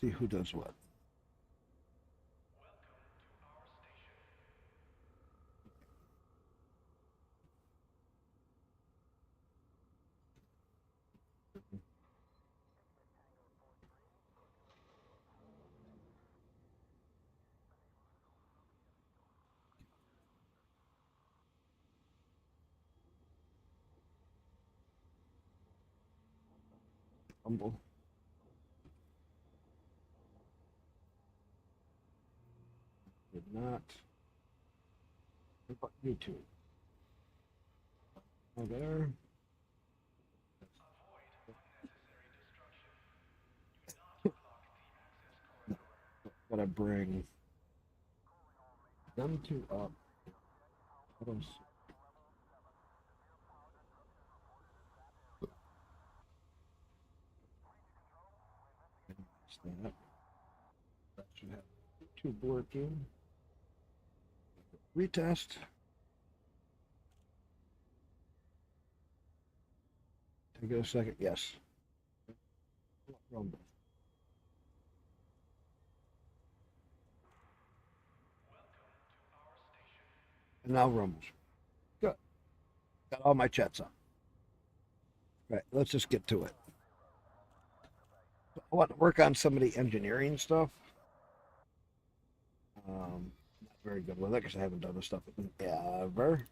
see who does what. Humble. Did not. What about YouTube? Oh, there. Gotta bring them two up. I don't see that. That should have YouTube working. Retest. Take it a second. Yes. Rumble. And now Rumbles. Good. Got all my chats on. Right. Let's just get to it. I want to work on some of the engineering stuff. Not very good with it because I haven't done this stuff ever.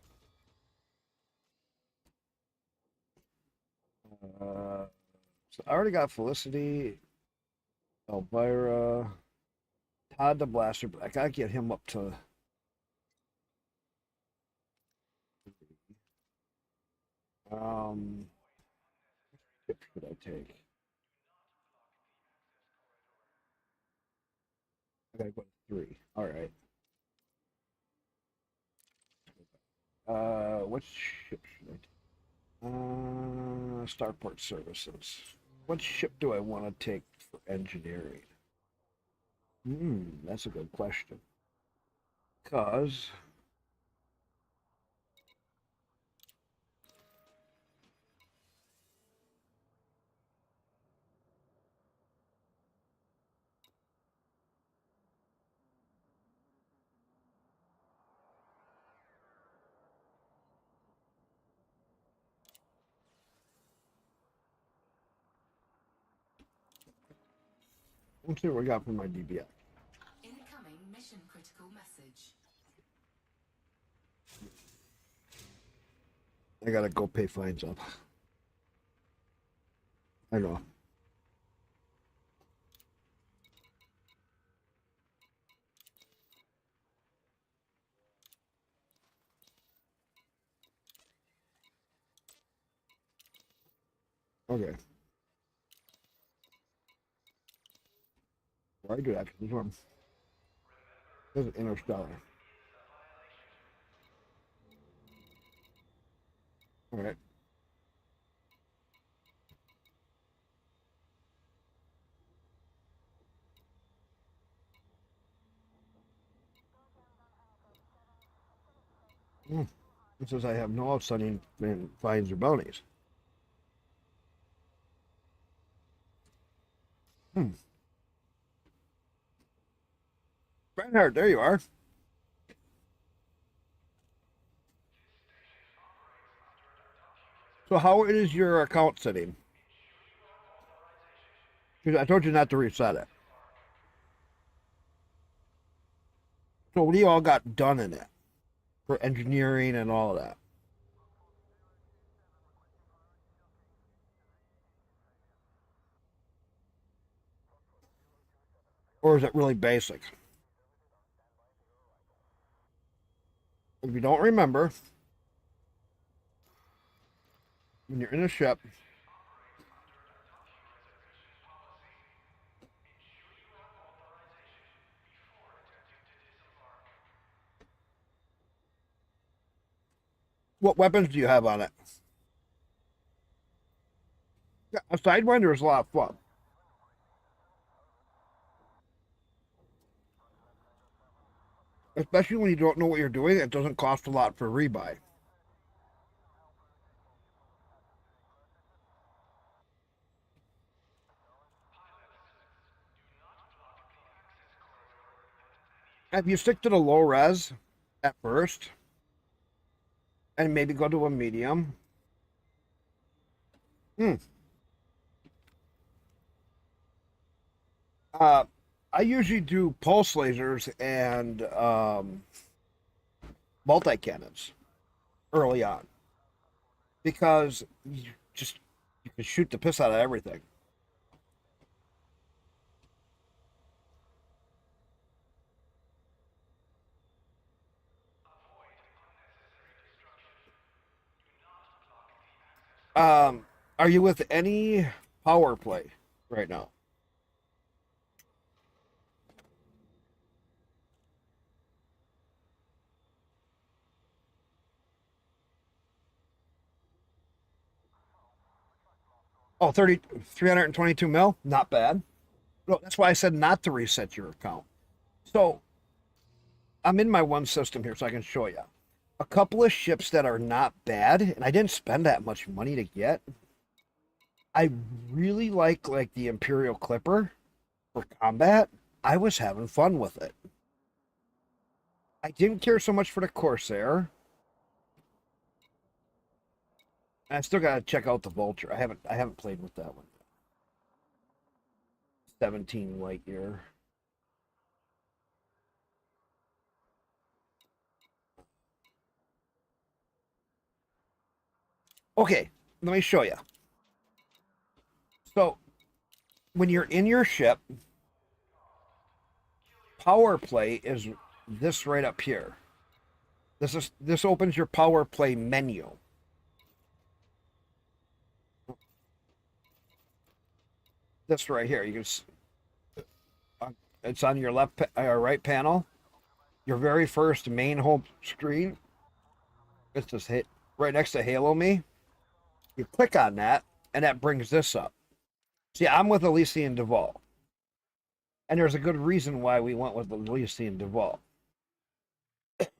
So I already got Felicity, Elvira, Todd the Blaster, but I gotta get him up to. What should I take? I gotta go to 3. All right. What ship should I take? Starport Services. What ship do I want to take for engineering? That's a good question. Because let's see what we got for my DBX. Incoming mission critical message. I gotta go pay fines up. I know. Okay. Why do that? This one. This is Interstellar. All right. It says I have no outstanding fines or bounties. Reinhardt, there you are. So how is your account setting? Because I told you not to reset it. So what do you all got done in it for engineering and all of that? Or is it really basic? If you don't remember, when you're in a ship, what weapons do you have on it? Yeah, a Sidewinder is a lot of fun. Especially when you don't know what you're doing, it doesn't cost a lot for rebuy. If you stick to the low res at first and maybe go to a medium. Hmm. Uh, I usually do pulse lasers and multi cannons early on because you can shoot the piss out of everything. Um, are you with any power play right now? Oh, 322 mil? Not bad. No, that's why I said not to reset your account. So I'm in my one system here so I can show you. A couple of ships that are not bad, and I didn't spend that much money to get. I really like the Imperial Clipper for combat. I was having fun with it. I didn't care so much for the Corsair. I still gotta check out the Vulture. I haven't played with that one. 17 light year. Okay, let me show you. So when you're in your ship, power play is this right up here. This opens your power play menu. This right here. It's on your right panel. Your very first main home screen. It's just hit right next to Halo Me. You click on that, and that brings this up. See, I'm with Elysian Duval, and there's a good reason why we went with Elysian Duval. Because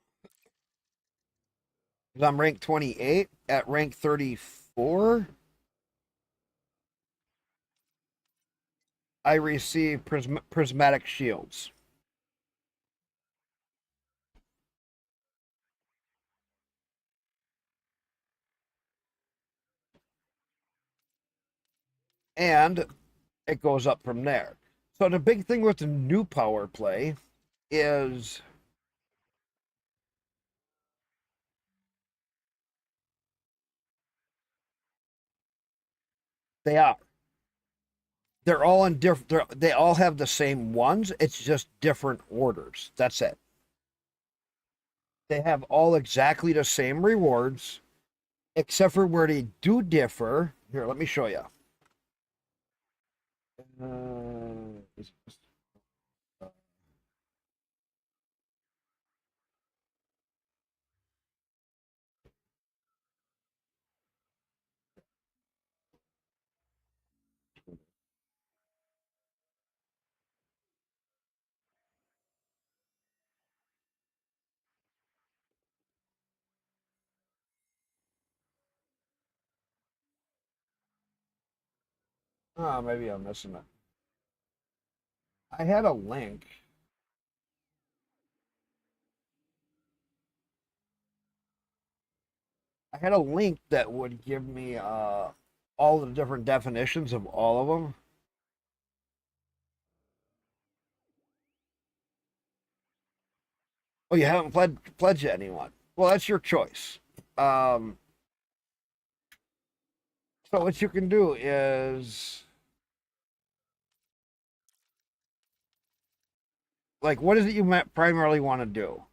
I'm ranked 28 at rank 34. I receive prismatic shields. And it goes up from there. So the big thing with the new power play is they are. They're all in different. They all have the same ones. It's just different orders. That's it. They have all exactly the same rewards, except for where they do differ. Here, let me show you. Uh, maybe I'm missing it. I had a link. I had a link that would give me all the different definitions of all of them. Oh, you haven't pledged to anyone. Well, that's your choice. Um, so what you can do is like, what is it you primarily want to do?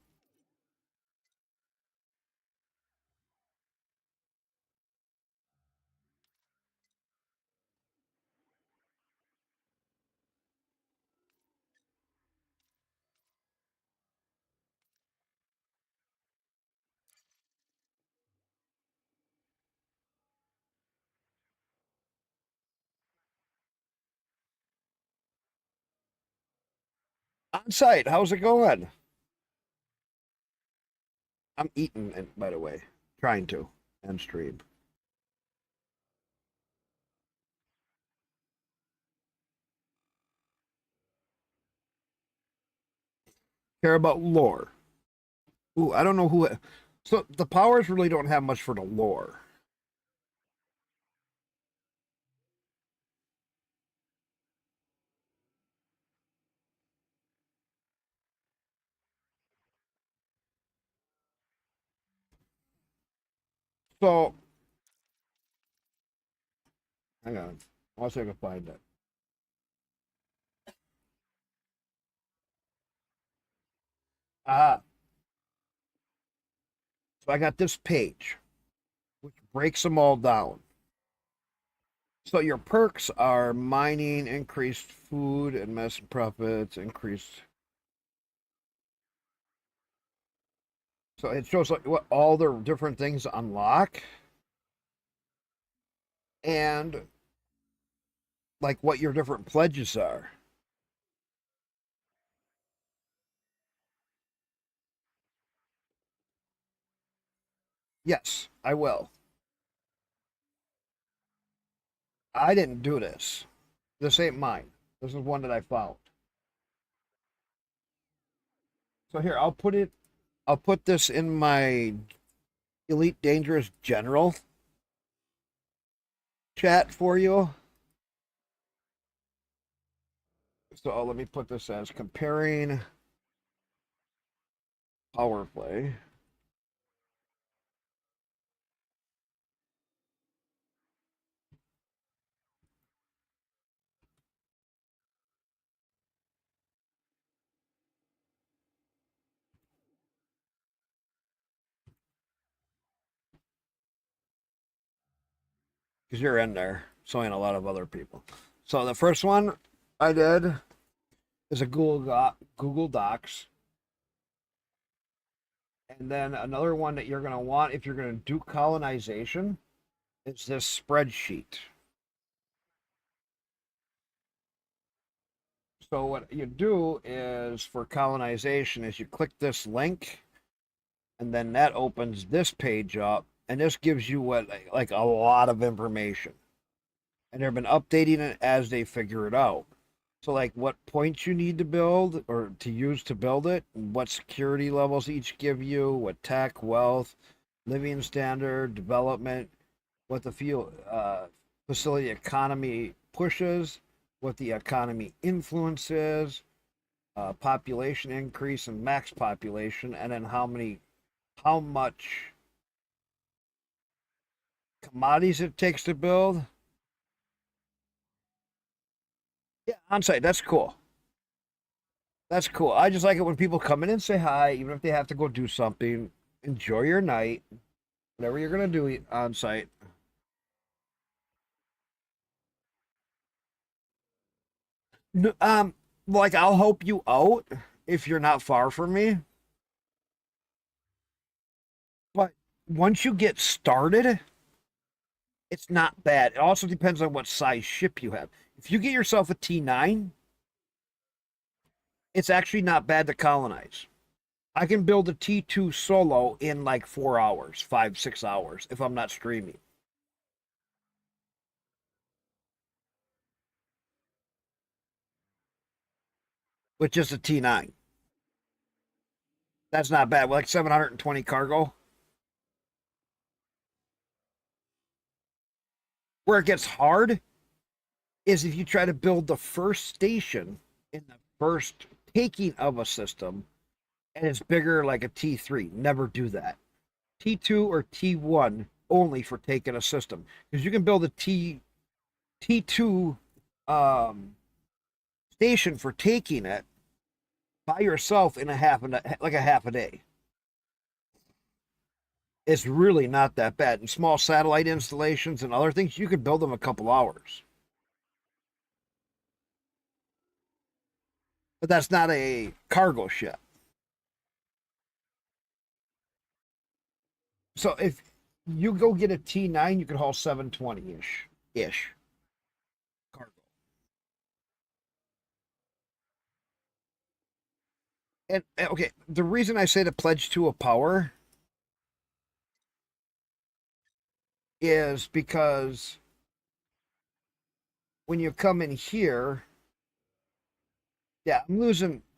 On site, how's it going? I'm eating, by the way, trying to end stream. care about lore. Ooh, I don't know who. So the powers really don't have much for the lore. So hang on, I'll see if I can find it. Ah, so I got this page, which breaks them all down. So your perks are mining, increased food and medicine profits, increased. So it shows like what all the different things unlock and like what your different pledges are. Yes, I will. I didn't do this. This ain't mine. This is one that I found. So here, I'll put it. I'll put this in my Elite Dangerous General chat for you. So let me put this as comparing power play. Because you're in there, so ain't a lot of other people. So the first one I did is a Google Docs, and then another one that you're going to want if you're going to do colonization is this spreadsheet. So what you do is for colonization is you click this link, and then that opens this page up, and this gives you what like a lot of information, and they've been updating it as they figure it out. So like what points you need to build or to use to build it, what security levels each give you, what tech, wealth, living standard, development, what the field facility economy pushes, what the economy influences, population increase and max population, and then how much commodities it takes to build. Yeah, on site. That's cool. That's cool. I just like it when people come in and say hi, even if they have to go do something. Enjoy your night, whatever you're gonna do on site. Like I'll help you out if you're not far from me, but once you get started, it's not bad. It also depends on what size ship you have. If you get yourself a T9, it's actually not bad to colonize. I can build a T2 solo in like 4 hours, 5, 6 hours if I'm not streaming with just a T9. That's not bad. Like 720 cargo. Where it gets hard is if you try to build the first station in the first taking of a system and it's bigger like a T3. Never do that. T2 or T1 only for taking a system because you can build a T2 um, station for taking it by yourself in a half a day. It's really not that bad. And small satellite installations and other things, you could build them a couple hours. But that's not a cargo ship. So if you go get a T9, you can haul 720 ish cargo. And okay, the reason I say to pledge to a power is because when you come in here, Yeah,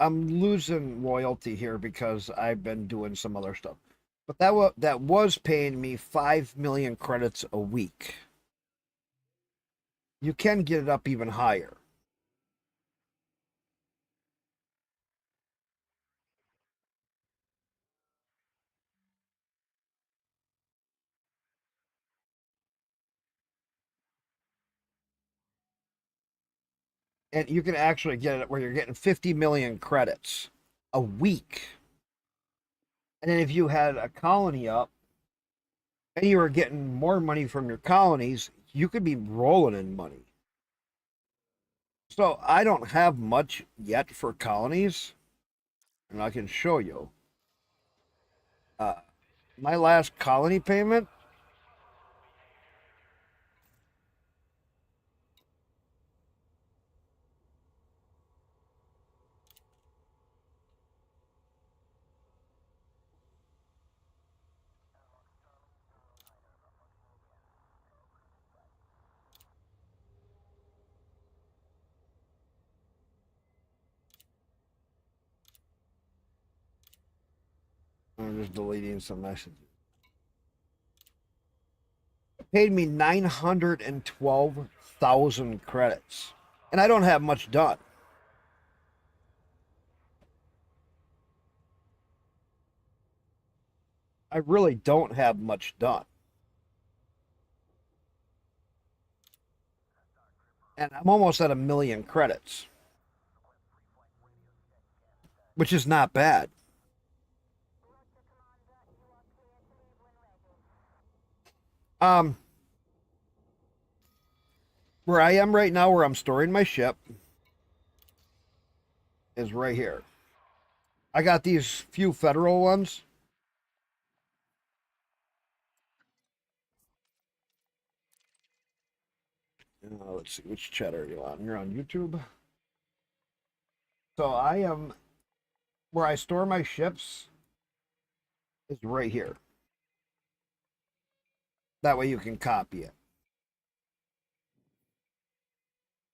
I'm losing loyalty here because I've been doing some other stuff. But that was paying me 5 million credits a week. You can get it up even higher. And you can actually get it where you're getting 50 million credits a week. And then if you had a colony up and you were getting more money from your colonies, you could be rolling in money. So I don't have much yet for colonies, and I can show you. Uh, my last colony payment, I'm just deleting some messages. It paid me 912,000 credits, and I don't have much done. I really don't have much done, and I'm almost at a million credits, which is not bad. Um, where I am right now, where I'm storing my ship, is right here. I got these few federal ones. Let's see, which chat are you on? You're on YouTube. So I am where I store my ships is right here. That way you can copy it.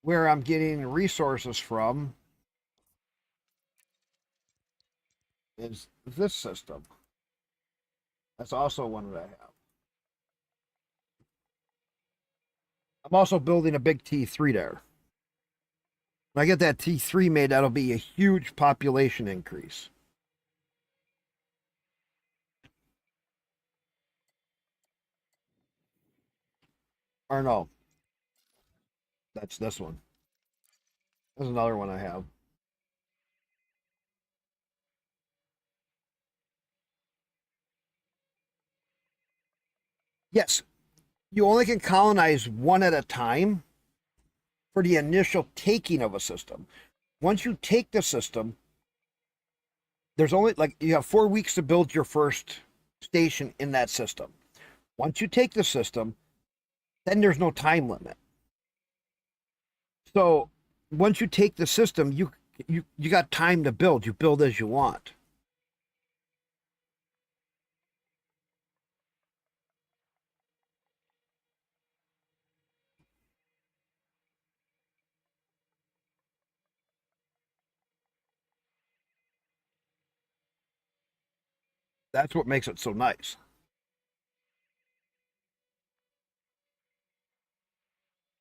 Where I'm getting resources from is this system. That's also one that I have. I'm also building a big T3 there. When I get that T3 made, that'll be a huge population increase. Or no, that's this one. There's another one I have. Yes, you only can colonize one at a time for the initial taking of a system. Once you take the system, there's only like you have 4 weeks to build your first station in that system. Once you take the system, then there's no time limit. So once you take the system, you got time to build. You build as you want. That's what makes it so nice.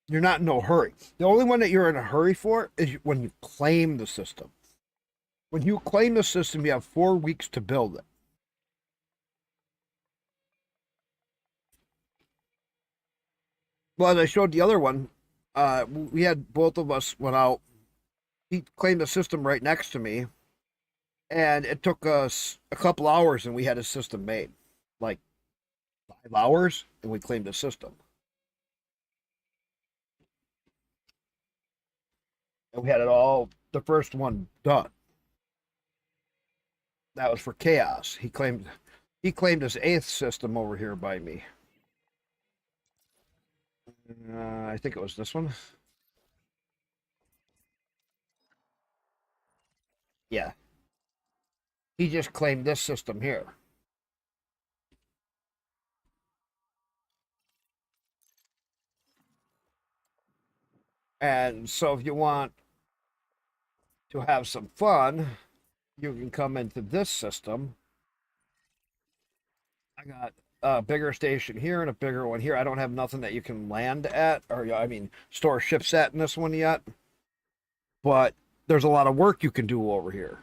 You're not in no hurry. The only one that you're in a hurry for is when you claim the system. When you claim the system, you have 4 weeks to build it. Well, as I showed the other one, we had both of us went out. He claimed the system right next to me, and it took us a couple hours, and we had a system made. Like 5 hours, and we claimed the system. And we had it all, the first one done. That was for chaos. He claimed his eighth system over here by me. I think it was this one. Yeah, he just claimed this system here. And so if you want to have some fun, you can come into this system. I got a bigger station here and a bigger one here. I don't have nothing that you can land at, or I mean, store ships at in this one yet. But there's a lot of work you can do over here.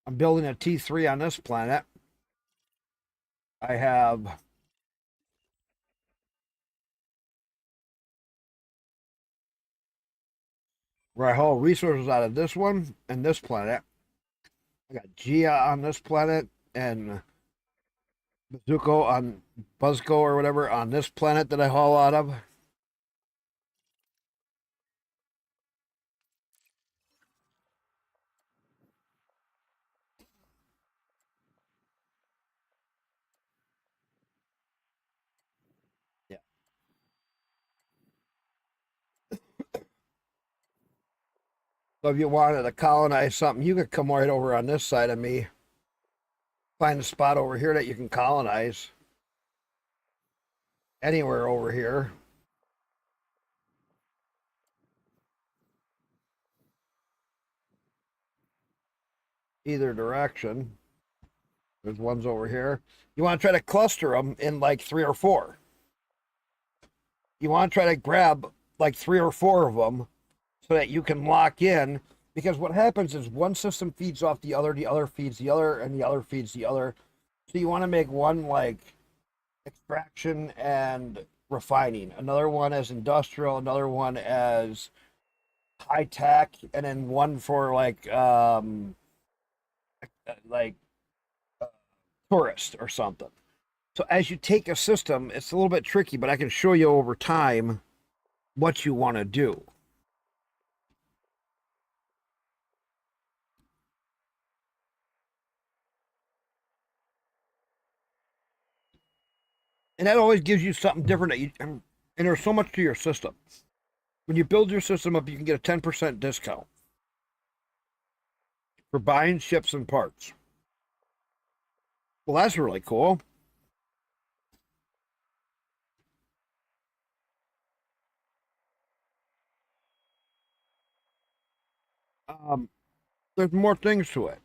I'm building a T3 on this planet. I have where I haul resources out of this one and this planet. I got Gia on this planet and Bazuko on Buzzco or whatever on this planet that I haul out of. Yeah. So if you wanted to colonize something, you could come right over on this side of me. Find a spot over here that you can colonize. Anywhere over here. Either direction. There's ones over here. You want to try to cluster them in like 3 or 4. You want to try to grab like 3 or 4 of them so that you can lock in. Because what happens is one system feeds off the other feeds the other, and the other feeds the other. So you want to make one like extraction and refining, another one as industrial, another one as high tech, and then one for like tourist or something. So as you take a system, it's a little bit tricky, but I can show you over time what you want to do. And that always gives you something different that and there's so much to your system. When you build your system up, you can get a 10% discount for buying ships and parts. Well, that's really cool. Um, there's more things to it.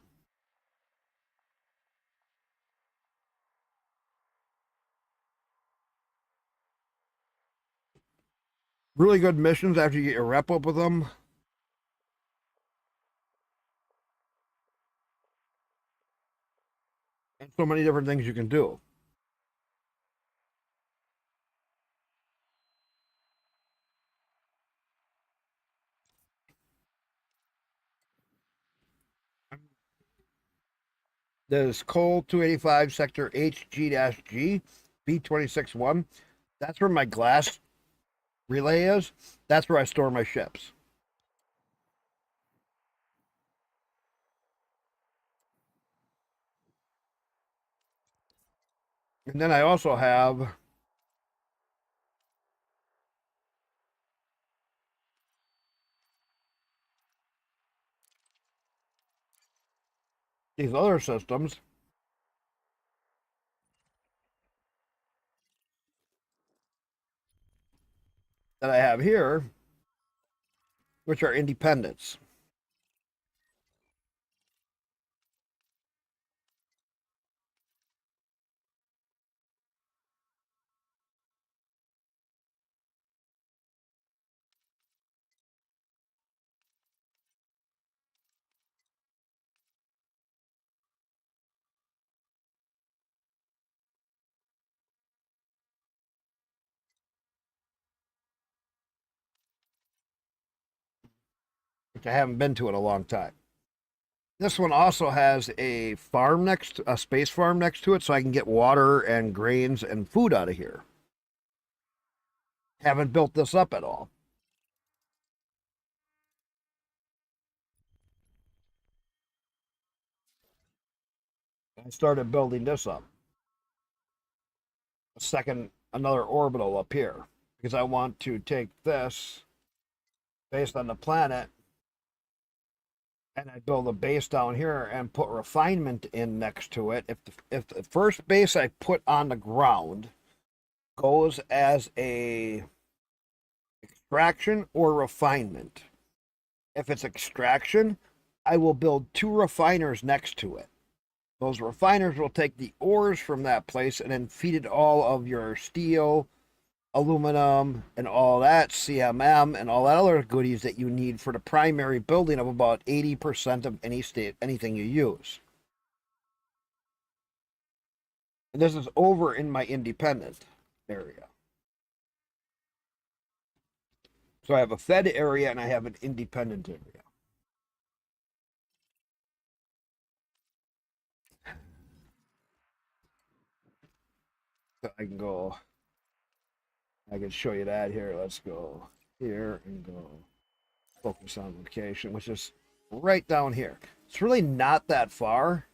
Really good missions after you get your rep up with them. And so many different things you can do. There's Coal 285 Sector HG-G, B26-1. That's where my glass relay is. That's where I store my ships. And then I also have these other systems that I have here, which are independents. Which I haven't been to in a long time. This one also has a space farm next to it, so I can get water and grains and food out of here. Haven't built this up at all. I started building this up. Another orbital up here, because I want to take this based on the planet and I build a base down here and put refinement in next to it. If the first base I put on the ground goes as a extraction or refinement, If it's extraction, I will build 2 refiners next to it. Those refiners will take the ores from that place and then feed it all of your steel, aluminum, and all that, CMM, and all that other goodies that you need for the primary building of about 80% of anything you use. And this is over in my independent area. So I have a fed area and I have an independent area. So I can show you that here. Let's go here and go focus on location, which is right down here. It's really not that far.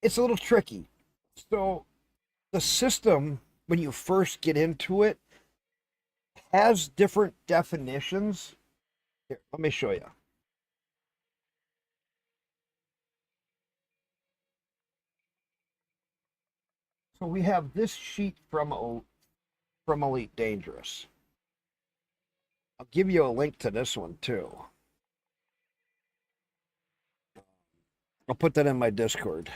It's a little tricky. So the system, when you first get into it, has different definitions. Here, let me show you. So we have this sheet from Elite Dangerous. I'll give you a link to this one too. I'll put that in my Discord.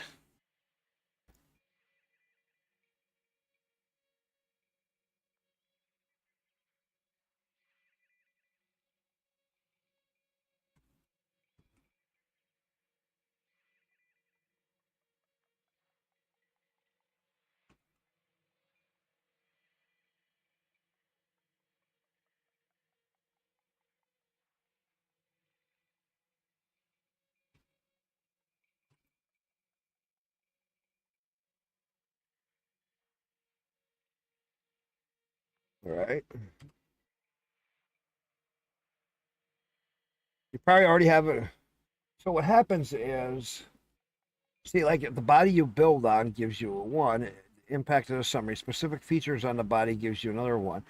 All right. You probably already have it. So what happens is, see, like the body you build on gives you a 1. Impact of the summary. Specific features on the body gives you another 1.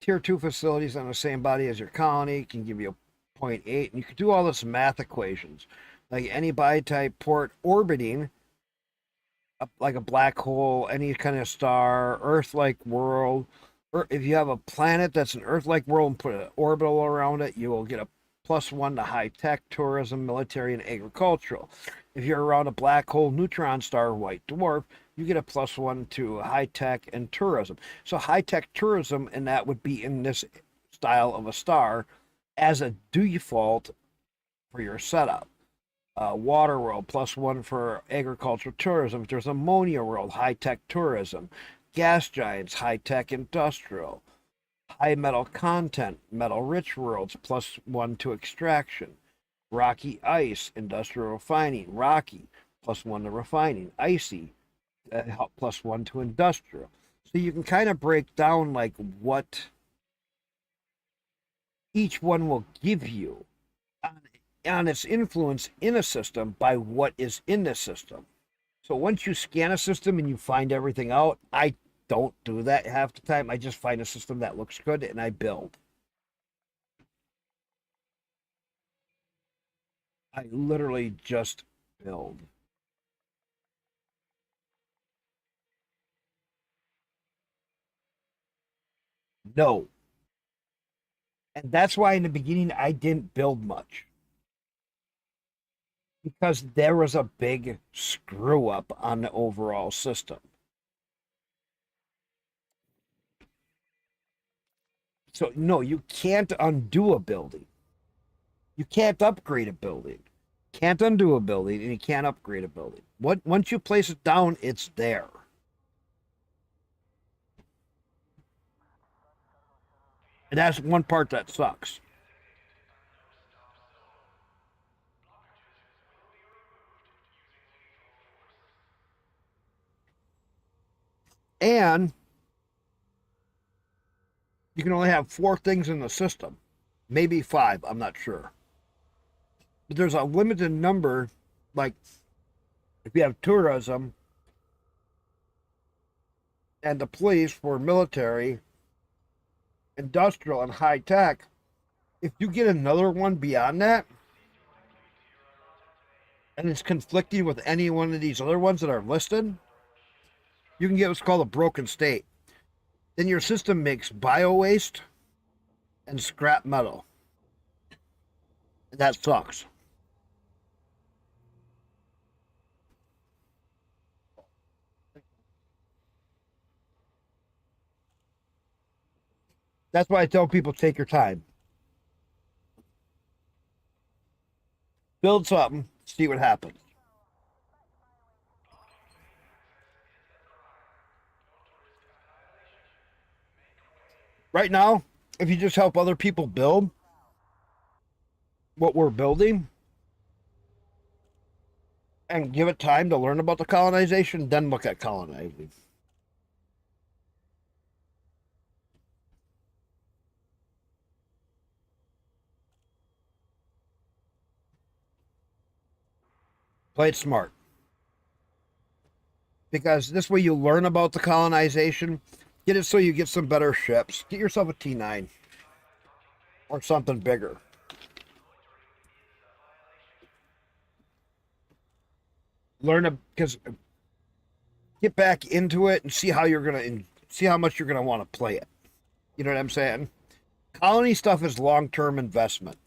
Tier 2 facilities on the same body as your colony can give you a 0.8. And you can do all this math equations. Like any body type port orbiting, like a black hole, any kind of star, Earth-like world. Or if you have a planet that's an Earth-like world and put an orbital around it, you will get a +1 to high-tech, tourism, military, and agricultural. If you're around a black hole, neutron star, white dwarf, you get a +1 to high-tech and tourism. So high-tech tourism, and that would be in this style of a star as a default for your setup. Water world, +1 for agricultural tourism. If there's ammonia world, high-tech tourism. Gas giants, high-tech industrial. High metal content, metal rich worlds, +1 to extraction. Rocky ice, industrial refining. Rocky, +1 to refining. Icy, +1 to industrial. So you can kind of break down like what each one will give you on its influence in a system by what is in the system. So once you scan a system and you find everything out, I don't do that half the time. I just find a system that looks good and I build. I literally just build. No. And that's why in the beginning I didn't build much. Because there was a big screw up on the overall system. So no, you can't undo a building. You can't upgrade a building. Can't undo a building and you can't upgrade a building. Once you place it down, it's there. And that's one part that sucks. And you can only have 4 things in the system. Maybe 5, I'm not sure. But there's a limited number, like if you have tourism and the police for military, industrial, and high tech, if you get another one beyond that, and it's conflicting with any one of these other ones that are listed, you can get what's called a broken state. Then your system makes bio waste and scrap metal. And that sucks. That's why I tell people take your time. Build something, see what happens. Right now, if you just help other people build what we're building and give it time to learn about the colonization, then look at colonizing. Play it smart. Because this way you learn about the colonization, get it so you get some better ships. Get yourself a T9 or something bigger. Learn because get back into it and see how you're gonna see how much you're gonna want to play it. You know what I'm saying? Colony stuff is long-term investment.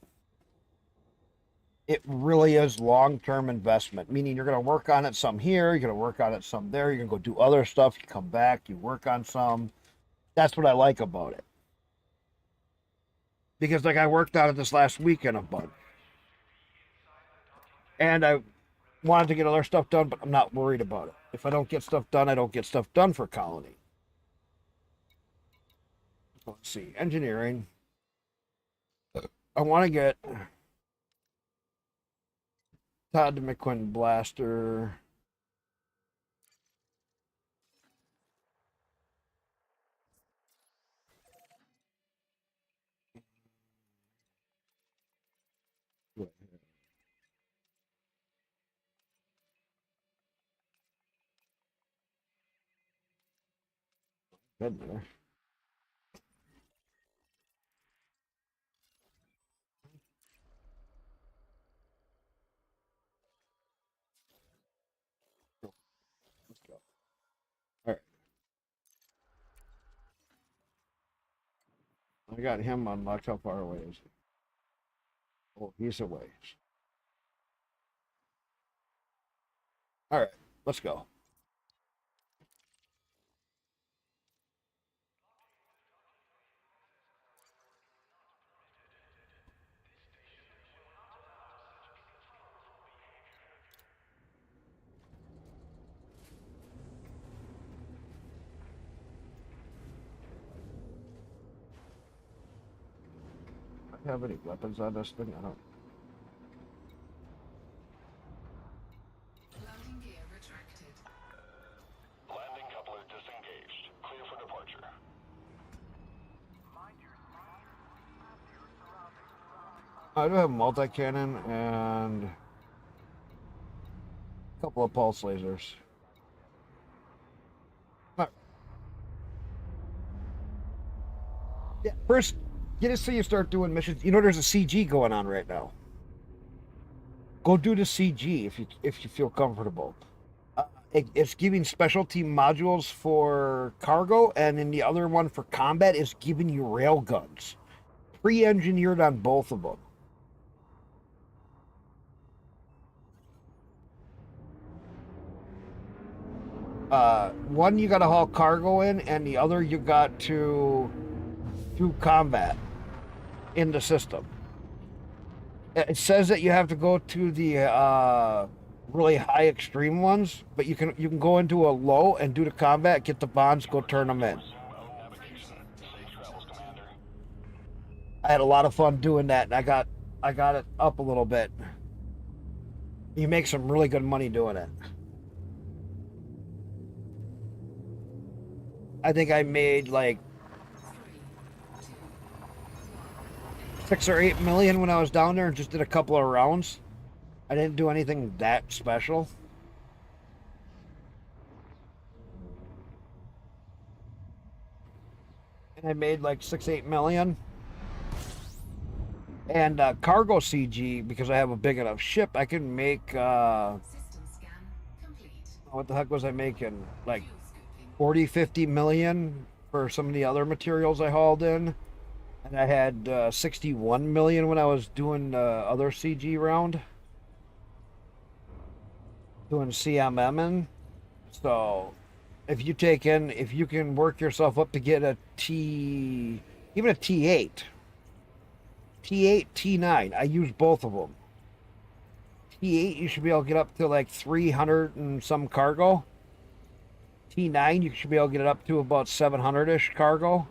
It really is long-term investment, meaning you're going to work on it some here, you're going to work on it some there, you're going to go do other stuff, you come back, you work on some. That's what I like about it. Because like I worked on it this last weekend a bunch. And I wanted to get other stuff done, but I'm not worried about it. If I don't get stuff done, I don't get stuff done for Colony. Let's see, engineering. I want to get Todd McQuinn Blaster. Good there. Let's go. All right. I got him unlocked. How far away is he? Oh, he's a ways. All right, let's go. Do I have any weapons on this thing? I don't. Landing gear retracted. Landing coupler disengaged. Clear for departure. I do have multi-cannon and a couple of pulse lasers. All right. Yeah, first, get it so you start doing missions. You know, there's a CG going on right now. Go do the CG if you feel comfortable. It's giving specialty modules for cargo, and then the other one for combat is giving you rail guns, pre-engineered on both of them. One you got to haul cargo in, and the other you got to do combat in the system. It says that you have to go to the really high extreme ones, but you can go into a low and do the combat, get the bonds, go turn them in. I had a lot of fun doing that, and I got it up a little bit. You make some really good money doing it. I think I made like 6 or 8 million when I was down there and just did a couple of rounds. I didn't do anything that special. And I made like 6, 8 million. And cargo CG, because I have a big enough ship, I can make System scan complete. what the heck was I making? Like Fuel scooping. 40, 50 million for some of the other materials I hauled in. And I had 61 million when I was doing the other CG round, doing CMM. So if you can work yourself up to get a even a T8, T9, I use both of them. T8, you should be able to get up to like 300 and some cargo. T9, you should be able to get it up to about 700-ish cargo.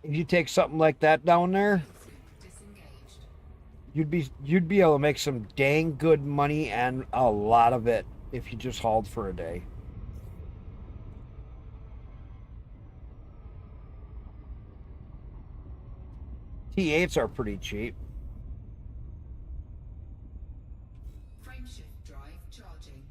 If you take something like that down there, Disengaged. you'd be able to make some dang good money, and a lot of it if you just hauled for a day. T8s are pretty cheap. Frameshift drive charging.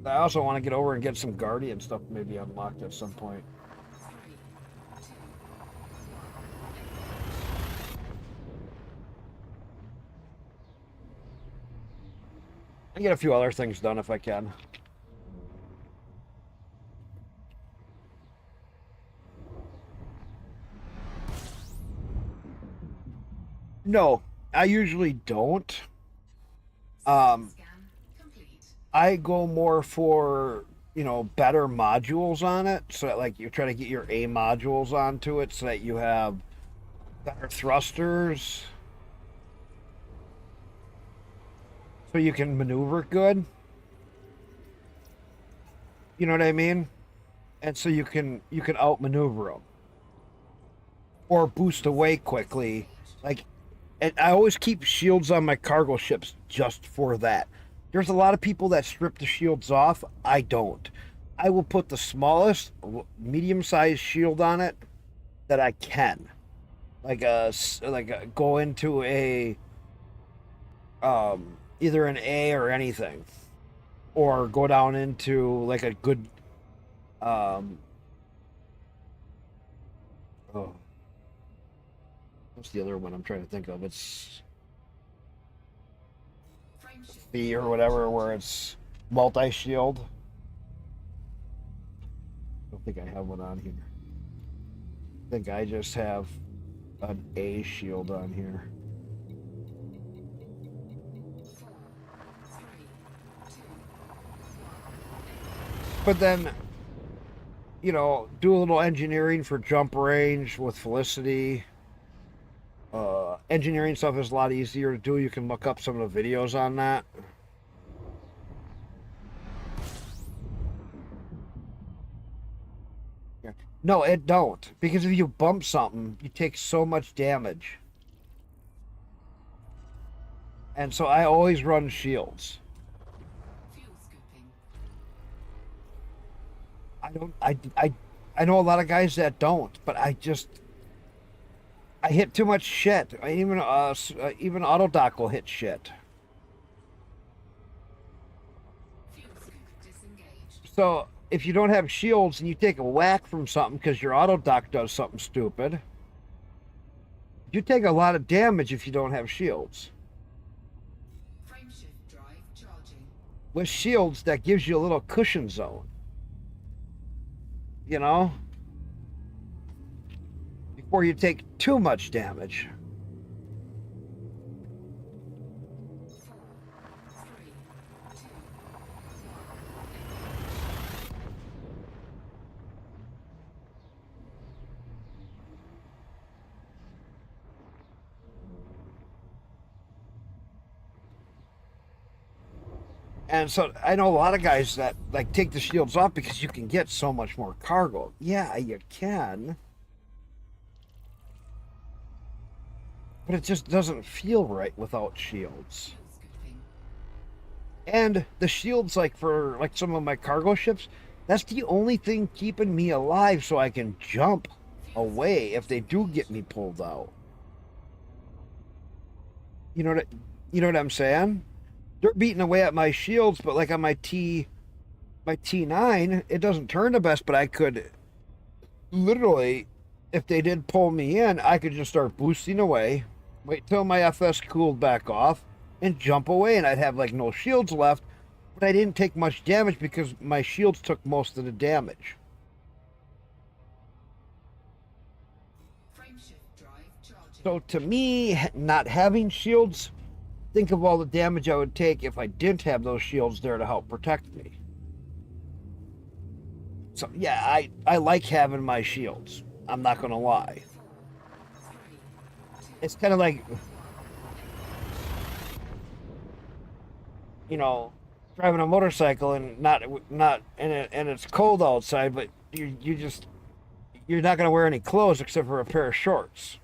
I also want to get over and get some Guardian stuff maybe unlocked at some point. 3, 2, And get a few other things done if I can. No, I usually don't. Um, scan complete. I go more for, better modules on it. So that, like, you try to get your A modules onto it so that you have better thrusters. So you can maneuver good. You know what I mean? And so you can outmaneuver them. Or boost away quickly. Like, and I always keep shields on my cargo ships just for that. There's a lot of people that strip the shields off. I don't. I will put the smallest, medium-sized shield on it that I can. Go into a either an A or anything, or go down into like a good oh, what's the other one I'm trying to think of? It's Frameshift B or whatever, where it's multi-shield. I don't think I have one on here. I think I just have an A shield on here. 4, 3, 2, But then, do a little engineering for jump range with Felicity. Engineering stuff is a lot easier to do. You can look up some of the videos on that. Yeah. No, it don't. Because if you bump something, you take so much damage. And so I always run shields. fuel scooping. I know a lot of guys that don't, but I hit too much shit. Even Autodoc will hit shit. Fuel scoop disengaged. So if you don't have shields and you take a whack from something because your Autodoc does something stupid, you take a lot of damage if you don't have shields. Frameshift drive charging. With shields, that gives you a little cushion zone. Before you take too much damage. 4, 3, 2, And so I know a lot of guys that like take the shields off because you can get so much more cargo. Yeah, you can. But it just doesn't feel right without shields. fuel scooping. And the shields, like for like some of my cargo ships, that's the only thing keeping me alive so I can jump away if they do get me pulled out. You know what I'm saying? they're beating away at my shields, but like on my T9, it doesn't turn the best, but I could literally, if they did pull me in, I could just start boosting away, wait till my FS cooled back off, and jump away, and I'd have like no shields left, but I didn't take much damage because my shields took most of the damage. Frameshift drive charging. So to me, not having shields, think of all the damage I would take if I didn't have those shields there to help protect me. So yeah, I like having my shields. I'm not gonna lie. 4, 3, 2, It's kind of like, you know, driving a motorcycle and not and it's cold outside, but you're not gonna wear any clothes except for a pair of shorts,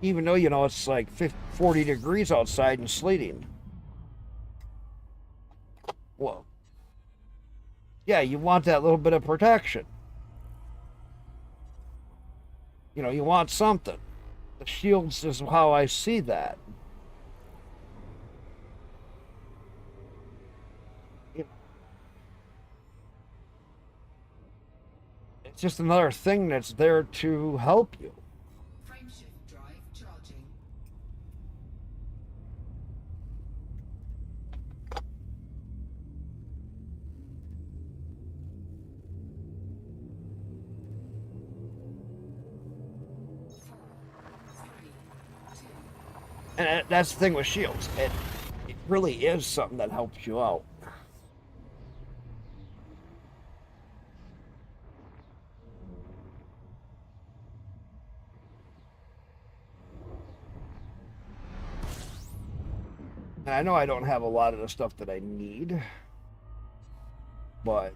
even though you know it's like 40 degrees outside and sleeting. Well, yeah, you want that little bit of protection. You know, you want something. The shields is how I see that. You know, it's just another thing that's there to help you. frameshift drive charging. Four, three, two, And that's the thing with shields. It really is something that helps you out. And I know I don't have a lot of the stuff that I need, but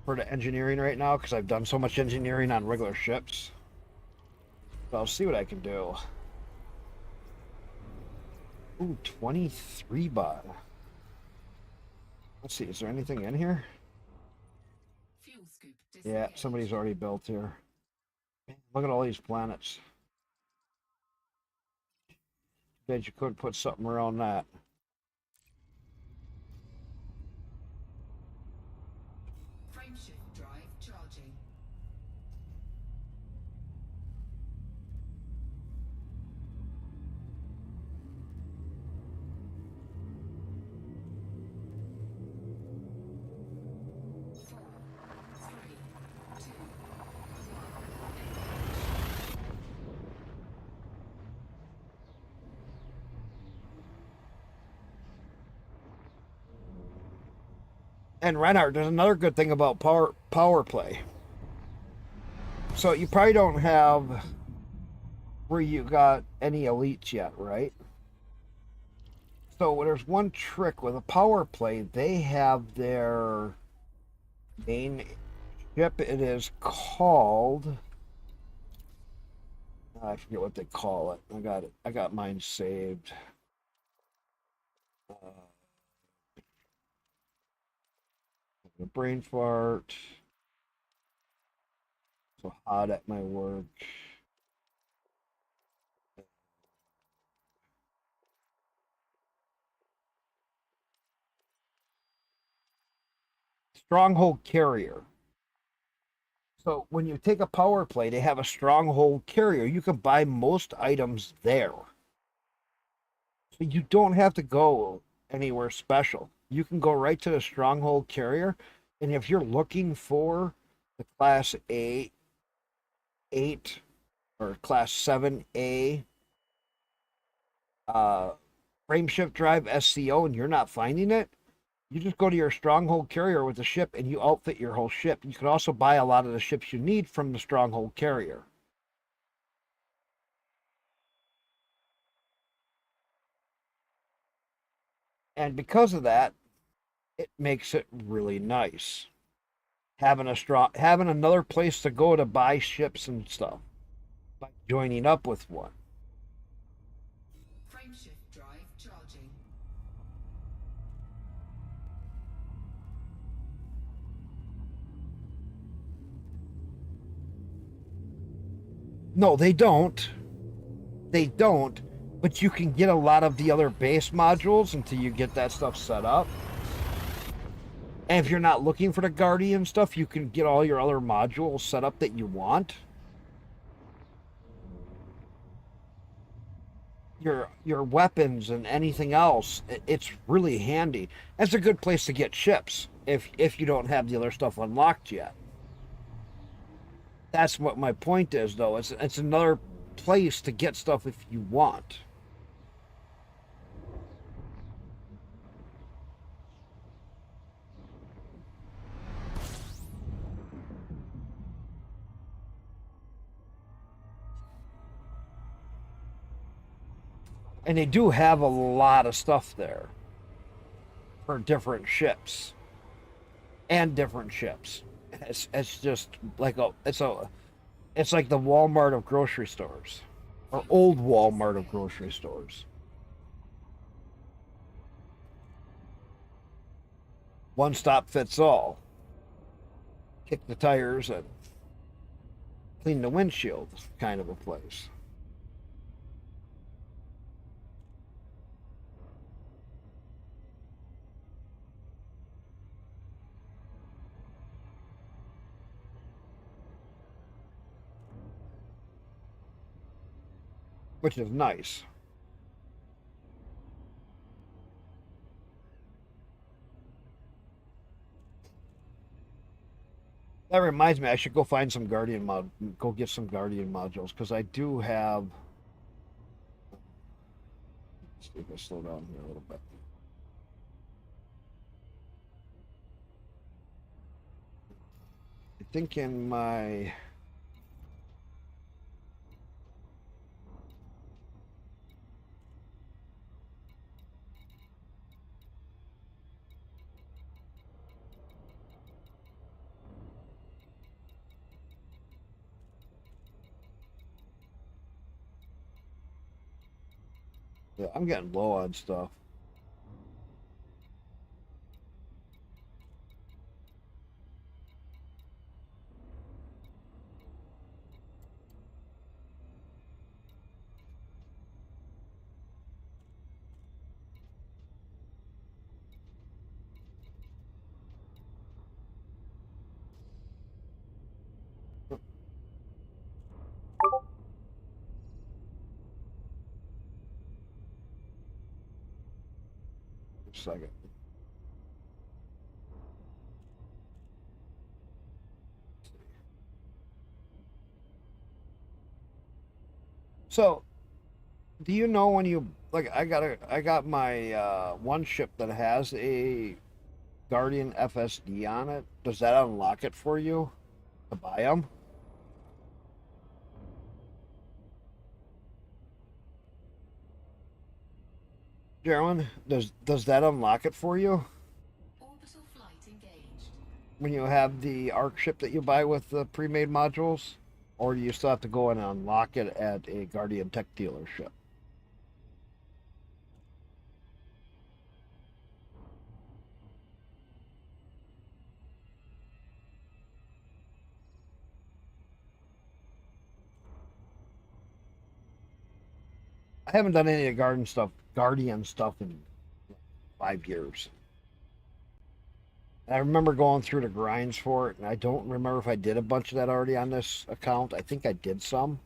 for the engineering right now, because I've done so much engineering on regular ships, so I'll see what I can do. Ooh, 23 baht. Let's see, is there anything in here? fuel scoop Yeah, disengaged. somebody's already built here. Look at all these planets. Bet you could put something around that. Frameshift drive charging. Four, three, two, And Reinhardt, there's another good thing about power play. So you probably don't have where you got any elites yet, right? So there's one trick with a power play. They have their main ship. It is called. I forget what they call it. I got it. I got mine saved. A brain fart. So hot at my work. Stronghold carrier. So when you take a power play, they have a stronghold carrier. You can buy most items there. So you don't have to go anywhere special. You can go right to the stronghold carrier. And if you're looking for the class A8 or class 7A frameshift drive SCO and you're not finding it, you just go to your stronghold carrier with the ship and you outfit your whole ship. You can also buy a lot of the ships you need from the stronghold carrier. And because of that, it makes it really nice. Having another place to go to buy ships and stuff by joining up with one. frameshift drive charging. No, they don't. They don't. But you can get a lot of the other base modules until you get that stuff set up. And if you're not looking for the Guardian stuff, you can get all your other modules set up that you want. Your weapons and anything else, it's really handy. That's a good place to get ships if you don't have the other stuff unlocked yet. That's what my point is, though. It's another place to get stuff if you want. And they do have a lot of stuff there for different ships and different ships. It's just like it's like the Walmart of grocery stores, or old Walmart of grocery stores. One stop fits all. Kick the tires and clean the windshield kind of a place. Which is nice. That reminds me, I should go find some go get some Guardian modules, because I do have. Let's see if I slow down here a little bit. I think in my. Yeah, I'm getting low on stuff. Second. So, do you know when you like? I got my one ship that has a Guardian FSD on it. Does that unlock it for you to buy them? Gerwin, does that unlock it for you Orbital flight engaged. when you have the ARC ship that you buy with the pre-made modules, or do you still have to go and unlock it at a Guardian Tech dealership? I haven't done any of the Guardian stuff in 5 years. And I remember going through the grinds for it, and I don't remember if I did a bunch of that already on this account. I think I did some.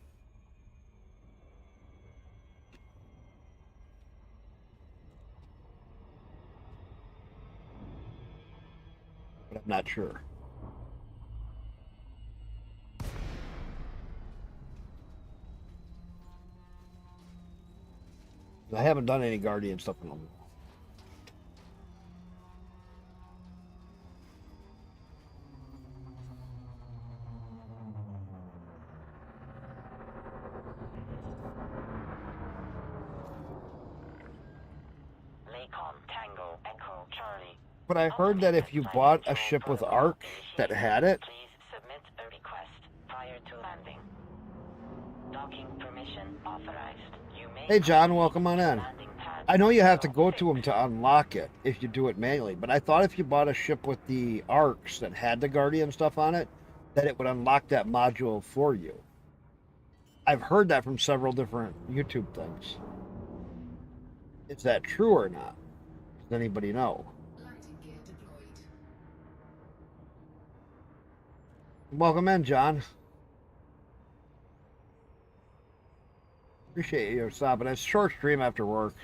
But I'm not sure. I haven't done any Guardian stuff in a while. Tango Echo Charlie. But I heard that if you bought a ship with ARC that had it, Please submit a request prior to landing. Docking permission authorized. You may hey John, welcome on in. landing pad I know you have to go to them to unlock it if you do it manually, but I thought if you bought a ship with the ARCs that had the Guardian stuff on it, that it would unlock that module for you. I've heard that from several different YouTube things. Is that true or not? Does anybody know? Lighting gear deployed. Welcome in, John. Appreciate you stopping. It's a short stream after work.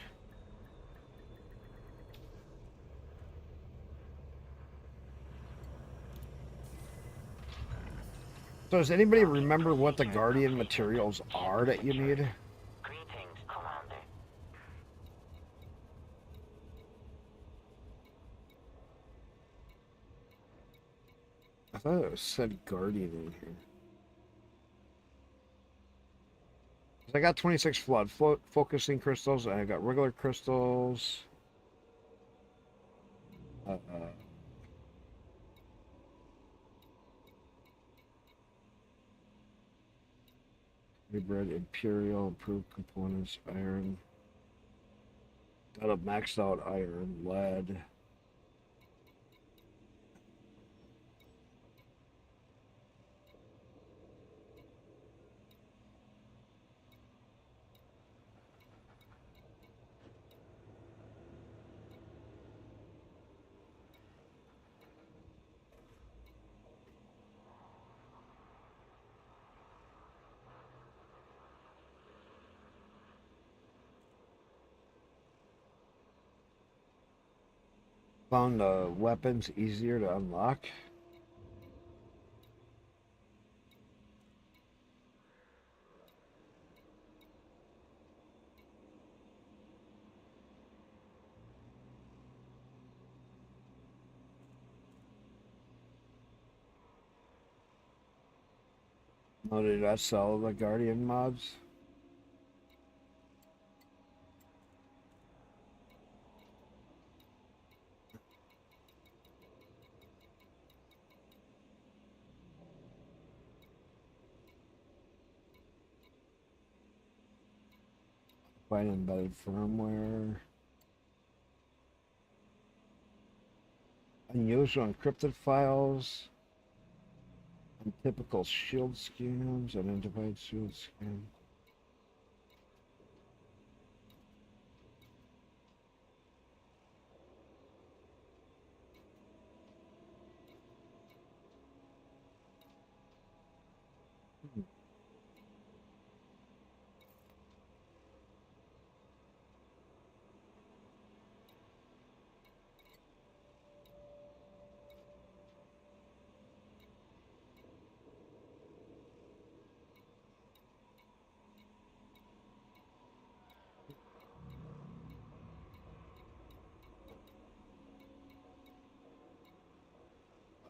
So does anybody remember what the Guardian materials are that you need? Greetings, Commander. I thought it said Guardian in here. 'Cause I got 26 flood focusing crystals, and I got regular crystals. Uh, hybrid, Imperial, improved components, iron. Got a maxed out iron, lead. Found weapons easier to unlock. Oh, did I sell the Guardian mods? Find embedded firmware. Unusual encrypted files. Untypical shield scans. Unidentified shield scan.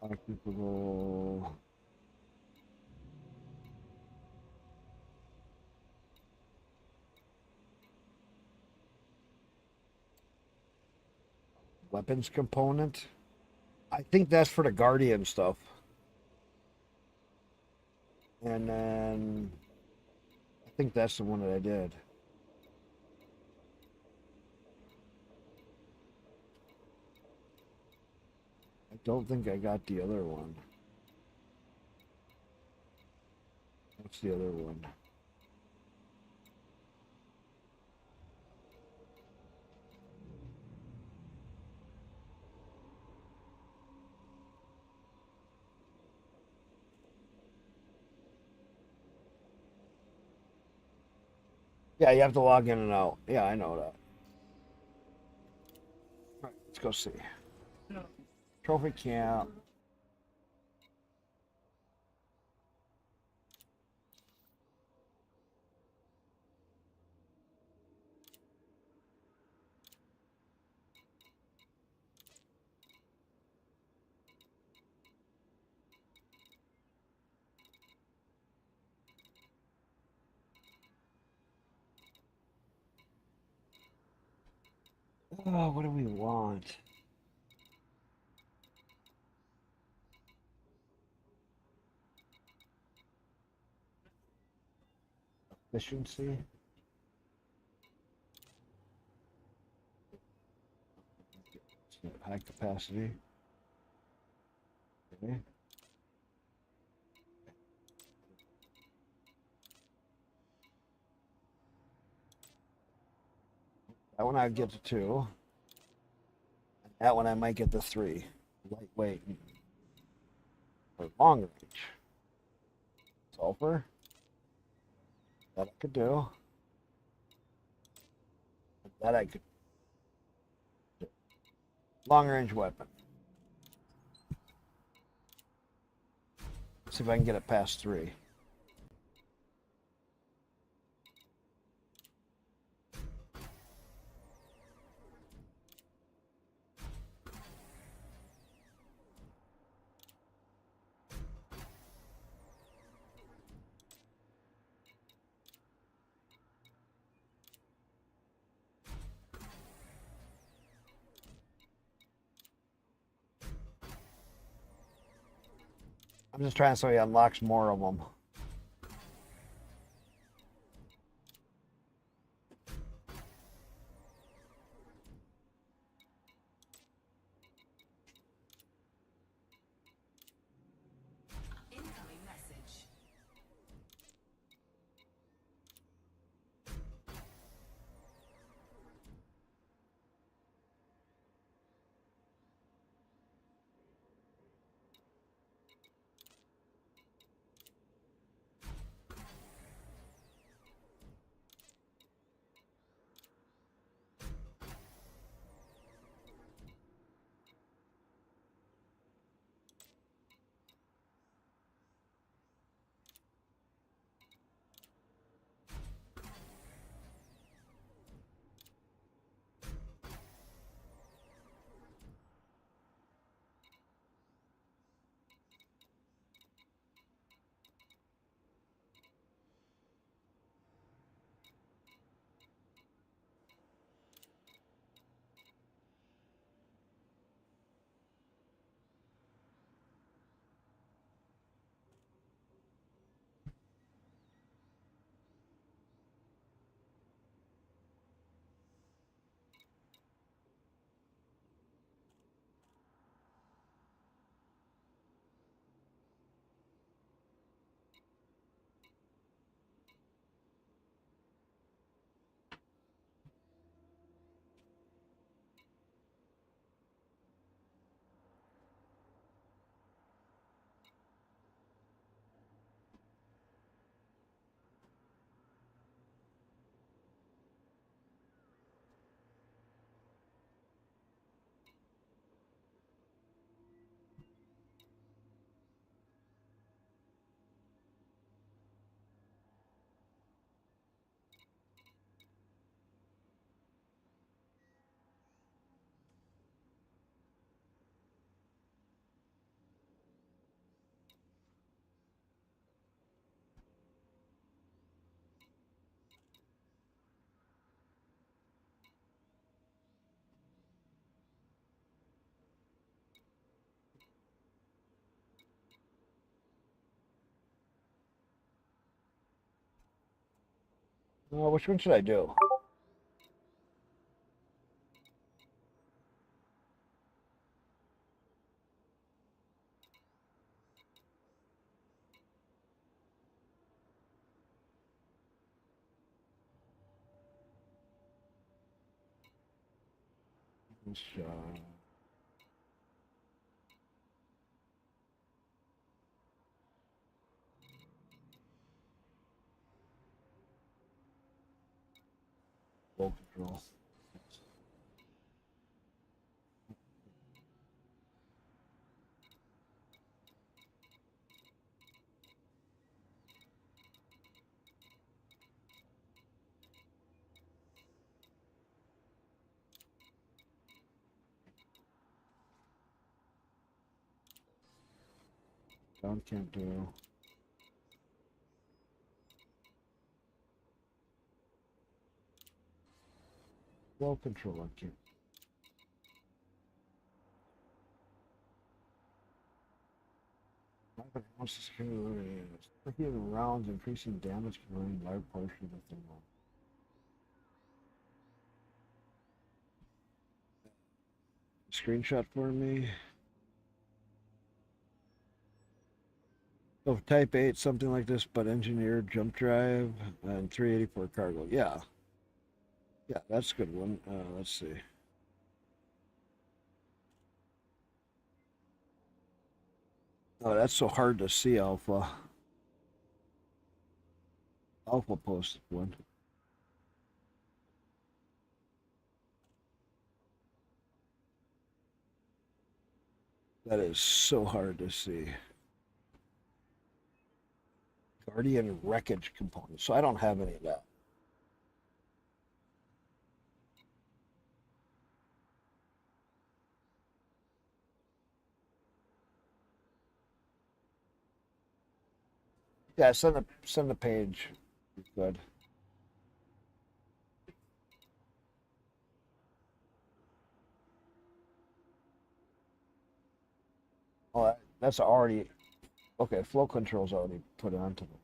Occupable. Weapons component. I think that's for the Guardian stuff. And then I think that's the one that I did. I don't think I got the other one. What's the other one? Yeah, you have to log in and out. Yeah, I know that. All right, let's go see. Trophy camp. Oh, what do we want? Efficiency. High capacity. Okay. That one I'd get to 2. That one I might get the 3. Lightweight or long range. Sulfur. That I could do. That I could do. Long range weapon. See if I can get it past 3. I'm just trying so he unlocks more of them. Incoming message. Which one should I do? Full control. Down can't do. Well control I can't. Hitting rounds, increasing damage, converting large portion of the thing. Screenshot for me. Of Type 8, something like this, but engineered jump drive and 384 cargo. Yeah. Yeah, that's a good one. Let's see. Oh, that's so hard to see, Alpha. Alpha posted one. That is so hard to see. Guardian wreckage components. So I don't have any of that. Yeah, send a page. Good. Oh, that's already okay. Flow control's already put onto them.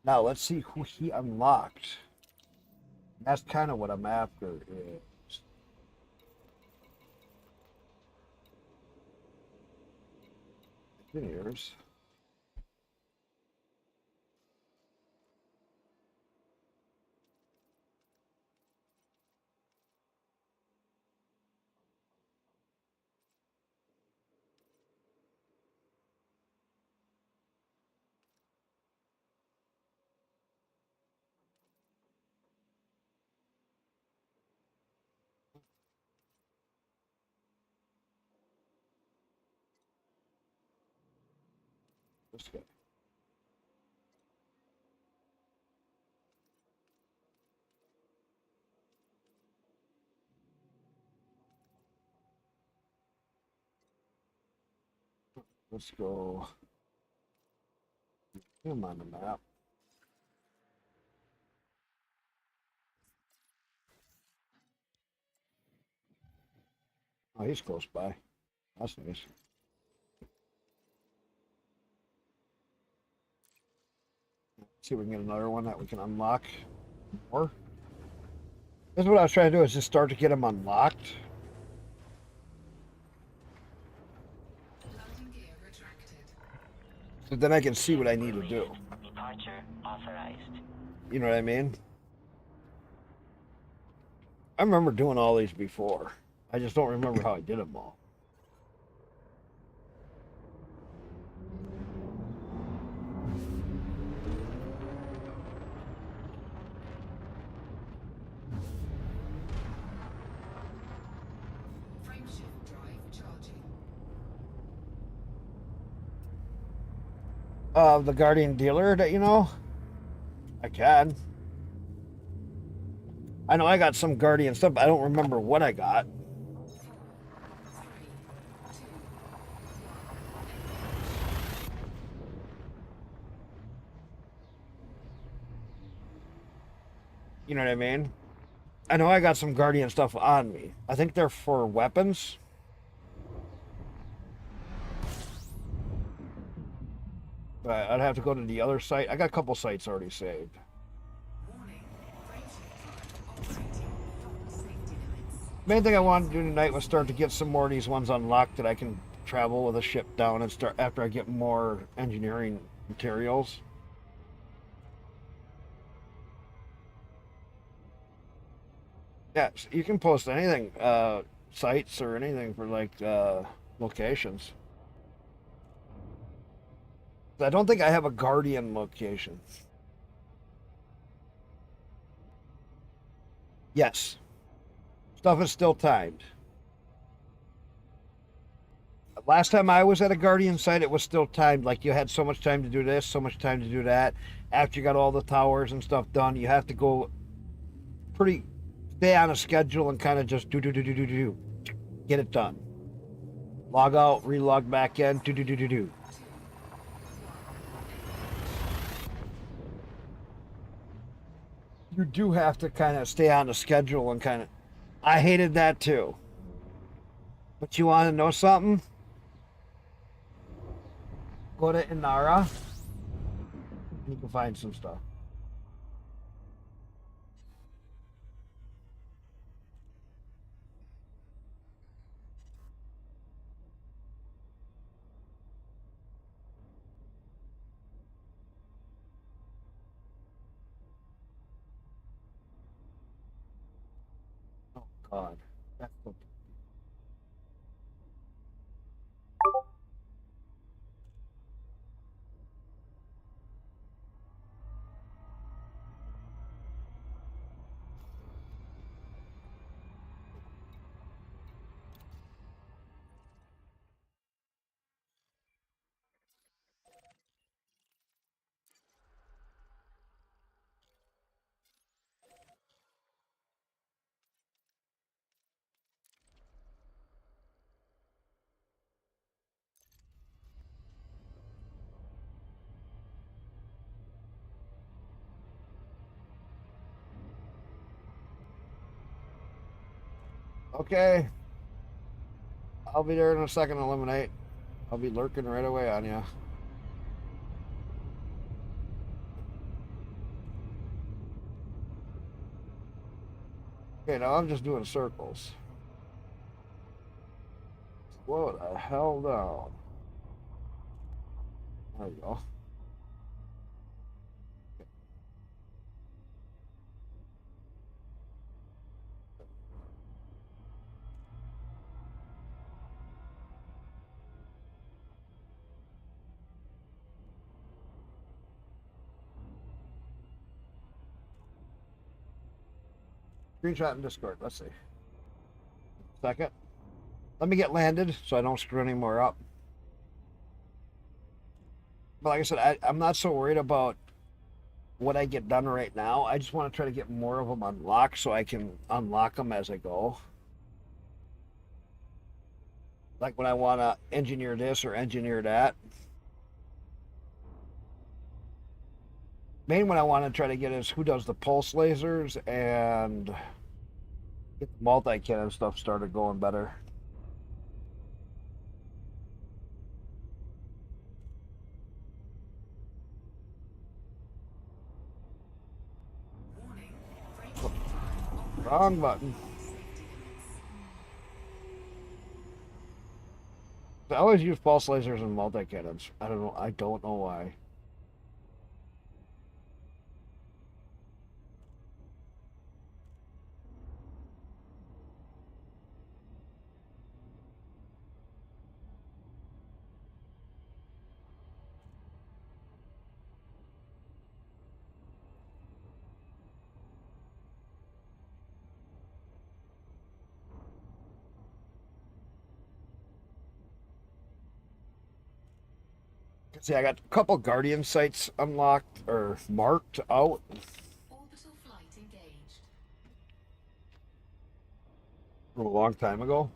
Now let's see who he unlocked. That's kind of what I'm after. Is engineers. This guy. Let's go. Put him on the map. Oh, he's close by. That's nice. See if we can get another one that we can unlock more. This is what I was trying to do, is just start to get them unlocked. So then I can see what I need to do. Departure authorized. You know what I mean? I remember doing all these before. I just don't remember how I did them all. Frameshift drive charging. The Guardian dealer that you know? I can. I know I got some Guardian stuff, but I don't remember what I got. 4, 3, 2, 1. You know what I mean? I know I got some Guardian stuff on me. I think they're for weapons. But I'd have to go to the other site. I got a couple sites already saved. Warning. Frameshift drive operating beyond safety limits. Main thing I wanted to do tonight was start to get some more of these ones unlocked that I can travel with a ship down and start after I get more engineering materials. Yeah, you can post anything, sites or anything for like locations. I don't think I have a Guardian location. Yes, stuff is still timed. Last time I was at a Guardian site, it was still timed. Like you had so much time to do this, so much time to do that. After you got all the towers and stuff done, you have to go pretty stay on a schedule and kind of just do get it done. Log out, relog back in, do. You do have to kind of stay on the schedule and kind of. I hated that too. But you want to know something? Go to Inara. You can find some stuff. God. That's the... Okay. I'll be there in a second, eliminate. I'll be lurking right away on you. Okay, now I'm just doing circles. Slow the hell down. There you go. Screenshot in Discord. Let's see. Second. Let me get landed so I don't screw any more up. But like I said, I'm not so worried about what I get done right now. I just want to try to get more of them unlocked so I can unlock them as I go. Like when I want to engineer this or engineer that. Main one I want to try to get is who does the pulse lasers and get the multi-cannon stuff started going better. Warning. Braking time. Wrong button. Safety limits. I always use pulse lasers and multi-cannons. I don't know. I don't know why. See, I got a couple Guardian sites unlocked or marked out. Orbital flight engaged. From a long time ago.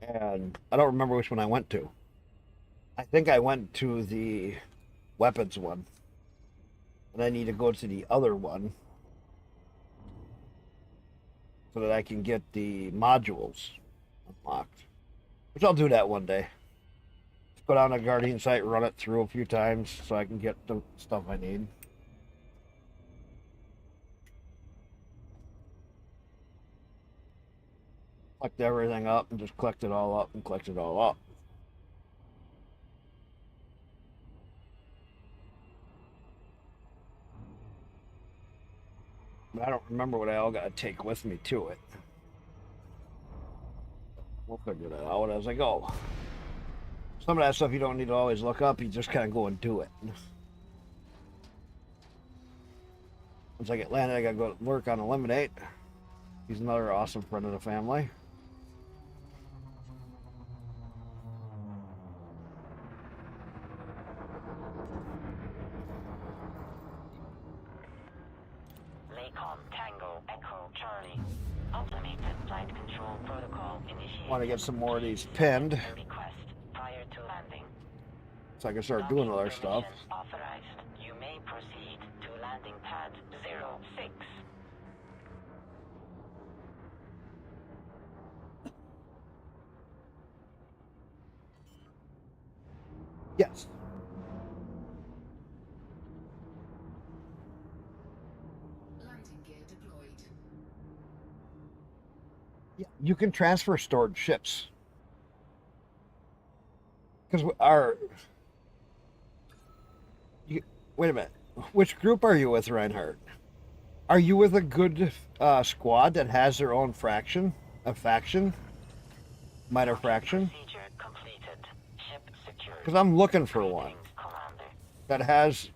And I don't remember which one I went to. I think I went to the weapons one. And I need to go to the other one so that I can get the modules unlocked. Which I'll do that one day. Go down to Guardian site, run it through a few times so I can get the stuff I need. Collect everything up and just collect it all up and collect it all up. But I don't remember what I all got to take with me to it. We'll figure that out as I go. Some of that stuff you don't need to always look up, you just kind of go and do it. Once I get landed, I gotta go work on Eliminate. He's another awesome friend of the family. Lakon Tango Echo Charlie. Automated flight control protocol initiated. Want to get some more of these pinned Request prior to landing. so I can start doing other stuff. Permission authorized. You may proceed to landing pad 06. Yes. Landing gear deployed. Yeah, you can transfer stored ships. Because our... wait a minute. Which group are you with, Reinhardt? Are you with a good squad that has their own faction? A faction? Minor fraction? Procedure completed. Ship secured. Because I'm looking for one Greetings, Commander. that has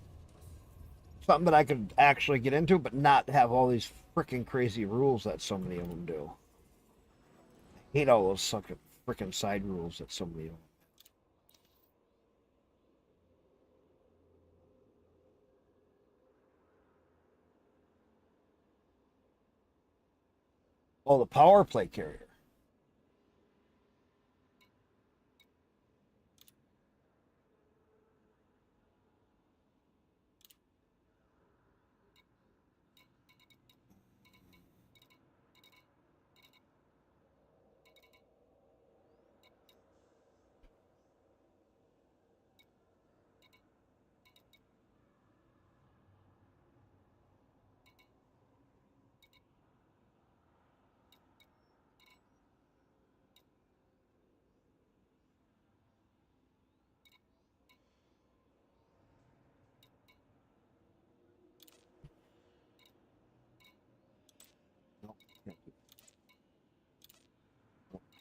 something that I could actually get into, but not have all these freaking crazy rules that so many of them do. I hate all those sucking freaking side rules that so many of them. Oh, the power play carrier. No,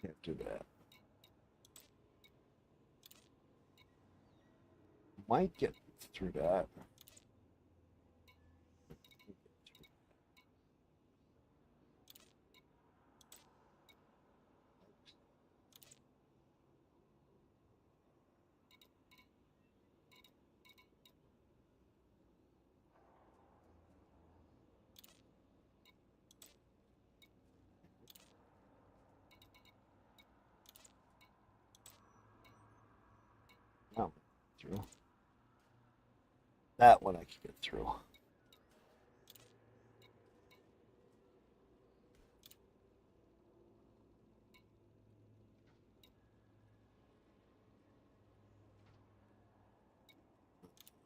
can't do that. Might get through that. No, through. That one I can get through.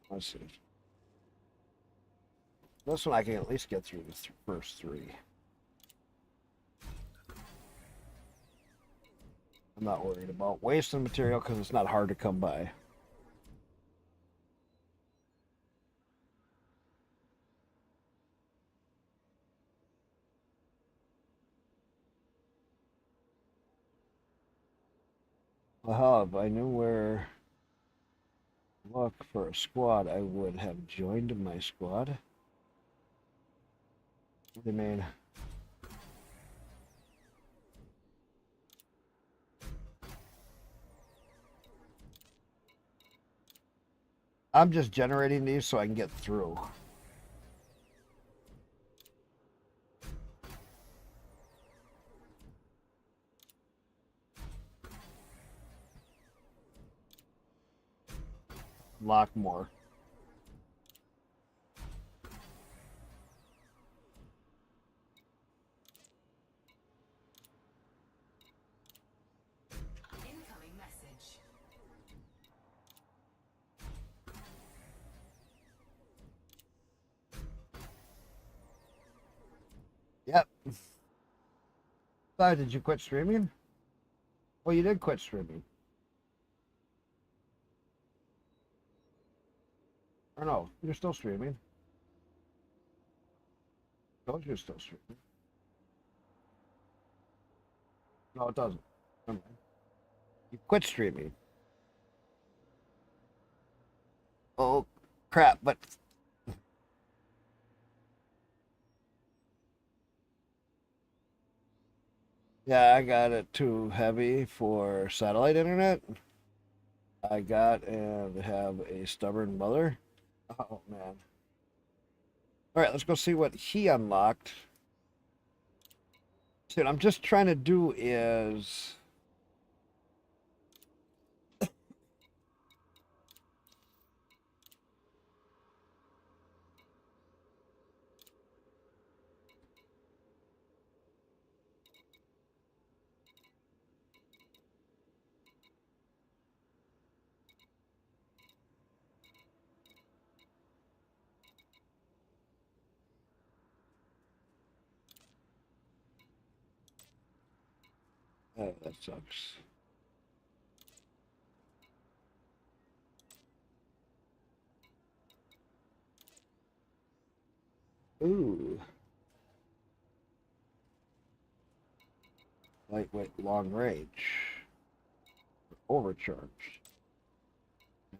Let's see. This one I can at least get through the first three. I'm not worried about wasting material because it's not hard to come by. Well, if I knew where to look for a squad, I would have joined my squad. What do you mean? I'm just generating these so I can get through. Lock more. Incoming message. Yep. Sorry, did you quit streaming? Well, you did quit streaming. Or no, you're still streaming. No, you're still streaming. No, it doesn't. Never mind. You quit streaming. Oh, crap, but... Yeah, I got it too heavy for satellite internet. I got and have a stubborn mother. Oh, man. All right, let's go see what he unlocked. See, what I'm just trying to do is... Oh, that sucks. Ooh. Lightweight, long range. Overcharged.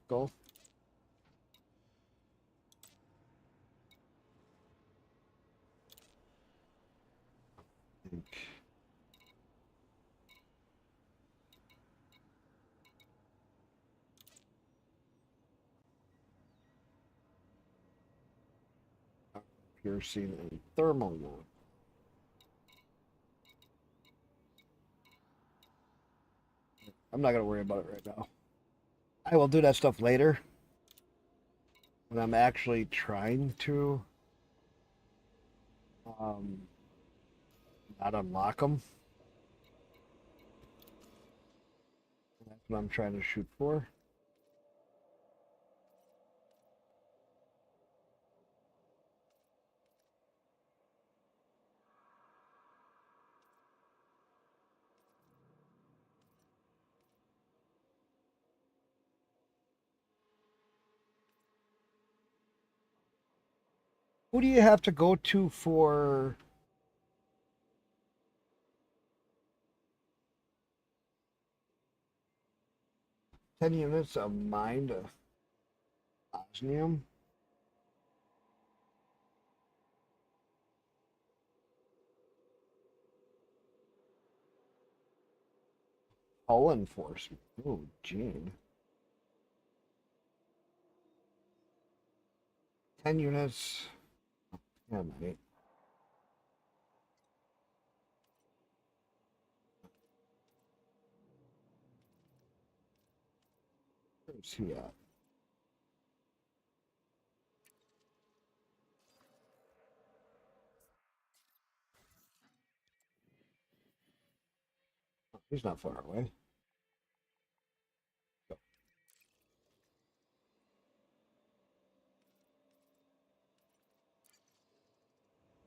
Go. Think. Piercing and thermal one. I'm not gonna worry about it right now. I will do that stuff later when I'm actually trying to not unlock them. That's what I'm trying to shoot for. Who do you have to go to for 10 units of mind osmium? Hull enforcement. Oh, Gene. 10 units. Yeah, mate. Where's he at? He's not far away.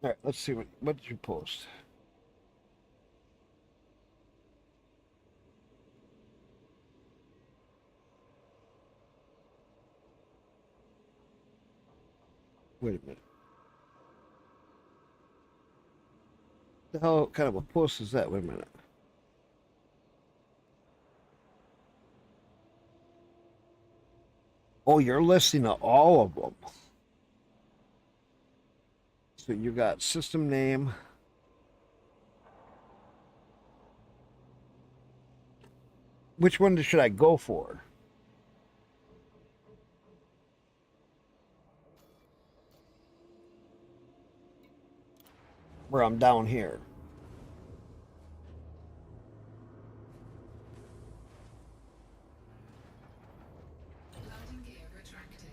All right, let's see what did you post? Wait a minute. The hell kind of a post is that? Wait a minute. Oh, you're listing all of them. So you got system name. Which one should I go for? Where I'm down here. Landing gear retracted.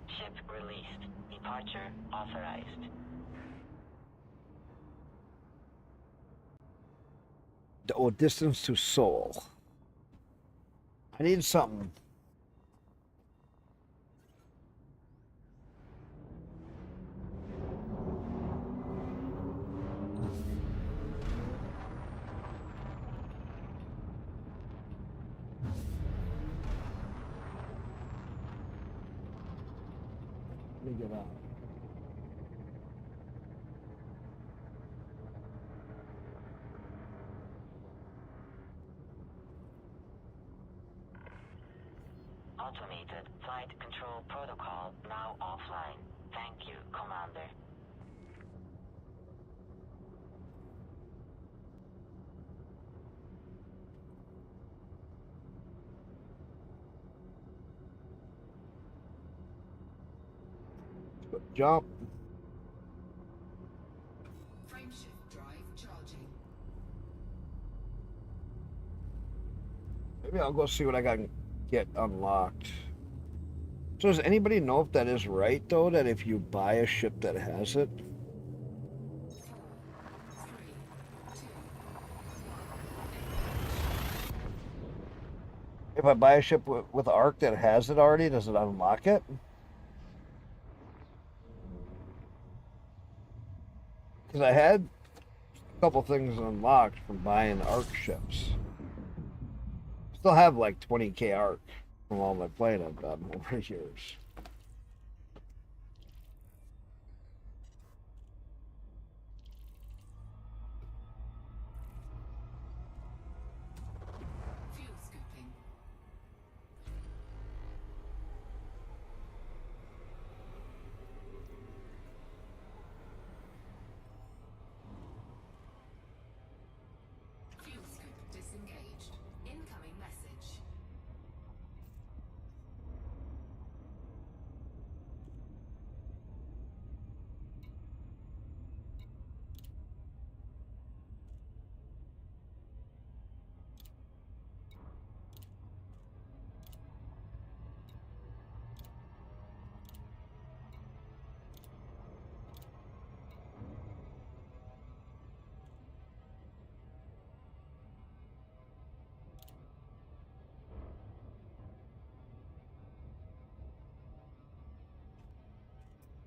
Ship released. Departure authorized. Oh, distance to Seoul. I need something. Let me get out. Automated flight control protocol now offline. Thank you, Commander. Jump. Frameshift drive charging. Maybe I'll go see what I got get unlocked. So does anybody know if that is right though? That if you buy a ship that has it, 4, 3, 2, if I buy a ship with Arc that has it already, does it unlock it? Because I had a couple things unlocked from buying Arc ships. Still have like 20k Arc from all my playing I've done over the years.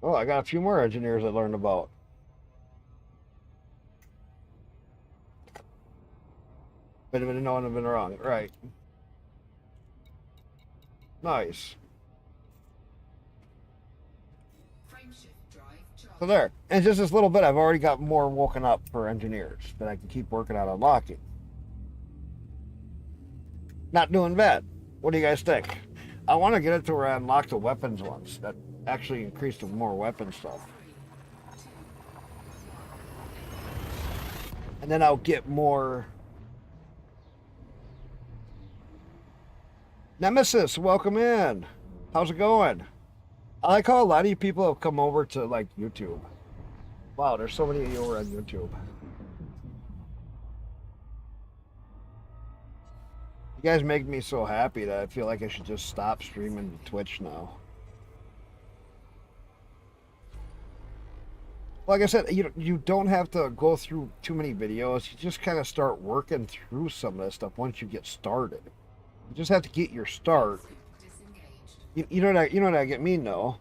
Oh, I got a few more engineers I learned about. Been knowing I've been wrong. Right. Nice. Frameshift drive So charging. there. And just this little bit, I've already got more woken up for engineers that I can keep working on unlocking. Not doing bad. What do you guys think? I want to get it to where I unlock the weapons ones that actually increase the more weapon stuff. 3, 2, And then I'll get more. Nemesis, welcome in. How's it going? I like how a lot of you people have come over to like YouTube. Wow, there's so many of you over on YouTube. You guys make me so happy that I feel like I should just stop streaming to Twitch now. Like I said, you don't have to go through too many videos. You just kind of start working through some of this stuff once you get started. You just have to get your start. disengaged. You know what I get mean though.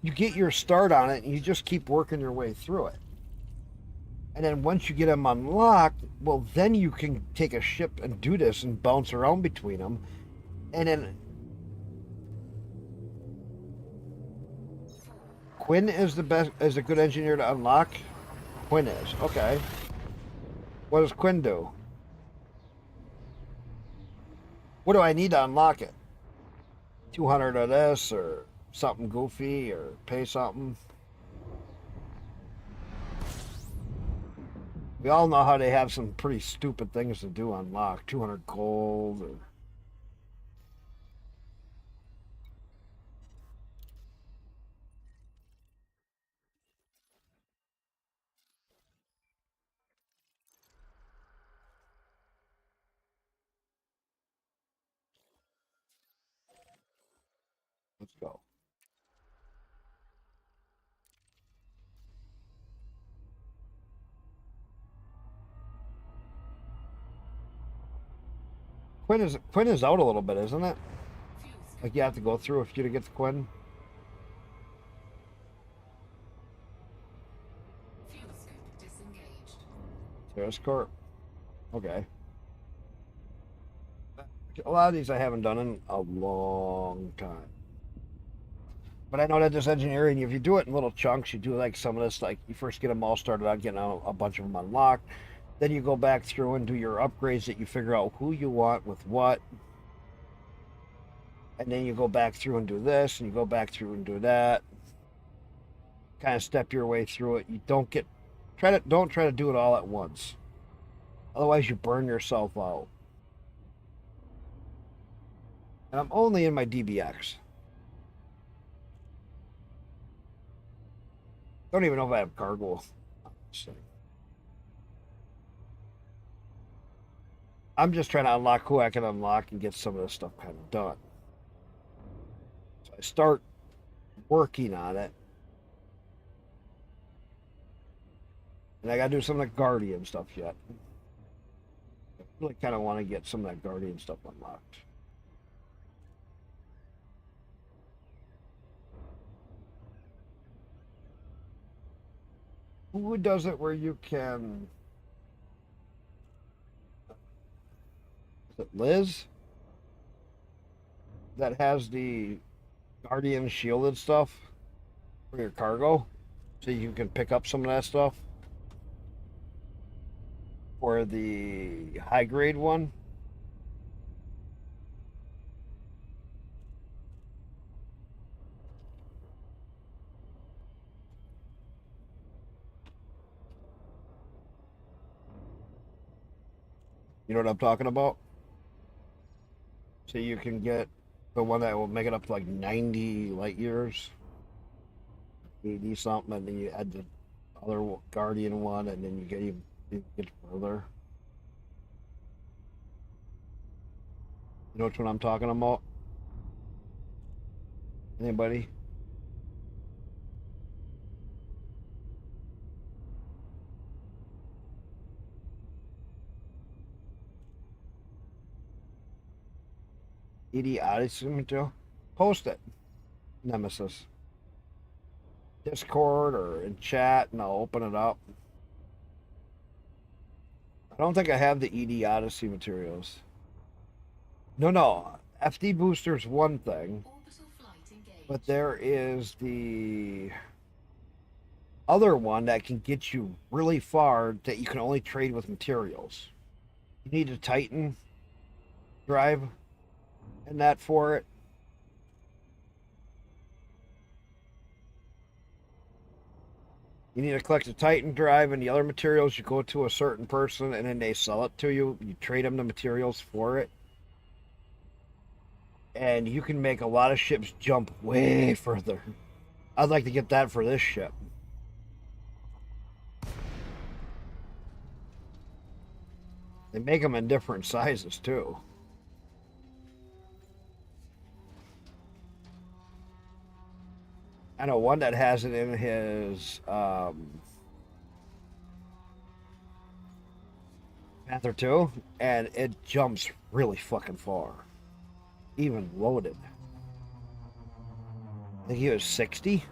You get your start on it, and you just keep working your way through it. And then once you get them unlocked, well, then you can take a ship and do this and bounce around between them. And then 4, Quinn is a good engineer to unlock. Quinn is okay. What does Quinn do? What do I need to unlock it? 200 of this, or something goofy, or pay something. We all know how they have some pretty stupid things to do unlock. 200 gold. Or... Let's go. Quinn is out a little bit, isn't it? fuel scope. Like you have to go through a few to get to Quinn. Fuel scope disengaged. Terrace Court. Okay. A lot of these I haven't done in a long time. But I know that this engineering, if you do it in little chunks, you do like some of this, like you first get them all started out, getting a bunch of them unlocked. Then you go back through and do your upgrades that you figure out who you want with what. And then you go back through and do this, and you go back through and do that. Kind of step your way through it. You don't try to do it all at once. Otherwise you burn yourself out. And I'm only in my DBX. Don't even know if I have cargo. I'm just trying to unlock who I can unlock and get some of this stuff kind of done. So I start working on it. And I got to do some of the Guardian stuff yet. I really kind of want to get some of that Guardian stuff unlocked. Who does it where you can... Is it Liz? That has the Guardian shielded stuff for your cargo? So you can pick up some of that stuff? For the high grade one? You know what I'm talking about? So you can get the one that will make it up to like 90 light years, 80 something, and then you add the other Guardian one, and then you get further. You know which one I'm talking about? Anybody? Idiotic material? Post it. Nemesis. Discord or in chat, and I'll open it up. I don't think I have the ED Odyssey materials. No. FD Booster's one thing, Orbital flight engaged. but there is the other one that can get you really far that you can only trade with materials. You need a Titan drive and that for it. You need to collect a Titan drive and the other materials. You go to a certain person and then they sell it to you. You trade them the materials for it. And you can make a lot of ships jump way further. I'd like to get that for this ship. They make them in different sizes too. I know one that has it in his Panther 2, and it jumps really fucking far. Even loaded. I think he was 60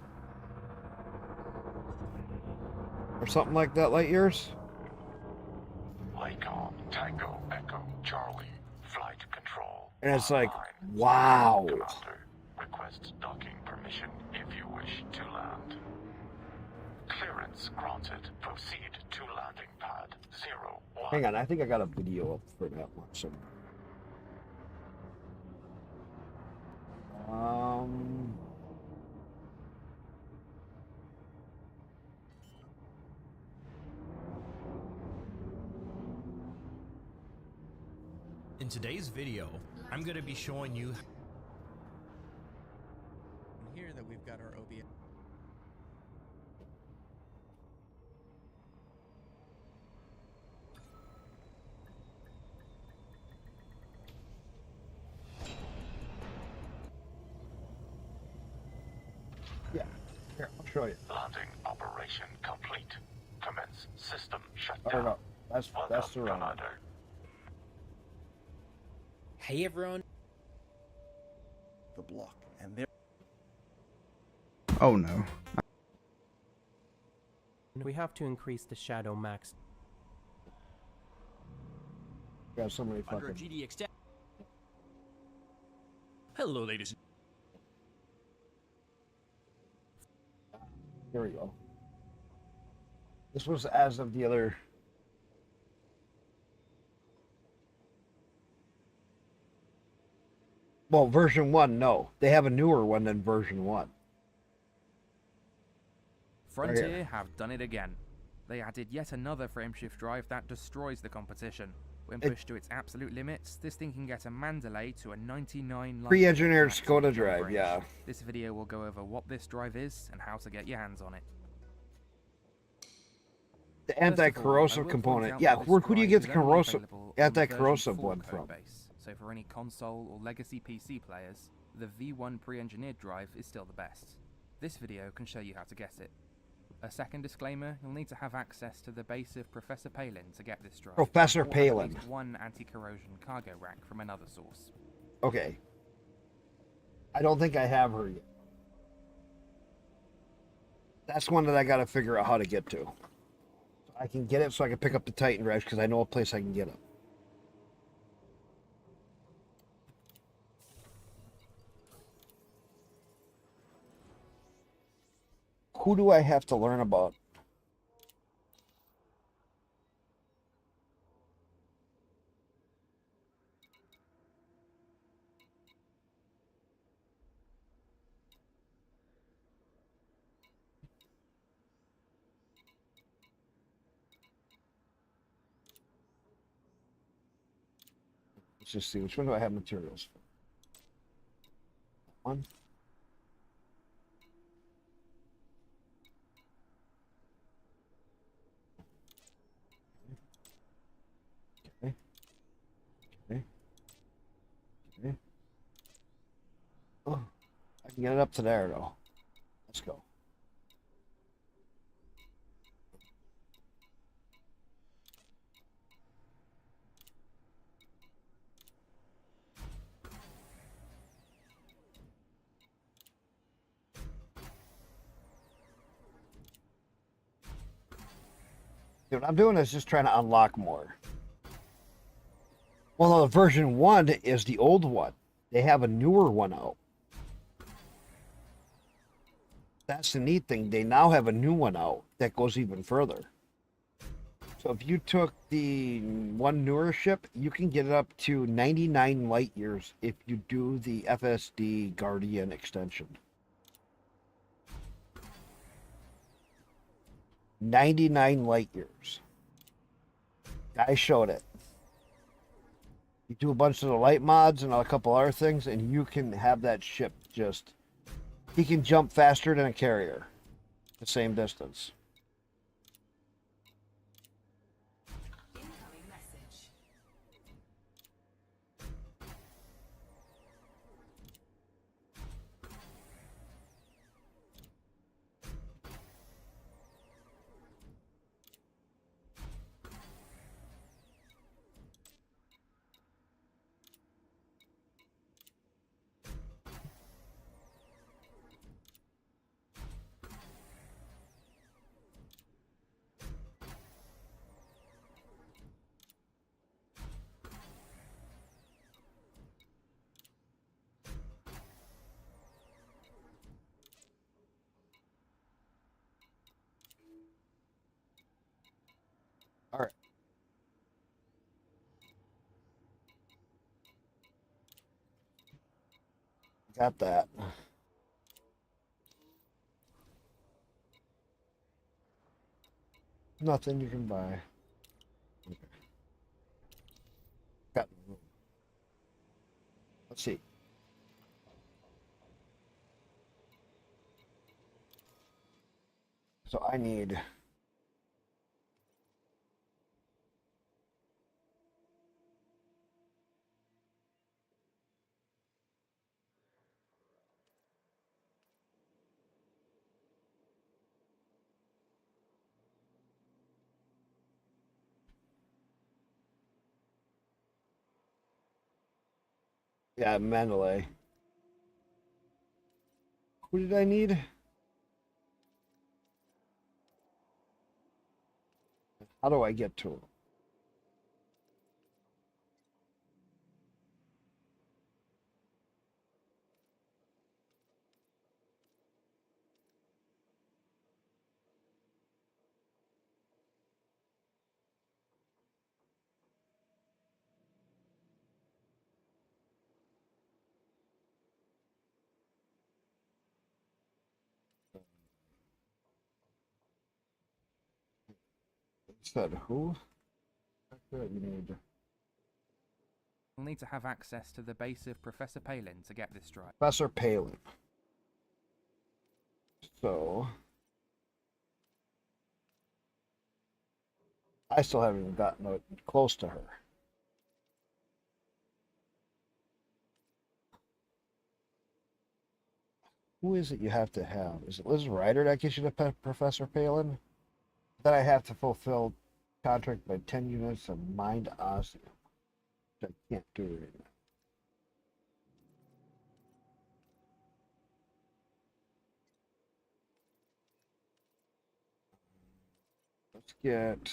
or something like that, light years. Lycon, Tango, Echo, Charlie, flight control. And it's like, online. wow. Commander, request docking permission if you wish to land. Clearance granted. Proceed to landing pad 01. Hang on, I think I got a video up for that one somewhere. In today's video, I'm going to be showing you Here that we've got our OBS. Yeah, here, I'll show you. Landing operation complete. Commence system Oh shutdown. no, that's the Welcome, wrong one. Commander. Hey everyone. The block, and there. Oh no. We have to increase the shadow max. Got so many Under fucking. GD extend. Hello, ladies. Here we go. This was as of the other. Well, version 1, no. They have a newer one than version 1. Frontier here. have done it again. They added yet another frameshift drive that destroys the competition. When It- pushed to its absolute limits, this thing can get a Mandalay to a 99 light Pre-engineered max Skoda kill drive, range. yeah. This video will go over what this drive is and how to get your hands on it. The First of all, I anti-corrosive will point component. out Yeah, that this where, who do you drive get the is only corrosive, available on the anti-corrosive version 4 one code from? base. So for any console or legacy PC players, the V1 pre-engineered drive is still the best. This video can show you how to get it. A second disclaimer, you'll need to have access to the base of Professor Palin to get this drive. Professor or have Palin. At least one anti-corrosion cargo rack from another source. Okay. I don't think I have her yet. That's one that I got to figure out how to get to. I can get it so I can pick up the Titan drives because I know a place I can get it. Who do I have to learn about? Let's just see, which one do I have materials for? One. Okay. Okay. Okay. Oh, I can get it up to there though. Let's go. What I'm doing is just trying to unlock more. Well, no, version 1 is the old one. They have a newer one out. That's the neat thing. They now have a new one out that goes even further. So if you took the one newer ship, you can get it up to 99 light years if you do the FSD Guardian extension. 99 light years. I showed it. You do a bunch of the light mods and a couple other things, and you can have that ship just... He can jump faster than a carrier. The same distance. Incoming message. All right. Got that. Nothing you can buy. Okay. Got the room. Let's see. So I need... Yeah, Mendeley. Who did I need? How do I get to him? Said who? You need... You'll need to have access to the base of Professor Palin to get this drive. Professor Palin. So... I still haven't even gotten close to her. Who is it you have to have? Is it Liz Ryder that gets you to Professor Palin? Then I have to fulfill contract by 10 units of Mind Osmium, which I can't do right now. Let's get...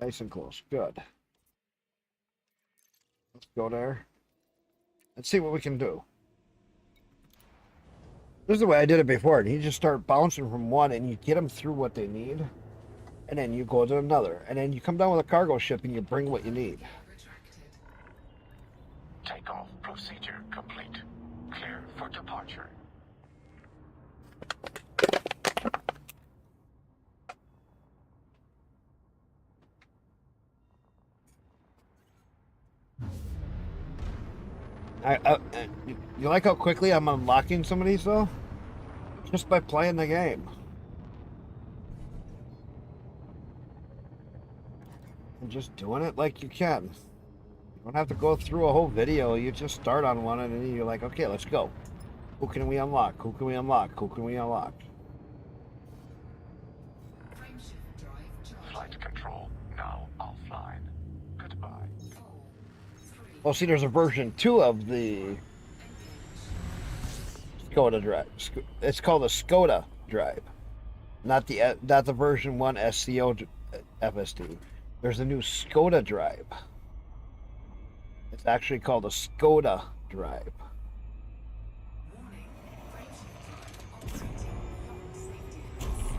Nice and close. Good. Let's go there. Let's see what we can do. This is the way I did it before. And you just start bouncing from one and you get them through what they need. And then you go to another. And then you come down with a cargo ship and you bring what you need. Retracted. Takeoff procedure complete. Clear for departure. You like how quickly I'm unlocking some of these, though? Just by playing the game. And just doing it like you can. You don't have to go through a whole video. You just start on one and then you're like, okay, let's go. Who can we unlock? Who can we unlock? Who can we unlock? Frameshift drive charged. Flight control now offline. Goodbye. 4, Well, see, there's a version 2 of the Skoda drive. It's called a Skoda drive, not the version 1 SCO FSD. There's a new Skoda drive. It's actually called a Skoda drive. Warning. Frameshift drive operating beyond safety limits.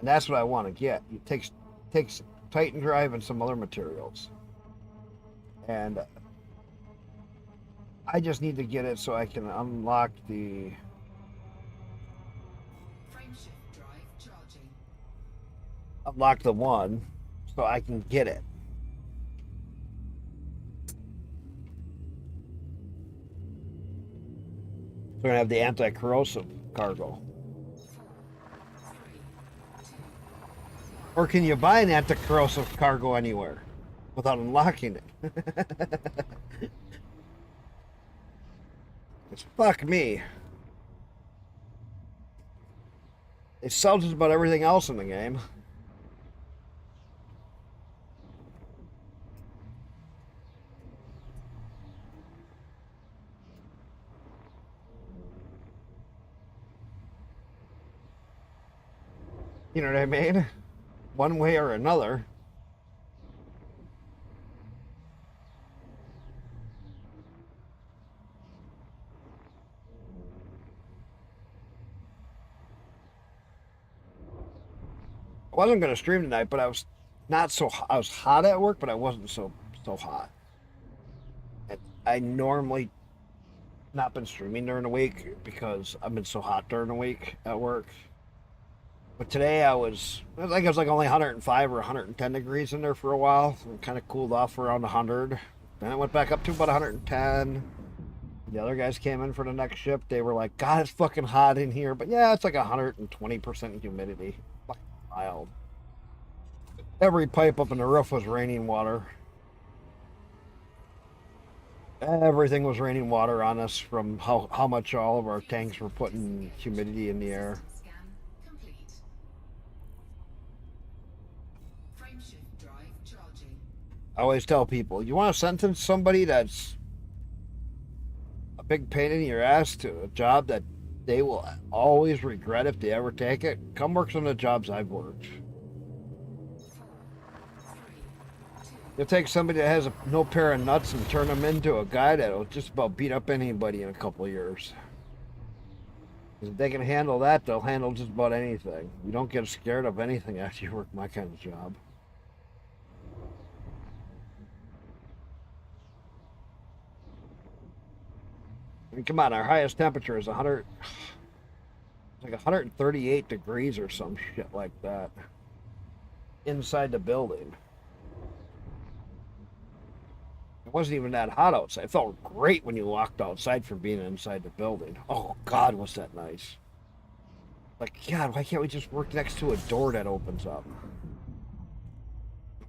And that's what I want to get. It takes Titan drive and some other materials, and I just need to get it so I can unlock the Frameshift drive charging. one, so I can get it. So we're gonna have the anti-corrosive cargo. 4, 3, 2, Or can you buy an anti-corrosive cargo anywhere without unlocking it? It's fuck me. It sells just about everything else in the game. You know what I mean? One way or another. I wasn't going to stream tonight, but I was not so. I was hot at work, but I wasn't so hot. And I normally not been streaming during the week because I've been so hot during the week at work. But today I was like it was like only 105 or 110 degrees in there for a while. It kind of cooled off around 100. Then it went back up to about 110. The other guys came in for the next shift. They were like, "God, it's fucking hot in here." But yeah, it's like 120% humidity. Fucking wild. Every pipe up in the roof was raining water. Everything was raining water on us from how much all of our tanks were putting humidity in the air. scan complete. Frameshift drive charging. I always tell people, you want to sentence somebody that's a big pain in your ass to a job that they will always regret if they ever take it, come work some of the jobs I've worked. 4, 3, 2, You'll take somebody that has no pair of nuts and turn them into a guy that'll just about beat up anybody in a couple of years. If they can handle that, they'll handle just about anything. You don't get scared of anything after you work my kind of job. I mean, come on, our highest temperature is 100, it's like 138 degrees or some shit like that inside the building. It wasn't even that hot outside. It felt great when you walked outside from being inside the building. Oh, God, was that nice. Like, God, why can't we just work next to a door that opens up?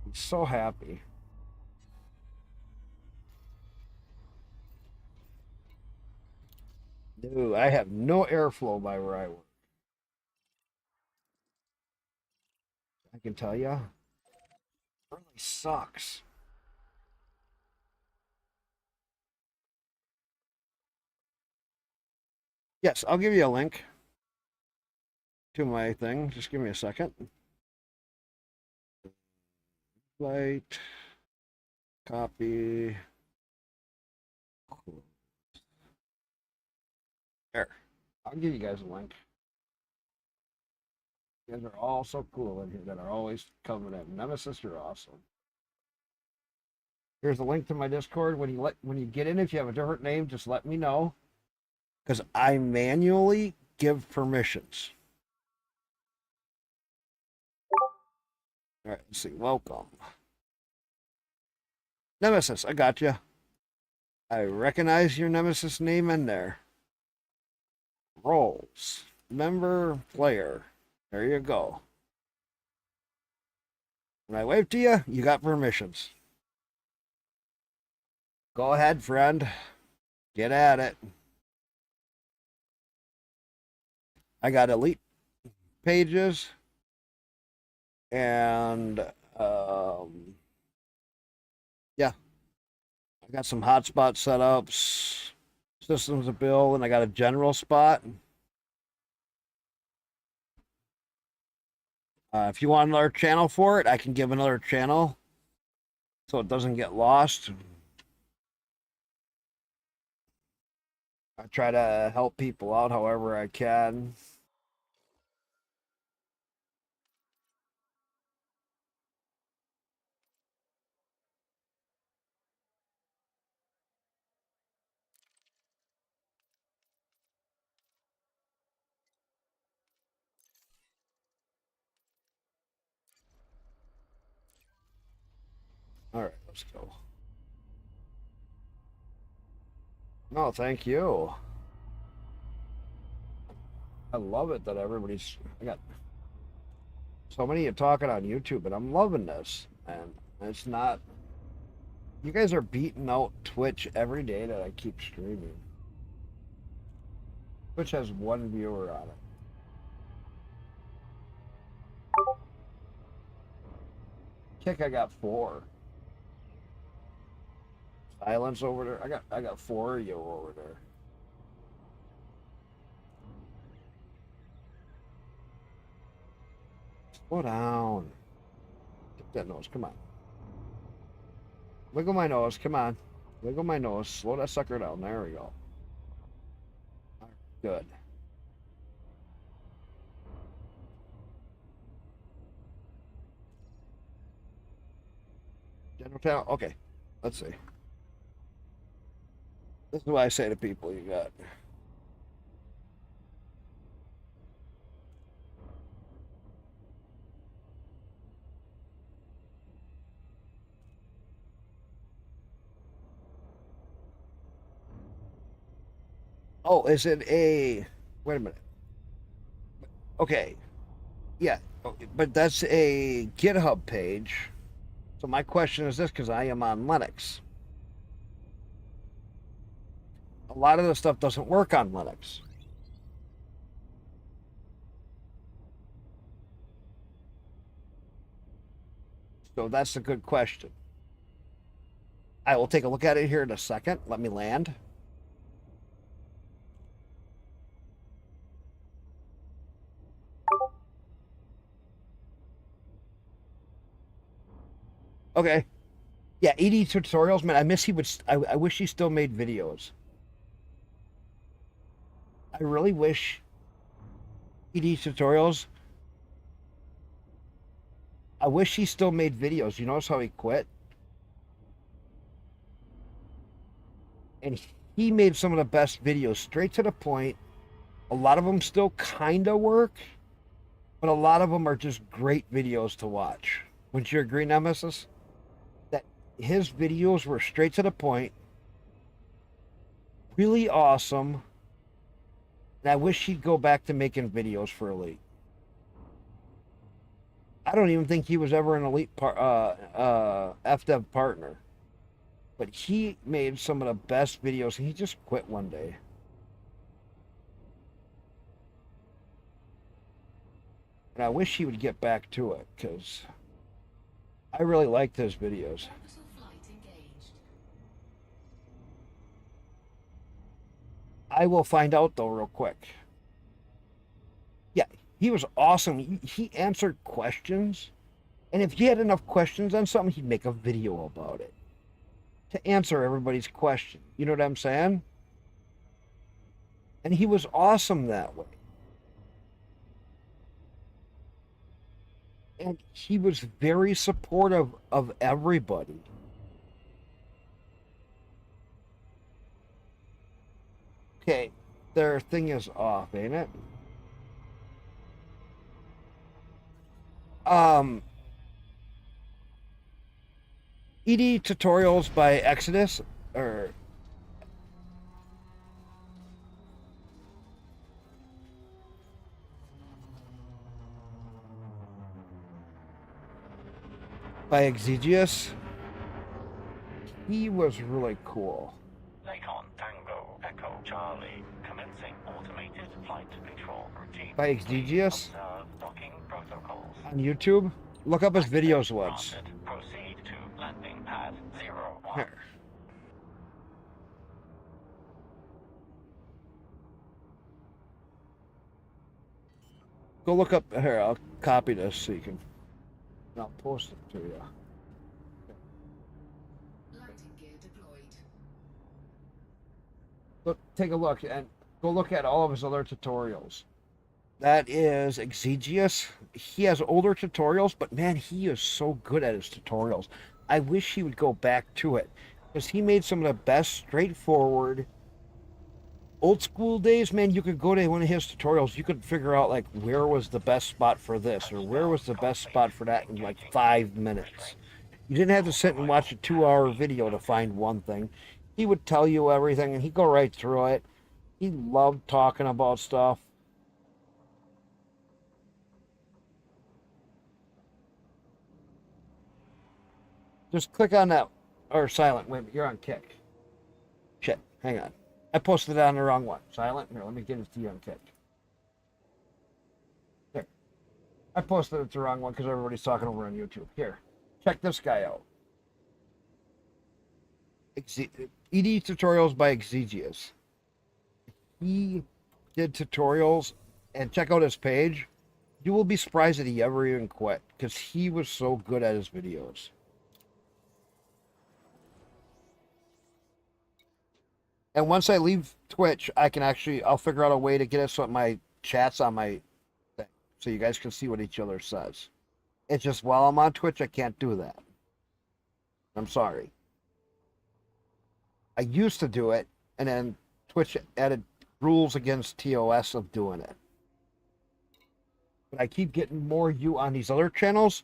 I'm so happy. Dude, I have no airflow by where I work. I can tell you. It really sucks. Yes, I'll give you a link to my thing. Just give me a second. Light. Copy. There. I'll give you guys a link. You guys are all so cool in here that are always coming in. Nemesis, you're awesome. Here's a link to my Discord. When you get in, if you have a different name, just let me know. Because I manually give permissions. All right, let's see. Welcome. Nemesis, I got you. I recognize your Nemesis name in there. Roles. Member player. There you go. When I wave to you, you got permissions. Go ahead, friend. Get at it. I got elite pages and yeah, I got some hotspot setups, systems to build, and I got a general spot. If you want another channel for it, I can give another channel so it doesn't get lost. I try to help people out however I can. All right, let's go. No, thank you. I love it that everybody's. I got so many of you talking on YouTube, and I'm loving this. And it's not. You guys are beating out Twitch every day that I keep streaming. Twitch has one viewer on it. Kick, I got 4. Silence over there. I got 4 of you over there. Slow down. Get that nose. Come on. Wiggle my nose. Come on. Wiggle my nose. Slow that sucker down. There we go. Good. General talent. Okay. Let's see. This is what I say to people. You got. Oh, is it a? Wait a minute. Okay. Yeah, but that's a GitHub page. So my question is this, because I am on Linux. A lot of the stuff doesn't work on Linux. So that's a good question. I will take a look at it here in a second. Let me land. Okay. Yeah, ED tutorials, man. I miss he would. I wish he still made videos. I really wish ED tutorials. I wish he still made videos. You notice how he quit? And he made some of the best videos, straight to the point. A lot of them still kind of work, but a lot of them are just great videos to watch. Wouldn't you agree, Nemesis? That his videos were straight to the point, really awesome. And I wish he'd go back to making videos for Elite. I don't even think he was ever an Elite FDev partner. But he made some of the best videos, and he just quit one day. And I wish he would get back to it, because I really liked his videos. Orbital flight engaged. I will find out, though, real quick. Yeah, he was awesome. He answered questions. And if he had enough questions on something, he'd make a video about it to answer everybody's question. You know what I'm saying? And he was awesome that way. And he was very supportive of everybody. Okay, their thing is off, ain't it? ED Tutorials by Exodus, or by Exigeous. He was really cool. Lakon Tango Echo Charlie. Commencing automated flight control routine. By Exigeous Observe docking protocols. on YouTube. Look up his videos once. Granted. Proceed to landing pad 01. Here. Go look up here. I'll copy this so you can. I'll post it to you. Landing gear deployed. Look, take a look and go look at all of his other tutorials. That is Exigeous. He has older tutorials, but man, he is so good at his tutorials. I wish he would go back to it, because he made some of the best straightforward old school days. Man, you could go to one of his tutorials, you could figure out like where was the best spot for this or where was the best spot for that in like 5 minutes. You didn't have to sit and watch a 2-hour video to find one thing. He would tell you everything and he'd go right through it. He loved talking about stuff. Just click on that, or silent. Wait, you're on Kick. Shit, hang on. I posted it on the wrong one. Silent? Here, let me get it to you on Kick. Here. I posted it the wrong one because everybody's talking over on YouTube. Here, check this guy out. ED Tutorials by Exigeous. He did tutorials, and check out his page. You will be surprised that he ever even quit, because he was so good at his videos. And once I leave Twitch, I'll figure out a way to get it so my chat's on my thing, so you guys can see what each other says. It's just while I'm on Twitch, I can't do that. I'm sorry. I used to do it, and then Twitch added rules against TOS of doing it. But I keep getting more you on these other channels,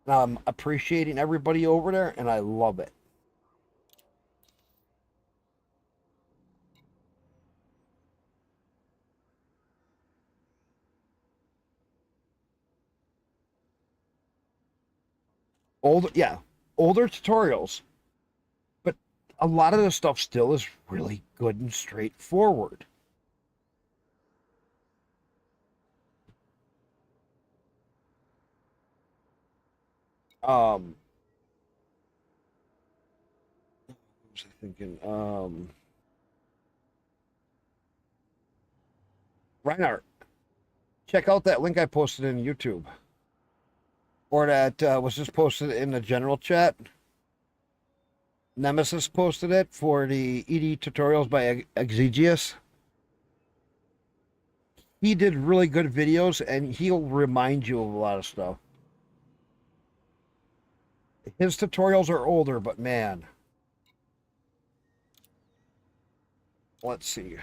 and I'm appreciating everybody over there, and I love it. Older tutorials, but a lot of the stuff still is really good and straightforward. What was I thinking? Reinhardt, check out that link I posted in YouTube. Or that was just posted in the general chat. Nemesis posted it for the ED Tutorials by Exigeous. He did really good videos, and he'll remind you of a lot of stuff. His tutorials are older, but man. Let's see.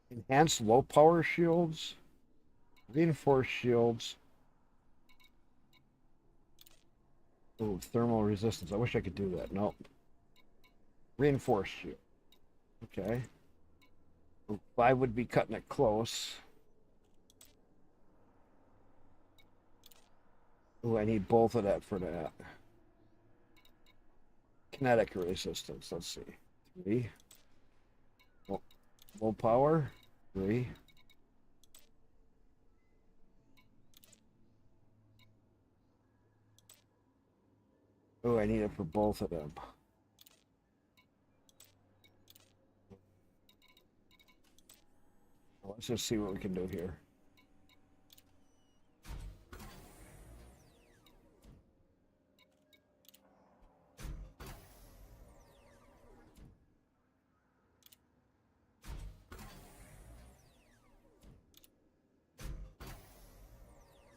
Enhanced low power shields. Reinforced shields. Oh, thermal resistance. I wish I could do that. Nope. Reinforced shield. Okay. Ooh, I would be cutting it close. Oh, I need both of that for that. Kinetic resistance. Let's see. 3. Low power. 3. Oh, I need it for both of them. Let's just see what we can do here.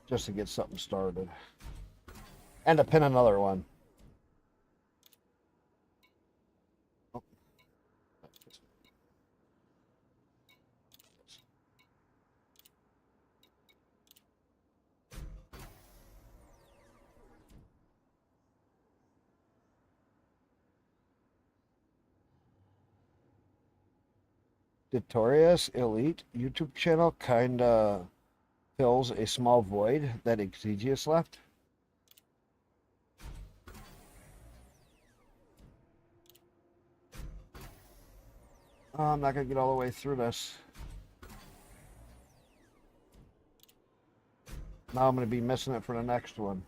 Just to get something started. And to pin another one. Notorious Elite YouTube channel kinda fills a small void that Exegius left. I'm not gonna get all the way through this. Now I'm gonna be missing it for the next one.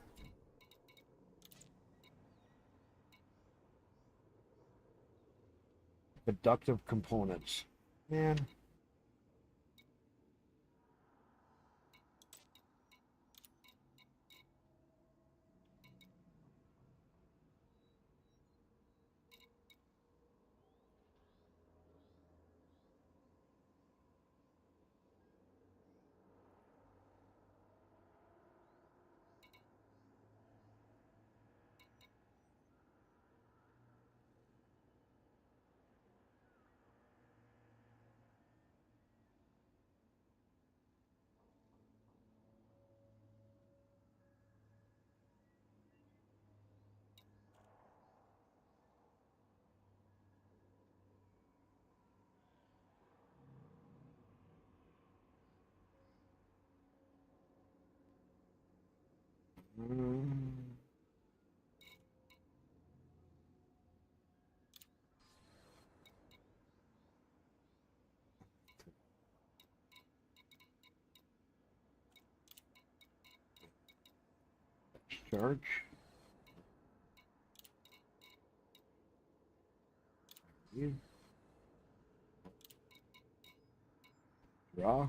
Productive components. Man. Charge. Draw.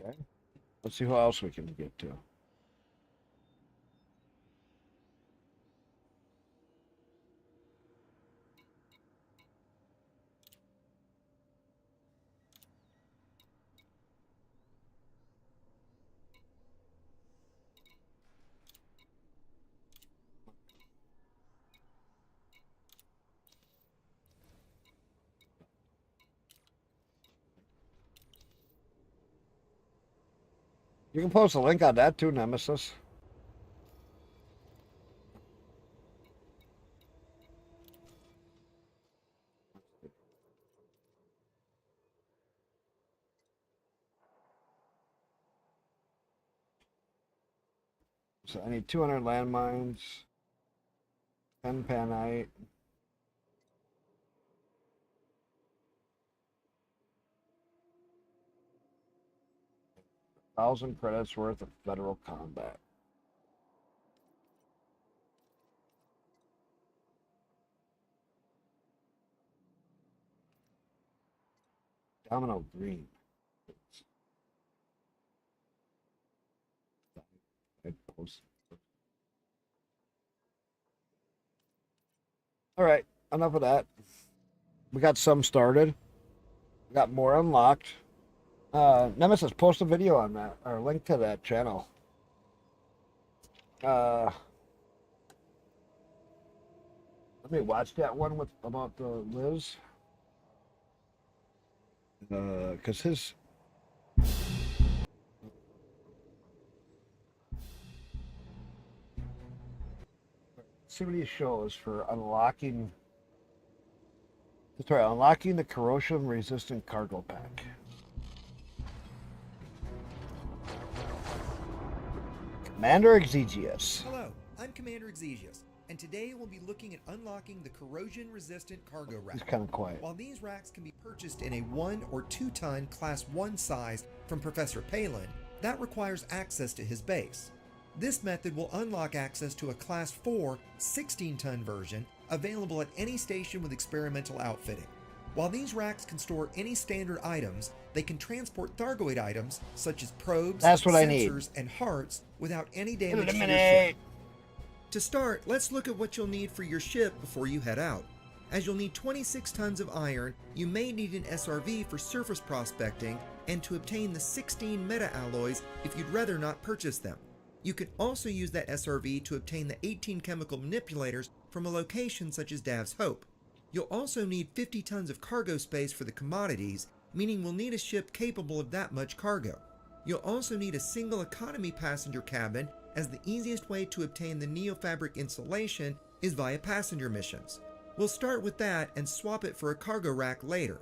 Okay. Let's see who else we can get to. You can post a link on that too, Nemesis. So I need 200 landmines, 10 panite. $1,000 credits worth of federal combat. Domino green. All right, enough of that. We got some started. We got more unlocked. Nemesis, post a video on that, or link to that channel. Let me watch that one with about the Liz. Cause his see what he shows for unlocking tutorial. Unlocking the corrosion resistant cargo pack. Commander Exegius. Hello, I'm Commander Exegius, and today we'll be looking at unlocking the corrosion-resistant cargo rack. He's kind of quiet. While these racks can be purchased in a 1 or 2 ton Class 1 size from Professor Palin, that requires access to his base. This method will unlock access to a Class 4 16-ton version available at any station with experimental outfitting. While these racks can store any standard items, they can transport Thargoid items such as probes, That's what I need. sensors, and hearts without any damage to your ship. To start, let's look at what you'll need for your ship before you head out. As you'll need 26 tons of iron, you may need an SRV for surface prospecting and to obtain the 16 meta alloys if you'd rather not purchase them. You can also use that SRV to obtain the 18 chemical manipulators from a location such as Dav's Hope. You'll also need 50 tons of cargo space for the commodities, meaning we'll need a ship capable of that much cargo. You'll also need a single economy passenger cabin, as the easiest way to obtain the Neofabric insulation is via passenger missions. We'll start with that and swap it for a cargo rack later.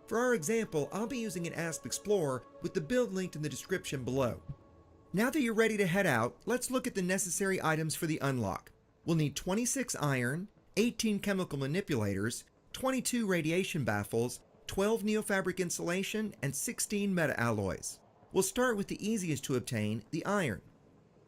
For our example, I'll be using an Asp Explorer with the build linked in the description below. Now that you're ready to head out, let's look at the necessary items for the unlock. We'll need 26 iron, 18 chemical manipulators, 22 radiation baffles, 12 Neofabric insulation, and 16 meta-alloys. We'll start with the easiest to obtain, the iron.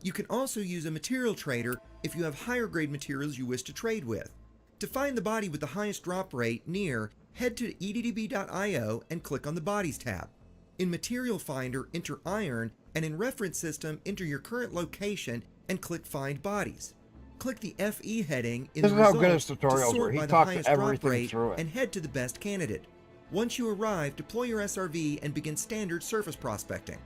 You can also use a material trader if you have higher grade materials you wish to trade with. To find the body with the highest drop rate near, head to eddb.io and click on the Bodies tab. In Material Finder, enter iron, and in Reference System, enter your current location and click Find Bodies. Click the FE heading in This the is how result good his to tutorials sort were. He by the talked highest drop everything rate through it. and head to the best candidate. Once you arrive, deploy your SRV and begin standard surface prospecting.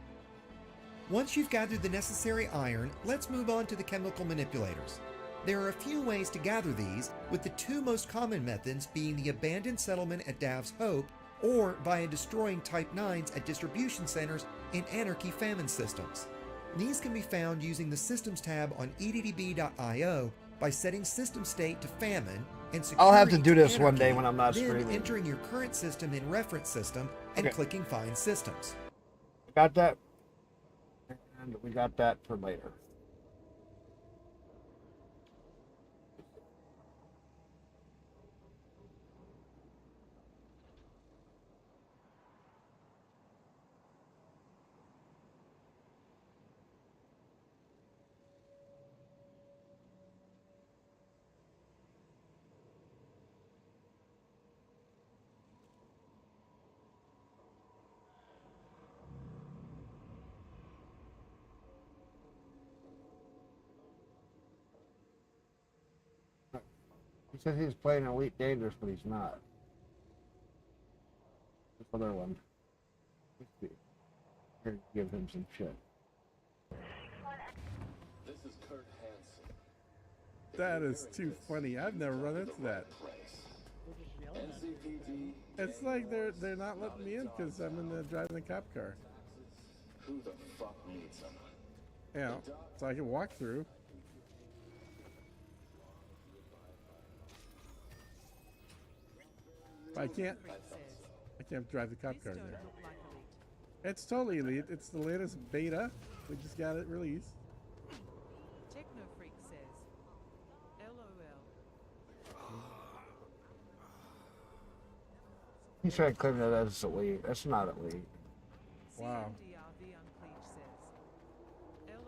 Once you've gathered the necessary iron, let's move on to the chemical manipulators. There are a few ways to gather these, with the two most common methods being the abandoned settlement at Dav's Hope or via destroying Type 9s at distribution centers in Anarchy famine systems. These can be found using the Systems tab on eddb.io by setting system state to famine and I'll have to security do this one day anarchy, when I'm not then streaming. entering your current system in Reference System and Okay. clicking Find Systems. Got that? And we got that for later. He says he's playing Elite Dangerous, but he's not. This other one. Let's see. Here, give him some shit. That is too funny. I've never run into that. It's like they're not letting me in because I'm in the driving the cop car. Who the fuck needs them? Yeah, so I can walk through. But I can't drive the cop car there. It's totally elite. It's the latest beta. We just got it released. Technofreak says, LOL. He's trying to claim that as elite. That's not elite. Wow. CMDRV Uncleach says, LOL.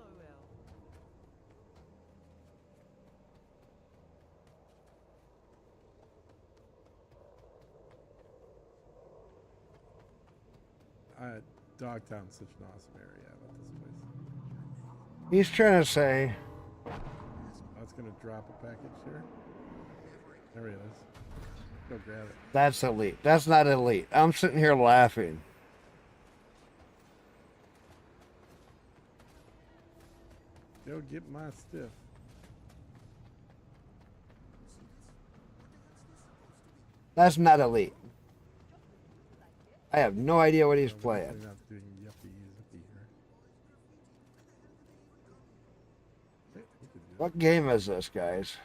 Dogtown's such an awesome area. I love this place. He's trying to say. Oh, it's gonna drop a package here. There it is. Go grab it. That's elite. That's not elite. I'm sitting here laughing. Go get my stiff. That's not elite. I have no idea what he's playing. They're not doing yuppie here. Hey, we could do it. What game is this, guys?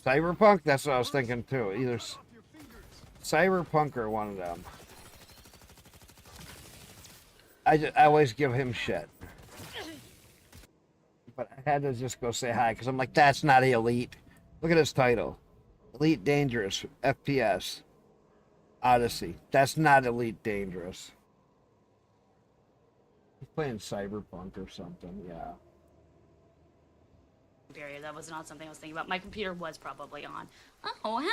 Cyberpunk? That's what I was thinking too. Either Cyberpunk or one of them. I always give him shit. But I had to just go say hi because I'm like, that's not elite. Look at his title. Elite Dangerous, FPS, Odyssey. That's not Elite Dangerous. He's playing Cyberpunk or something, yeah. Period. That was not something I was thinking about. My computer was probably on. Oh,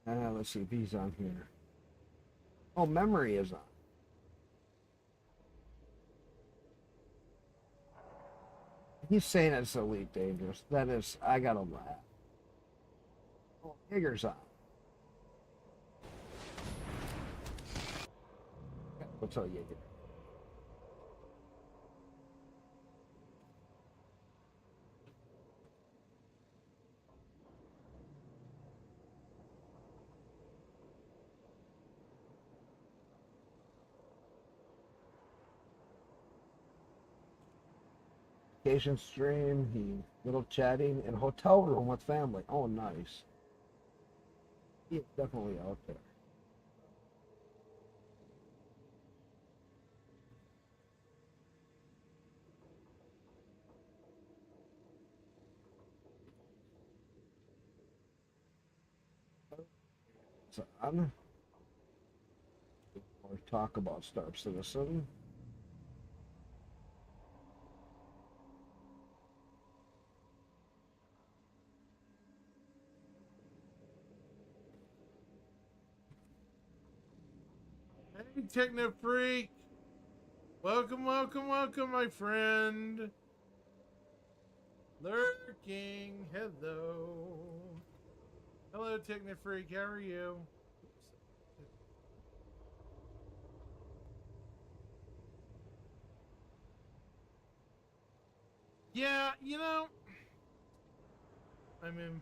hello. Let's see if he's on here. Oh, memory is on. He's saying it's Elite Dangerous. That is, I gotta laugh. Oh, Jaeger's on. We'll tell Jaeger. Vacation stream, he little chatting in hotel room with family. Oh, nice. He's definitely out there. It's on. Or talk about Star Citizen. Hey, Techno Freak! Welcome, welcome, welcome, my friend! Lurking, hello! Hello, Techno Freak, how are you? Yeah, you know, I mean,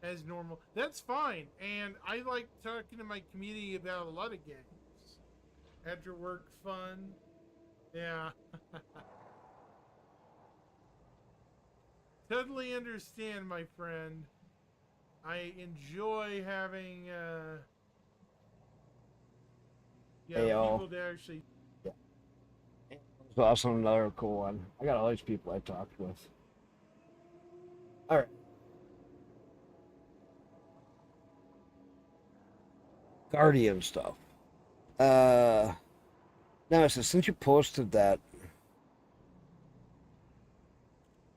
as normal. That's fine, and I like talking to my community about a lot of games. After work fun. Yeah. Totally understand, my friend. I enjoy having people to actually. Yeah. It's also another cool one. I got all these people I talked with. All right. Guardian stuff. Nemesis, since you posted that,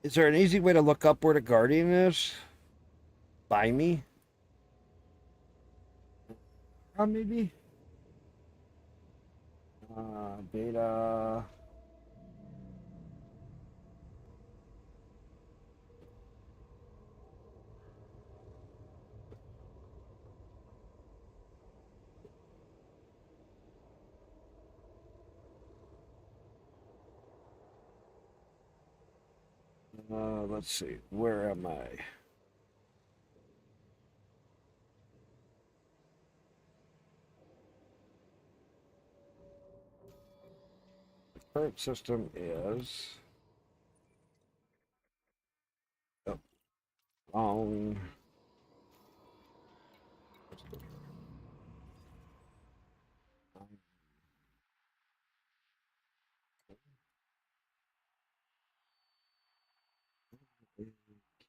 is there an easy way to look up where the Guardian is? By me? Maybe? Beta. Let's see. Where am I? The current system is. Oh, wrong.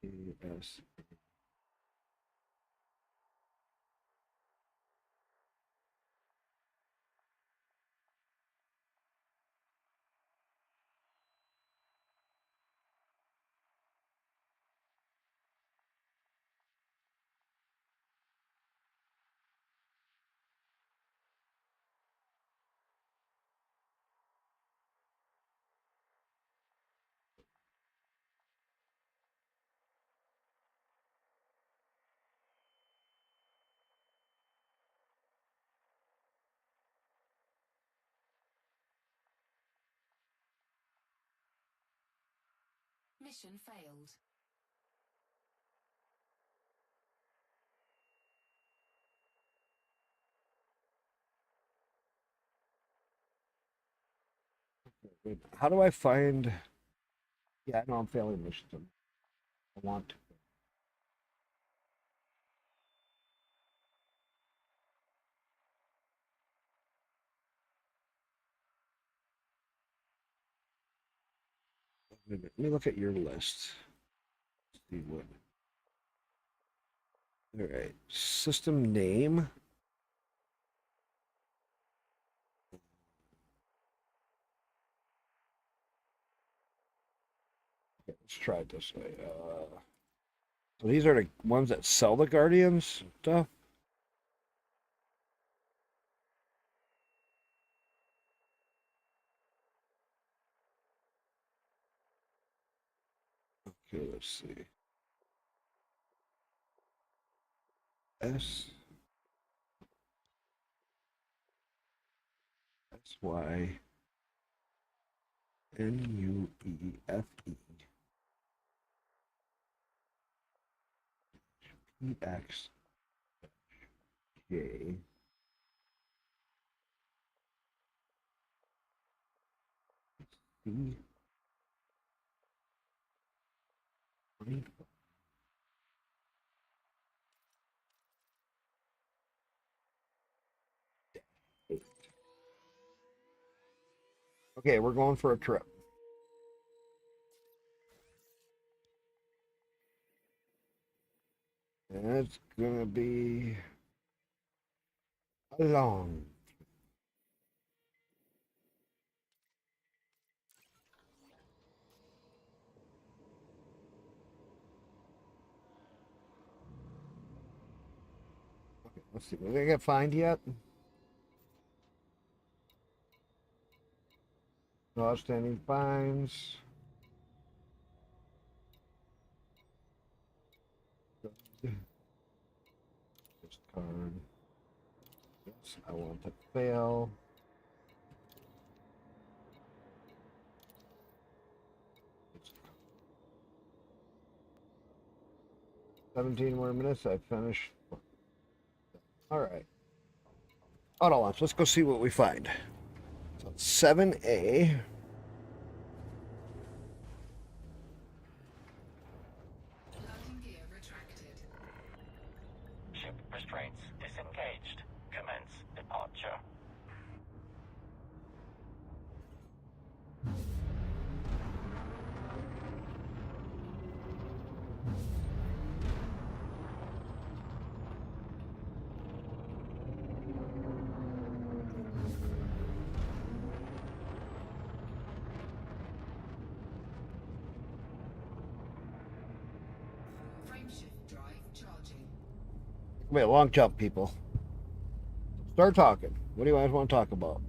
KS. Mission failed. How do I find? Yeah, I know I'm failing mission. I want to. Let me look at your list. See what. All right, system name. Okay, let's try it this way. So these are the ones that sell the Guardians stuff. Okay, let's see. S Y NUEFE PX J C. Okay, we're going for a trip. And it's gonna be a long. Okay, let's see. Did I get fined yet? No outstanding fines. This card. Yes, I want to fail. It's 17 more minutes. I finished. All right. Auto launch. Let's go see what we find. So 7A. Ship restraints disengaged. Commence departure. Wait, a long jump, people. Start talking. What do you guys want to talk about?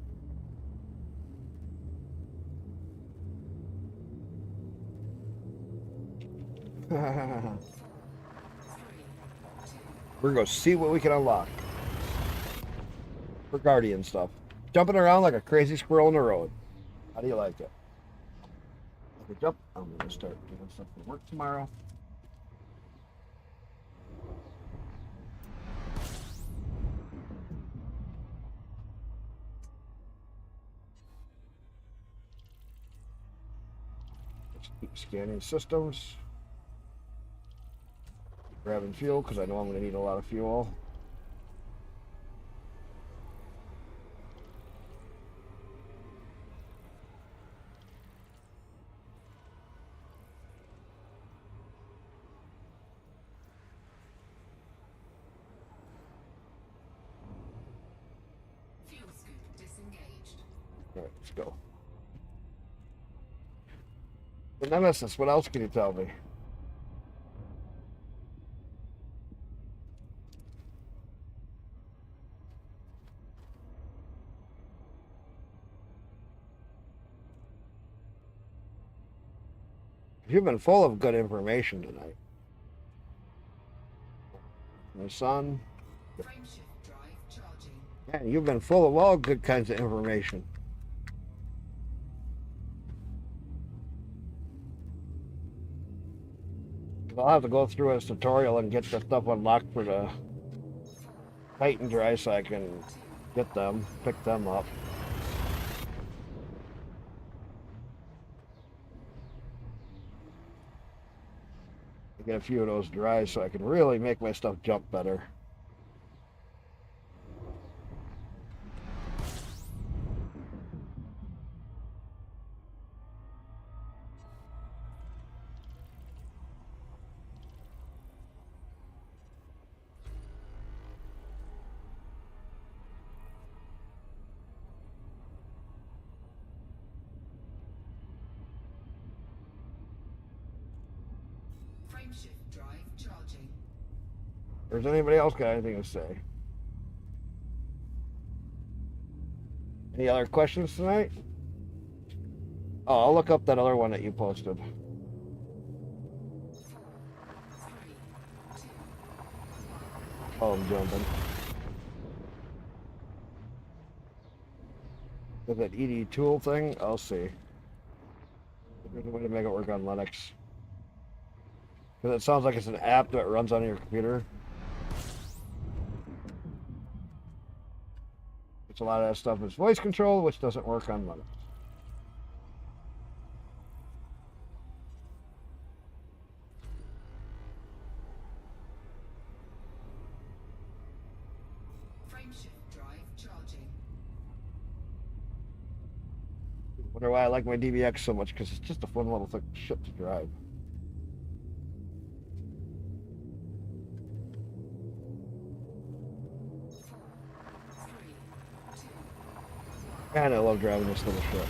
We're going to see what we can unlock. For Guardian stuff. Jumping around like a crazy squirrel in the road. How do you like it? Okay, jump. I'm going to start doing stuff for work tomorrow. Let's keep scanning systems. Grabbing fuel because I know I'm going to need a lot of fuel. Fuel scoop disengaged. All right, let's go. The Nemesis, what else can you tell me? You've been full of good information tonight. My son. Frameshift drive charging. Man, you've been full of all good kinds of information. I'll have to go through his tutorial and get the stuff unlocked for the Titan Dry so I can get them, pick them up. Get a few of those dry so I can really make my stuff jump better. Frameshift drive charging. Or does anybody else got anything to say? Any other questions tonight? Oh, I'll look up that other one that you posted. Oh, I'm jumping. With that ED tool thing, I'll see. There's a way to make it work on Linux. Because it sounds like it's an app that runs on your computer. It's a lot of that stuff is voice control, which doesn't work on Linux. Frameshift drive charging. Wonder why I like my DBX so much, because it's just a fun little thick shit to drive. And I love driving this little shit.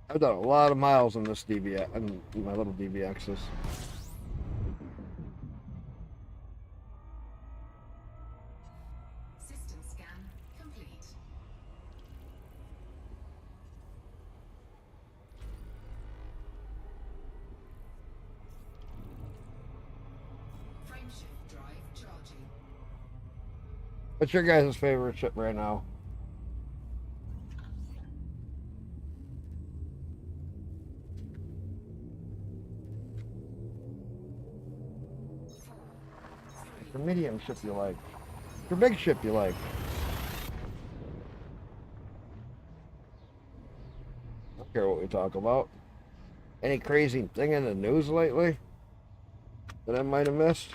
I've done a lot of miles in this DBX, and my little DBXs. System scan complete. Frameshift drive charging. What's your guys' favorite ship right now? Your medium ship you like? Your big ship you like? I don't care what we talk about. Any crazy thing in the news lately that I might have missed?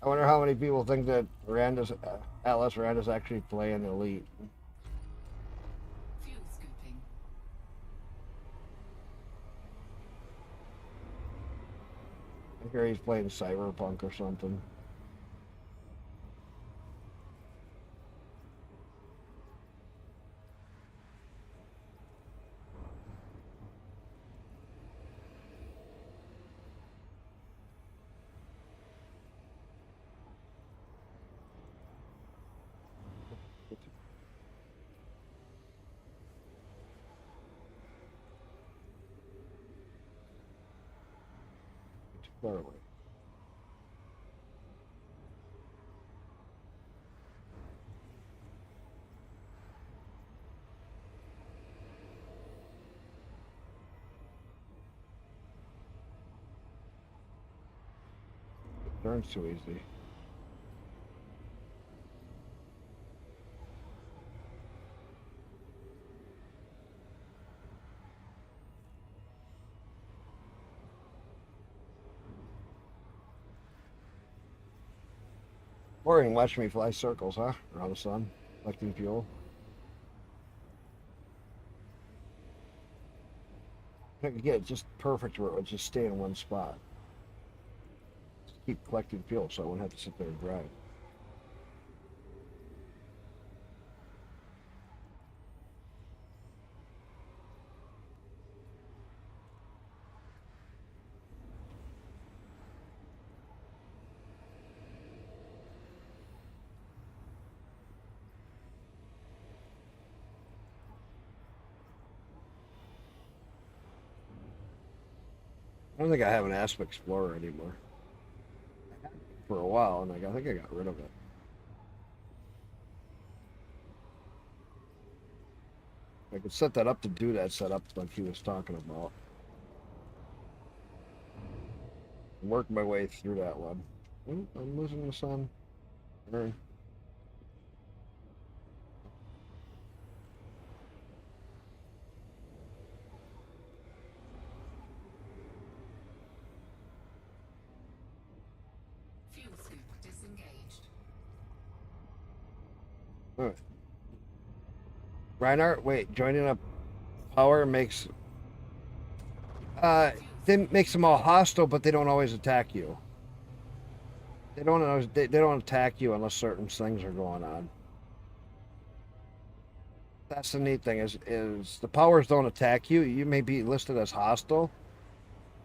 I wonder how many people think that Atlas Randa's actually playing Elite. Fuel scooping. I hear he's playing Cyberpunk or something. Clearly. Turns too easy. Boring watching me fly circles, huh? Around the sun, collecting fuel. I could get it just perfect where it would just stay in one spot. Just keep collecting fuel so I wouldn't have to sit there and drive. I don't think I have an Asp Explorer anymore. I had it for a while, and I think I got rid of it. I could set that up to do that setup like he was talking about. Work my way through that one. Oh, I'm losing the sun. Turn. Fuel scoop disengaged. Alright. Reinhardt, wait, joining up power makes makes them all hostile, but they don't always attack you. They don't attack you unless certain things are going on. That's the neat thing is the powers don't attack you. You may be listed as hostile,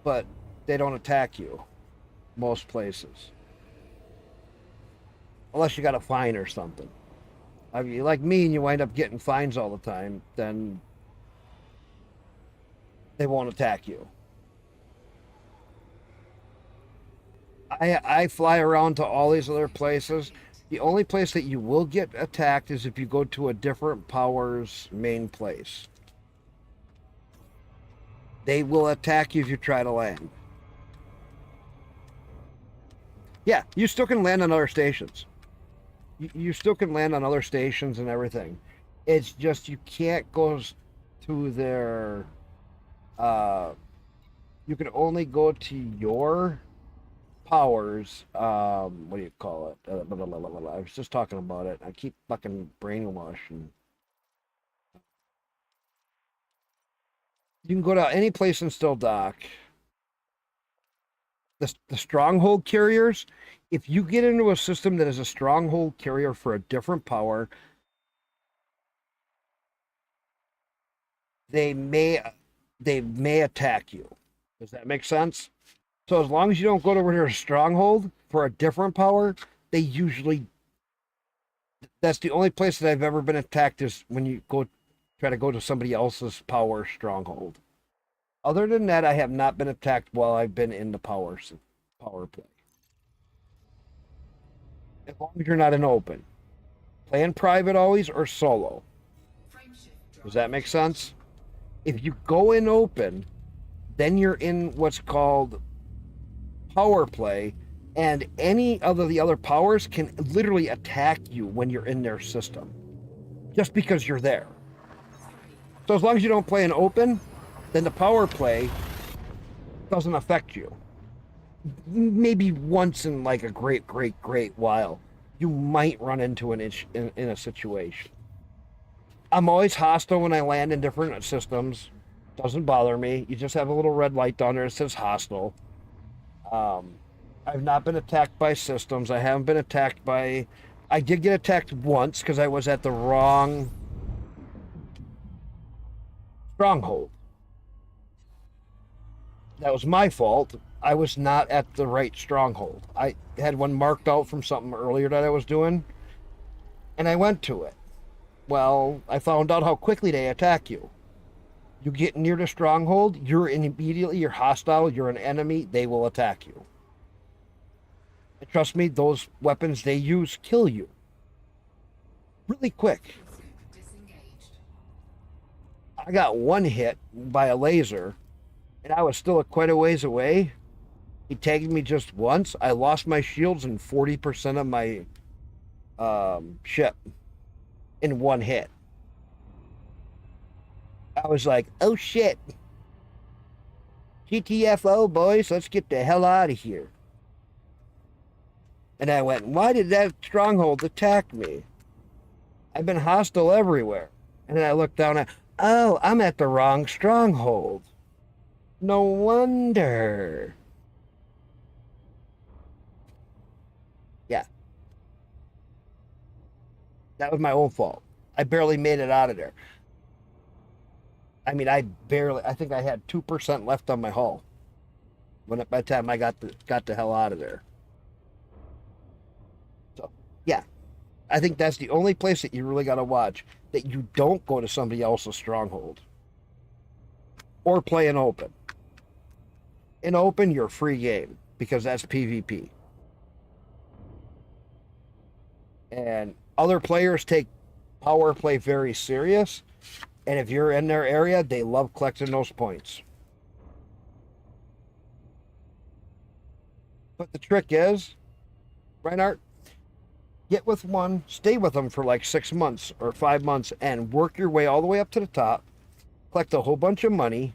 but they don't attack you most places. Unless you got a fine or something. I mean, like me and you wind up getting fines all the time, then they won't attack you. I fly around to all these other places. The only place that you will get attacked is if you go to a different power's main place. They will attack you if you try to land. Yeah, you still can land on other stations. You still can land on other stations and everything. It's just you can't go to their... you can only go to your powers, what do you call it? I was just talking about it. I keep fucking brainwashing. You can go to any place and still dock. The stronghold carriers, if you get into a system that is a stronghold carrier for a different power, they may attack you. Does that make sense? So as long as you don't go to where there's a stronghold for a different power, they usually... That's the only place that I've ever been attacked is when you try to go to somebody else's power stronghold. Other than that, I have not been attacked while I've been in the power play. As long as you're not in open. Play in private always or solo. Does that make sense? If you go in open, then you're in what's called power play, and any of the other powers can literally attack you when you're in their system, just because you're there. So as long as you don't play in open, then the power play doesn't affect you. Maybe once in like a great while, you might run into in a situation. I'm always hostile when I land in different systems. Doesn't bother me. You just have a little red light down there that says hostile. I've not been attacked by systems. I haven't been attacked by... I did get attacked once because I was at the wrong stronghold. That was my fault. I was not at the right stronghold. I had one marked out from something earlier that I was doing, and I went to it. Well, I found out how quickly they attack you. You get near the stronghold, you're hostile, you're an enemy, they will attack you. And trust me, those weapons they use kill you. Really quick. I got one hit by a laser, and I was still quite a ways away. He tagged me just once. I lost my shields and 40% of my ship in one hit. I was like, oh shit. GTFO, boys, let's get the hell out of here. And I went, why did that stronghold attack me? I've been hostile everywhere. And then I looked down and, oh, I'm at the wrong stronghold. No wonder. Yeah. That was my own fault. I barely made it out of there. I mean, I think I had 2% left on my hull by the time I got the hell out of there. So, yeah. I think that's the only place that you really got to watch, that you don't go to somebody else's stronghold. Or play in open. In open, you're free game, because that's PvP. And other players take power play very serious. And if you're in their area, they love collecting those points. But the trick is, Reinhardt, get with one, stay with them for like 6 months or 5 months, and work your way all the way up to the top, collect a whole bunch of money,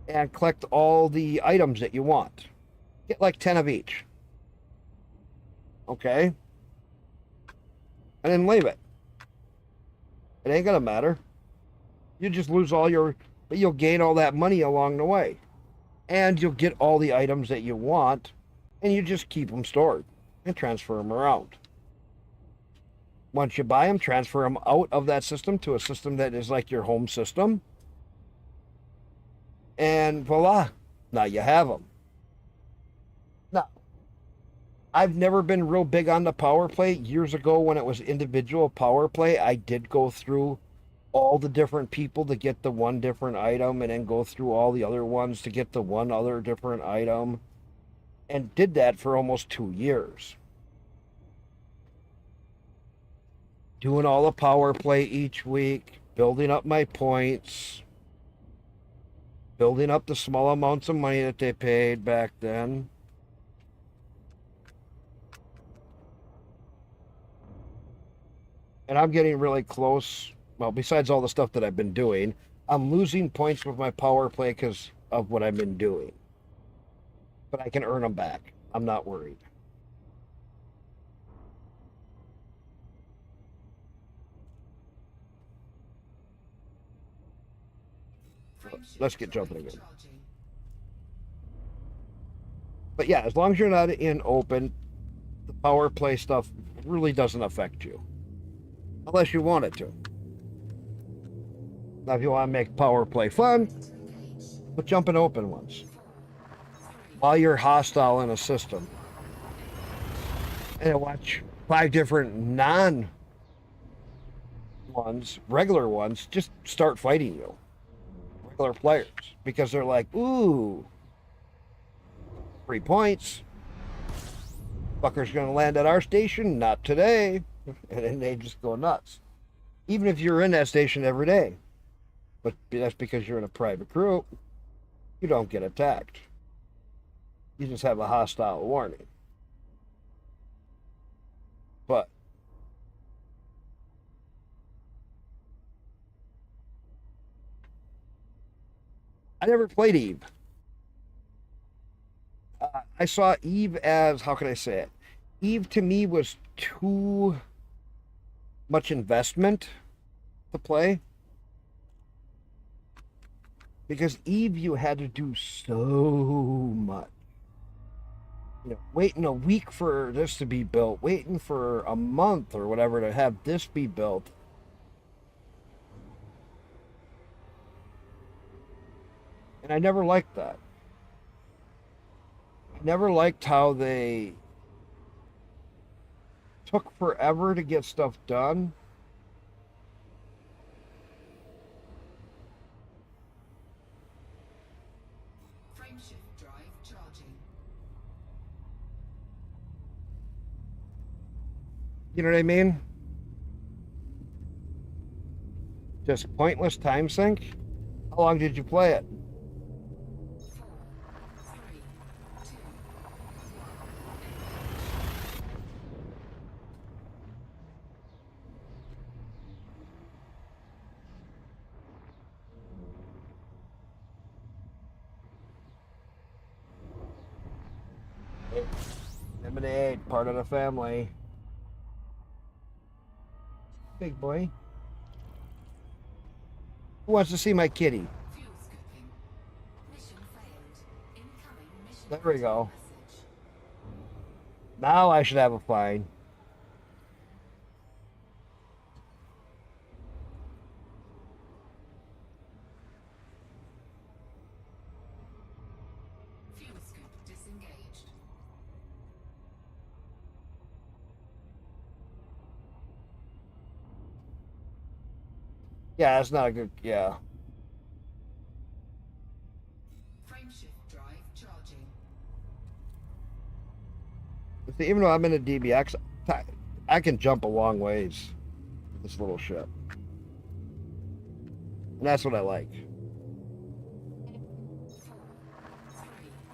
and collect all the items that you want. Get like 10 of each. Okay? And then leave it. It ain't gonna matter. You just lose all your... But you'll gain all that money along the way. And you'll get all the items that you want, and you just keep them stored and transfer them around. Once you buy them, transfer them out of that system to a system that is like your home system. And voila, now you have them. Now, I've never been real big on the power play. Years ago when it was individual power play, I did go through all the different people to get the one different item and then go through all the other ones to get the one other different item, and did that for almost 2 years. Doing all the power play each week, building up my points, building up the small amounts of money that they paid back then. And I'm getting really close. Well, besides all the stuff that I've been doing, I'm losing points with my power play because of what I've been doing. But I can earn them back. I'm not worried. Let's get jumping again. But yeah, as long as you're not in open, the power play stuff really doesn't affect you. Unless you want it to. Now, if you want to make power play fun, but jump in open ones. While you're hostile in a system. And watch 5 different regular ones, just start fighting you. Regular players. Because they're like, ooh, 3 points. Fucker's gonna land at our station, not today. And then they just go nuts. Even if you're in that station every day. But that's because you're in a private group. You don't get attacked. You just have a hostile warning. But I never played Eve. I saw Eve as, how can I say it? Eve to me was too much investment to play. Because Eve, you had to do so much. You know, waiting a week for this to be built, waiting for a month or whatever to have this be built. And I never liked that. I never liked how they took forever to get stuff done. Frameshift drive charging. You know what I mean? Just pointless time sink? How long did you play it? 4, 3, 2, 1. Lemonade, part of the family. Big boy. Who wants to see my kitty? fuel scooping. Mission failed. Incoming mission There we go. message. Now I should have a fine. Fuel scoop disengaged. Yeah, that's not a good, yeah. Frameshift drive charging. See, even though I'm in a DBX, I can jump a long ways with this little ship. And that's what I like. 4,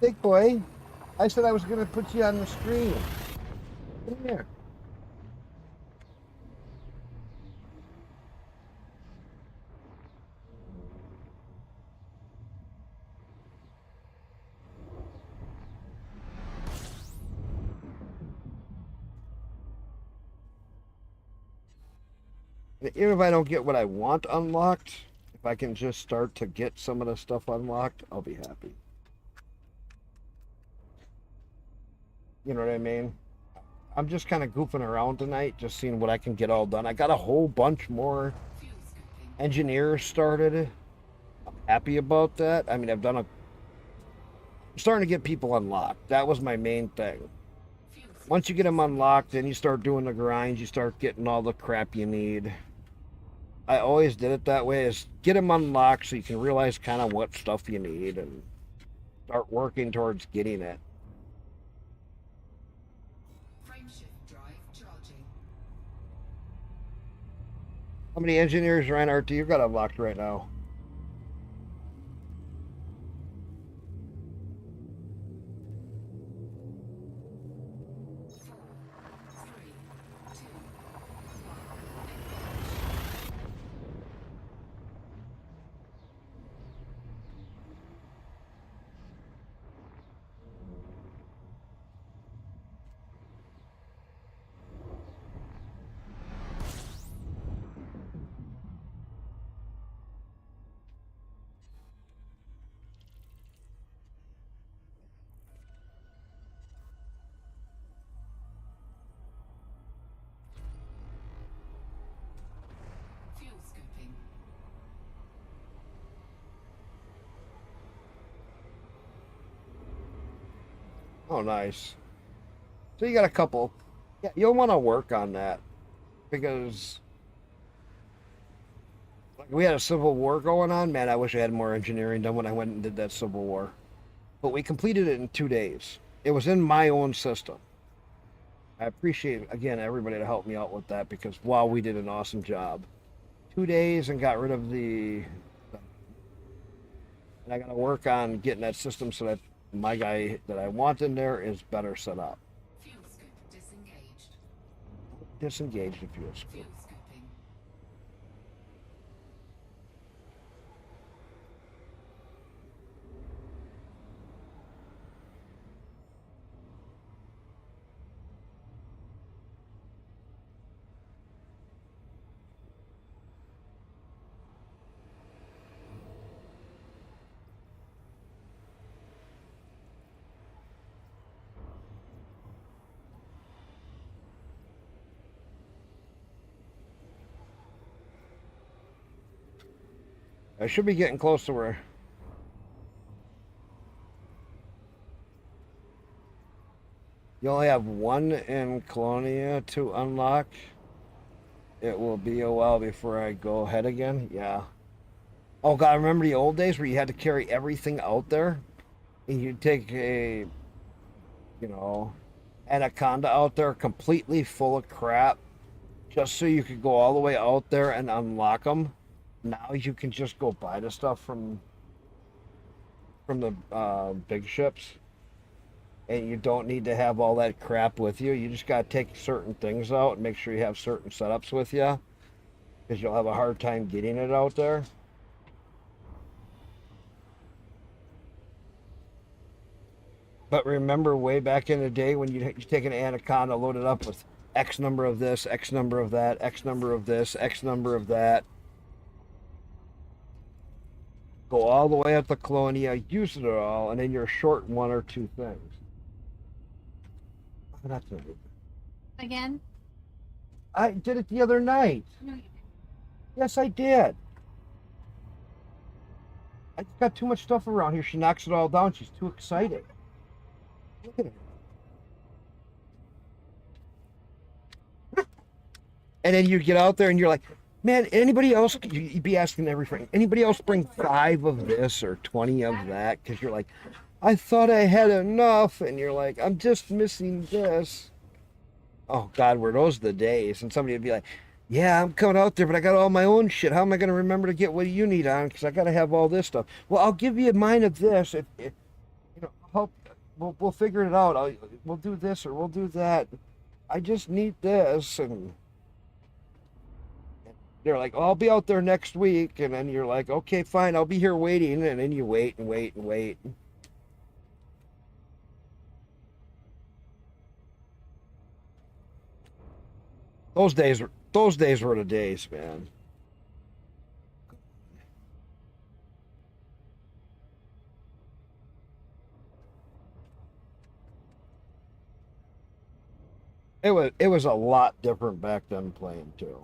3, Big boy, I said I was going to put you on the screen. Come here. Even if I don't get what I want unlocked, if I can just start to get some of the stuff unlocked, I'll be happy. You know what I mean? I'm just kind of goofing around tonight, just seeing what I can get all done. I got a whole bunch more engineers started. I'm happy about that. I mean, I'm starting to get people unlocked. That was my main thing. Once you get them unlocked, then you start doing the grinds. You start getting all the crap you need. I always did it that way, is get them unlocked so you can realize kind of what stuff you need and start working towards getting it. Frameshift drive charging. How many engineers, Reinhardt, do you got unlocked right now? Fuel scooping. Oh, nice. So you got a couple. Yeah, you'll want to work on that because like we had a civil war going on. Man, I wish I had more engineering done when I went and did that civil war. But we completed it in 2 days. It was in my own system. I appreciate, again, everybody to help me out with that because, wow, we did an awesome job. 2 days and got rid of the... And I got to work on getting that system so that my guy that I want in there is better set up. Fuel scoop disengaged. Disengage the fuel scoop. Fuel scooping. I should be getting close to where... You only have one in Colonia to unlock. It will be a while before I go ahead again. Yeah. Oh, God, remember the old days where you had to carry everything out there? And you'd take a, you know, anaconda out there completely full of crap just so you could go all the way out there and unlock them. Now you can just go buy the stuff from the big ships. And you don't need to have all that crap with you. You just got to take certain things out and make sure you have certain setups with you. Because you'll have a hard time getting it out there. But remember way back in the day when you take an anaconda, load it up with X number of this, X number of that, X number of this, X number of that. Go all the way up to Colonia, use it all, and then you're short one or two things. Oh, that's not it. Again? I did it the other night. No, you didn't. Yes, I did. I just got too much stuff around here. She knocks it all down. She's too excited. Look at her. And then you get out there and you're like, man, anybody else, you'd be asking every friend, anybody else bring 5 of this or 20 of that? Because you're like, I thought I had enough. And you're like, I'm just missing this. Oh, God, were those the days? And somebody would be like, yeah, I'm coming out there, but I got all my own shit. How am I going to remember to get what you need on? Because I got to have all this stuff. Well, I'll give you mine of this. If you know, help. We'll figure it out. We'll do this or we'll do that. I just need this. And they're like, oh, I'll be out there next week. And then you're like, okay, fine. I'll be here waiting. And then you wait and wait and wait. Those days were the days, man. It was a lot different back then playing too.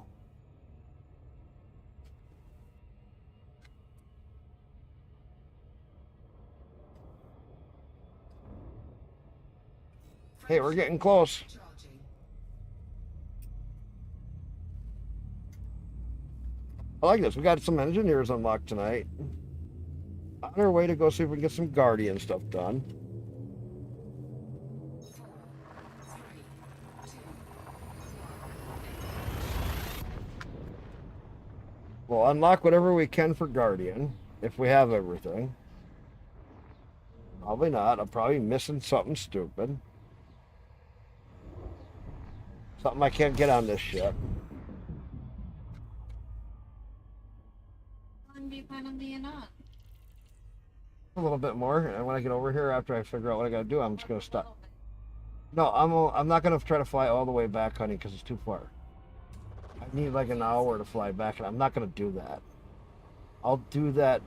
Hey, we're getting close. I like this. We got some engineers unlocked tonight. On our way to go see if we can get some Guardian stuff done. We'll unlock whatever we can for Guardian, if we have everything. Probably not. I'm probably missing something stupid. Something I can't get on this ship. When do you plan on being on? A little bit more, and when I get over here, after I figure out what I gotta do, I'm just gonna stop. No, I'm not gonna try to fly all the way back, honey, because it's too far. I need like an hour to fly back, and I'm not gonna do that. I'll do that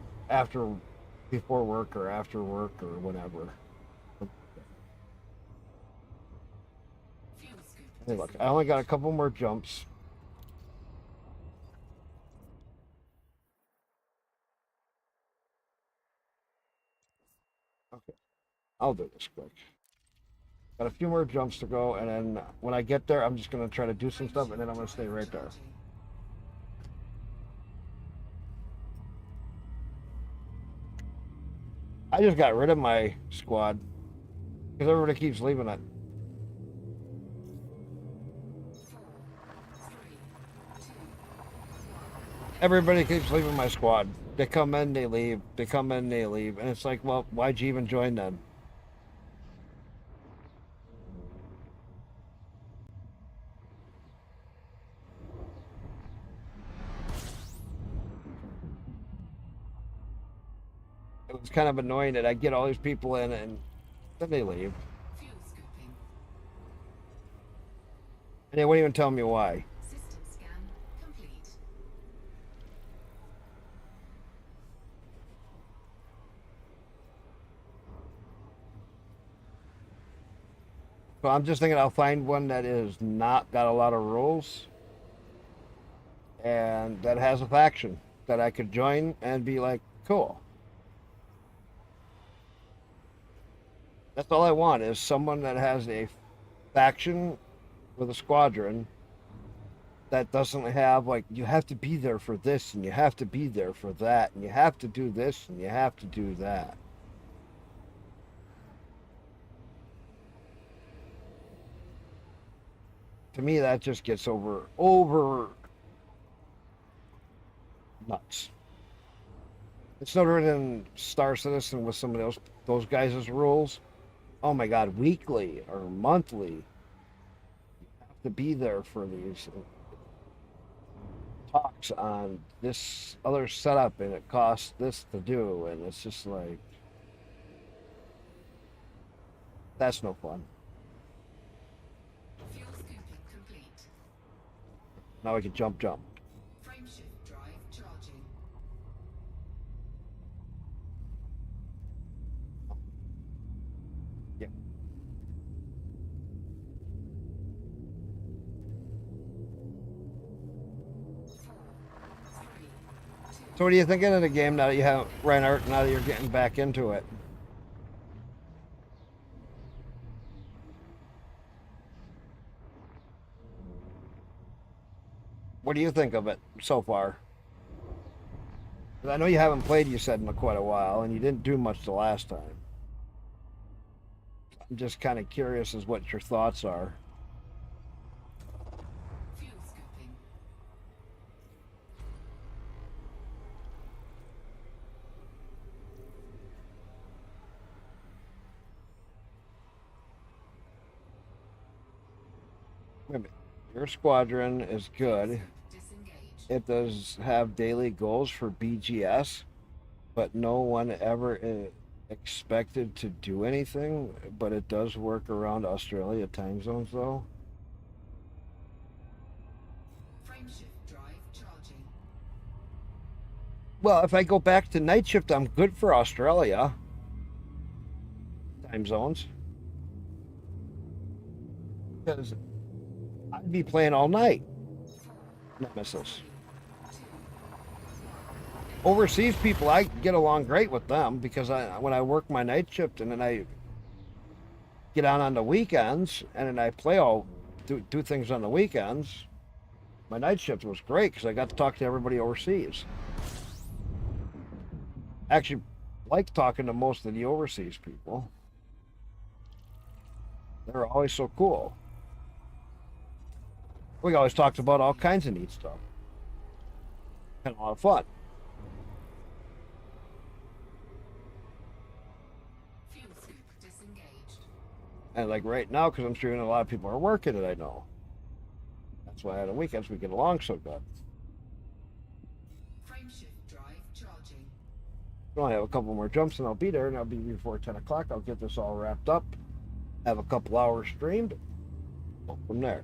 before work or after work or whenever. Hey, look, I only got a couple more jumps. Okay, I'll do this quick. Got a few more jumps to go, and then when I get there, I'm just gonna try to do some stuff, and then I'm gonna stay right there. I just got rid of my squad because everybody keeps leaving it. Everybody keeps leaving my squad. They come in, they leave. They come in, they leave. And it's like, well, why'd you even join then? It was kind of annoying that I get all these people in and then they leave. And they won't even tell me why. System scan complete. So I'm just thinking I'll find one that is not got a lot of rules and that has a faction that I could join and be like, cool. That's all I want is someone that has a faction with a squadron that doesn't have like, you have to be there for this and you have to be there for that and you have to do this and you have to do that. To me, that just gets over nuts. It's no different than Star Citizen with some of those guys' rules. Oh my God, weekly or monthly. You have to be there for these talks on this other setup and it costs this to do. And it's just like, that's no fun. Fuel scooping complete. Now we can jump. Frame shift drive charging. Yep. So what are you thinking of the game now that you have Reinhardt, now that you're getting back into it? What do you think of it so far? 'Cause I know you haven't played, you said, in quite a while, and you didn't do much the last time. I'm just kind of curious as what your thoughts are. Fuel scooping. Wait a minute. Your squadron is good. It does have daily goals for BGS, but no one ever expected to do anything. But it does work around Australia time zones, though. Frame shift drive charging. Well, if I go back to night shift, I'm good for Australia time zones. Because I'd be playing all night. Nemesis. Overseas people, I get along great with them because when I work my night shift and then I get on the weekends and then I play do things on the weekends. My night shift was great because I got to talk to everybody overseas. Actually, like talking to most of the overseas people. They're always so cool. We always talked about all kinds of neat stuff. Had a lot of fun. Fuel scoop disengaged. And like right now, because I'm sure a lot of people are working it, I know. That's why on the weekends we get along so good. Frameshift drive charging. I only have a couple more jumps and I'll be there, and I'll be before 10 o'clock. I'll get this all wrapped up, have a couple hours streamed, go from there.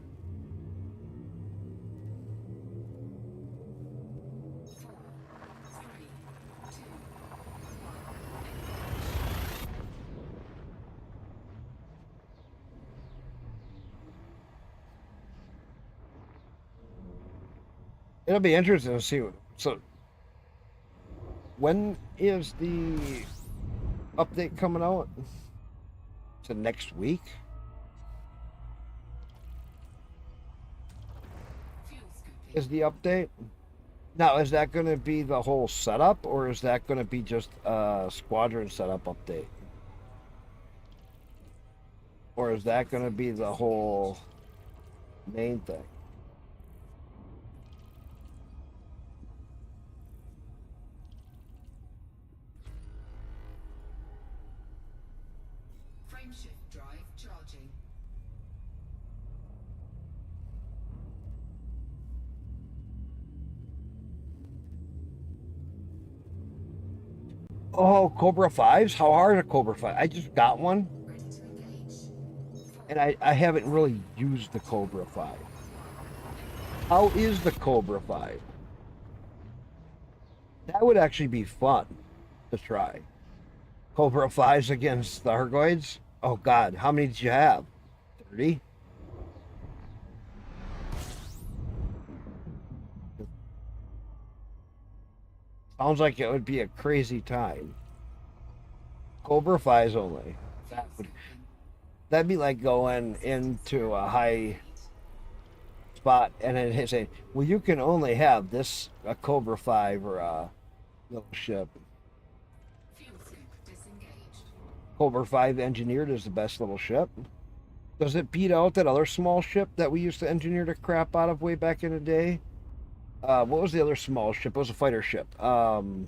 It'll be interesting to see. So, when is the update coming out? Is it next week? Is the update? Now, is that going to be the whole setup, or is that going to be just a squadron setup update? Or is that going to be the whole main thing? Frameshift drive charging. Oh, Cobra 5s? How hard are Cobra 5? I just got one. And I haven't really used the Cobra 5. How is the Cobra 5? That would actually be fun to try. Cobra 5s against the Argoids? Oh god, how many did you have? 30? Sounds like it would be a crazy time. Cobra 5s only. That'd be like going into a high spot and then saying, well, you can only have a Cobra 5 or a little ship. Cobra 5 engineered is the best little ship. Does it beat out that other small ship that we used to engineer the crap out of way back in the day? What was the other small ship? It was a fighter ship. Frameshift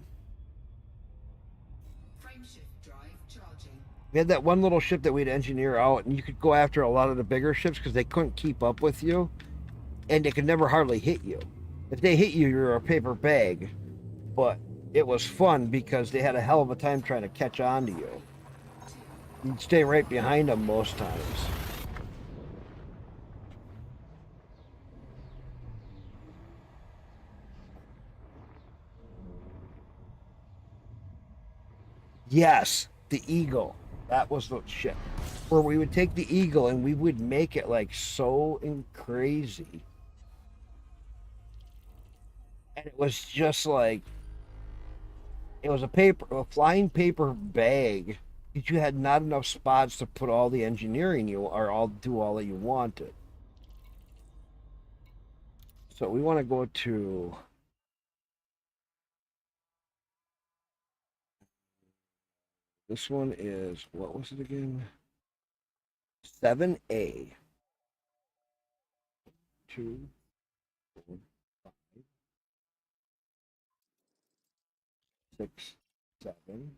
drive charging. We had that one little ship that we'd engineer out, and you could go after a lot of the bigger ships because they couldn't keep up with you, and they could never hardly hit you. If they hit you, you're a paper bag. But it was fun because they had a hell of a time trying to catch on to you. You'd stay right behind them most times. Yes, the Eagle. That was the ship. Where we would take the Eagle and we would make it like so crazy. And it was just like, it was a flying paper bag. Because you had not enough spots to put all the engineering do all that you wanted. So we want to go to this one is, what was it again? 7A. 2, 4, 5, 6, 7.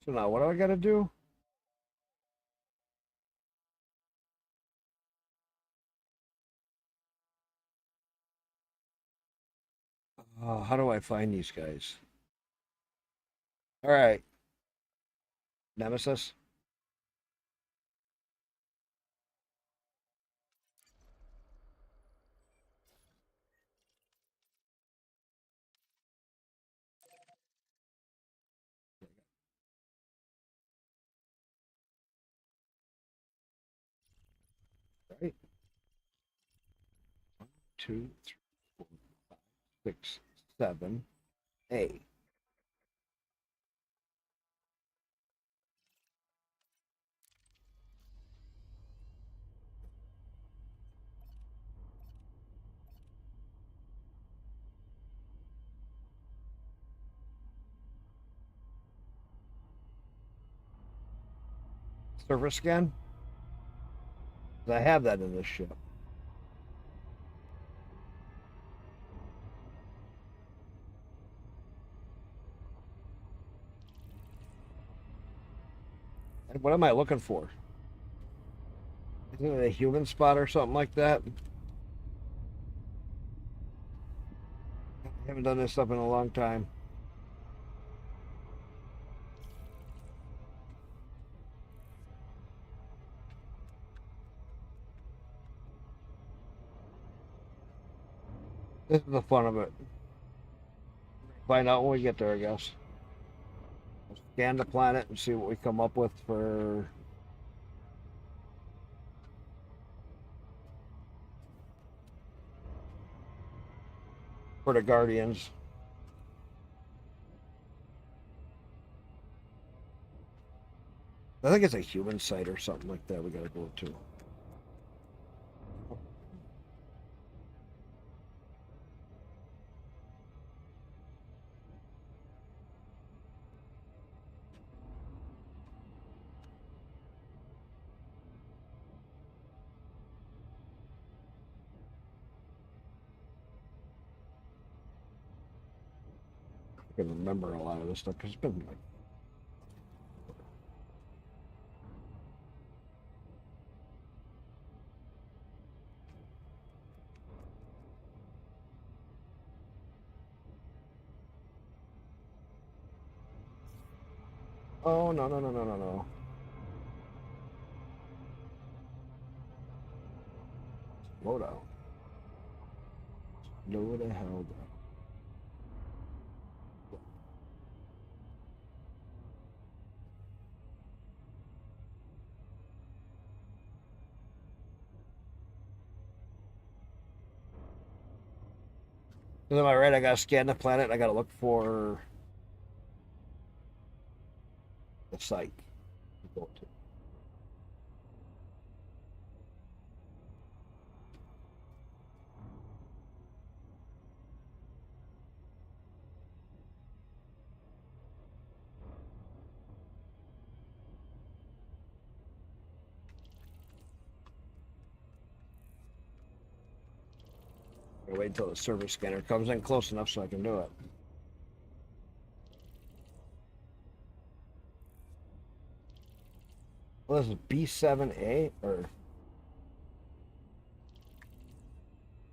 So now what do I got to do? How do I find these guys? All right. Nemesis. Right. 1, 2, 3, 4, 5, 6, 7, 8. Service scan? I have that in this ship. And what am I looking for? Isn't it a human spot or something like that? I haven't done this stuff in a long time. This is the fun of it. Find out when we get there, I guess. We'll scan the planet and see what we come up with for the Guardians. I think it's a human site or something like that we gotta go to. I can remember a lot of this stuff because it's been like. Oh, no, no, no, no, no, no. Slow down. Slow the hell down. And am I right? I gotta scan the planet. I gotta look for the site to go to. Gotta wait until the service scanner comes in close enough so I can do it. Well, this is B7A or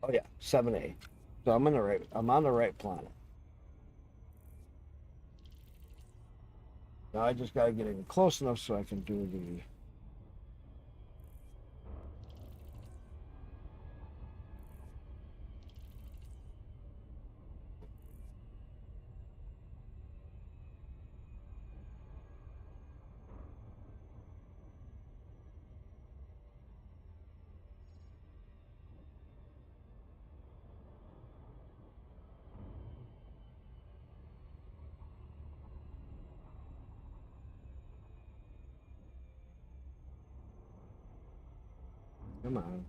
oh yeah, 7A. So I'm on the right planet. Now I just gotta get in close enough so I can do the come on.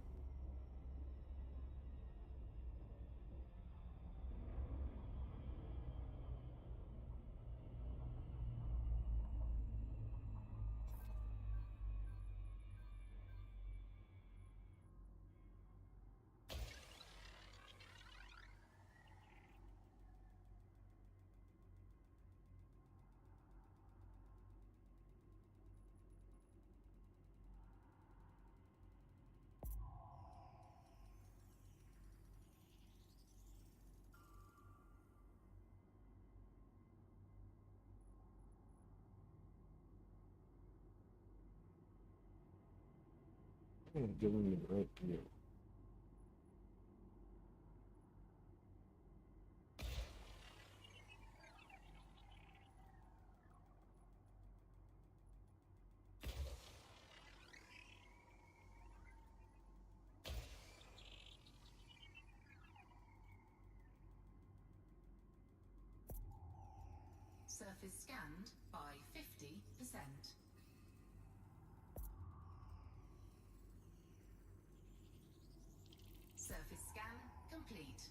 I'm gonna give him the right view. Surface scanned by 50%. Surface scan complete.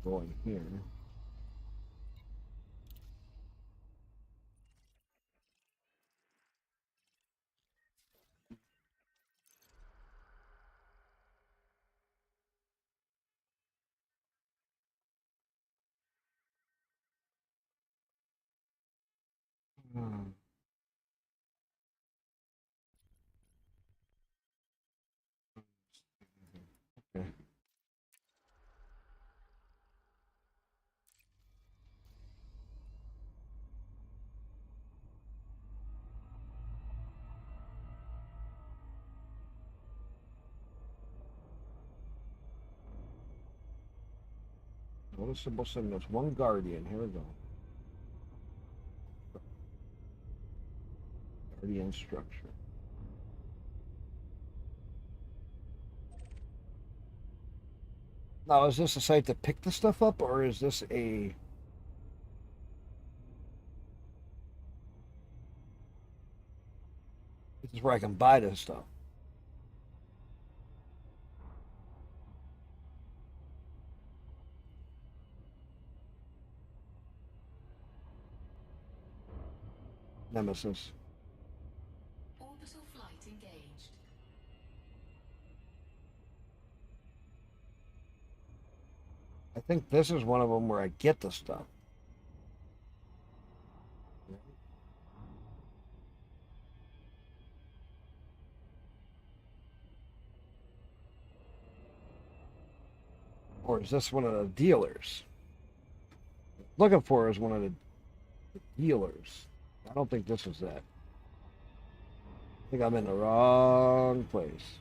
Going here. Okay. Noticeable signals. One guardian. Here we go. Guardian structure. Now, is this a site to pick the stuff up, or is this a... This is where I can buy this stuff. Nemesis. Orbital flight engaged. I think this is one of them where I get the stuff. Or is this one of the dealers? Looking for is one of the dealers. I don't think this is that. I think I'm in the wrong place.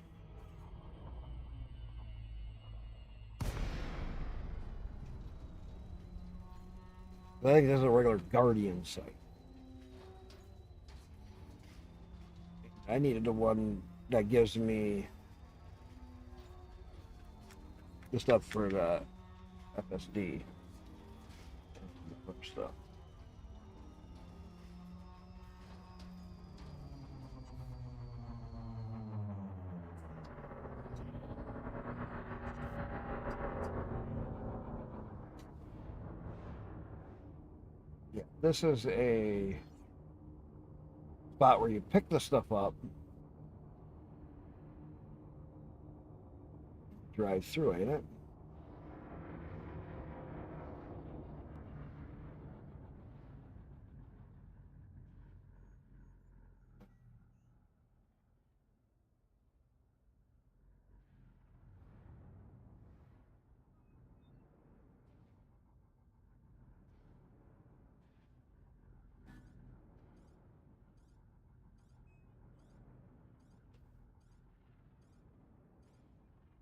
I think this is a regular Guardian site. I needed the one that gives me the stuff for the FSD. Stuff. Yeah, this is a spot where you pick the stuff up, drive through, ain't it?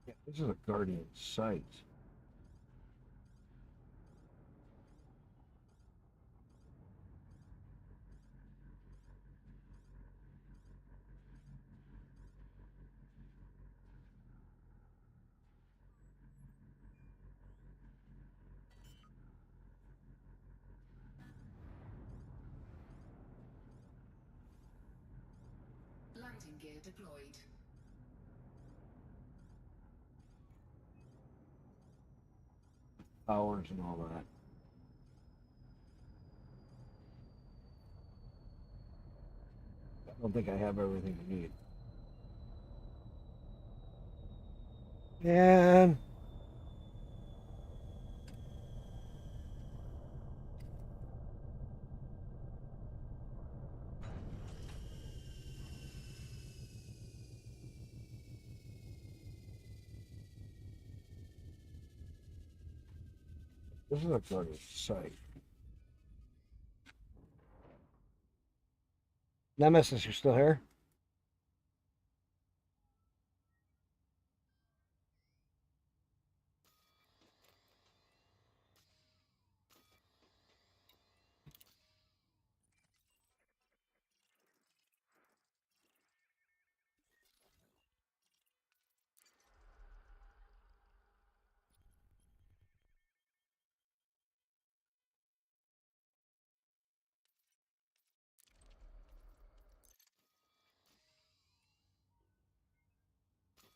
Yeah, this is a Guardian site. Landing gear deployed. Powers and all that. I don't think I have everything I need. And This is a Guardian site. Nemesis, you still here?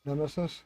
Nemesis?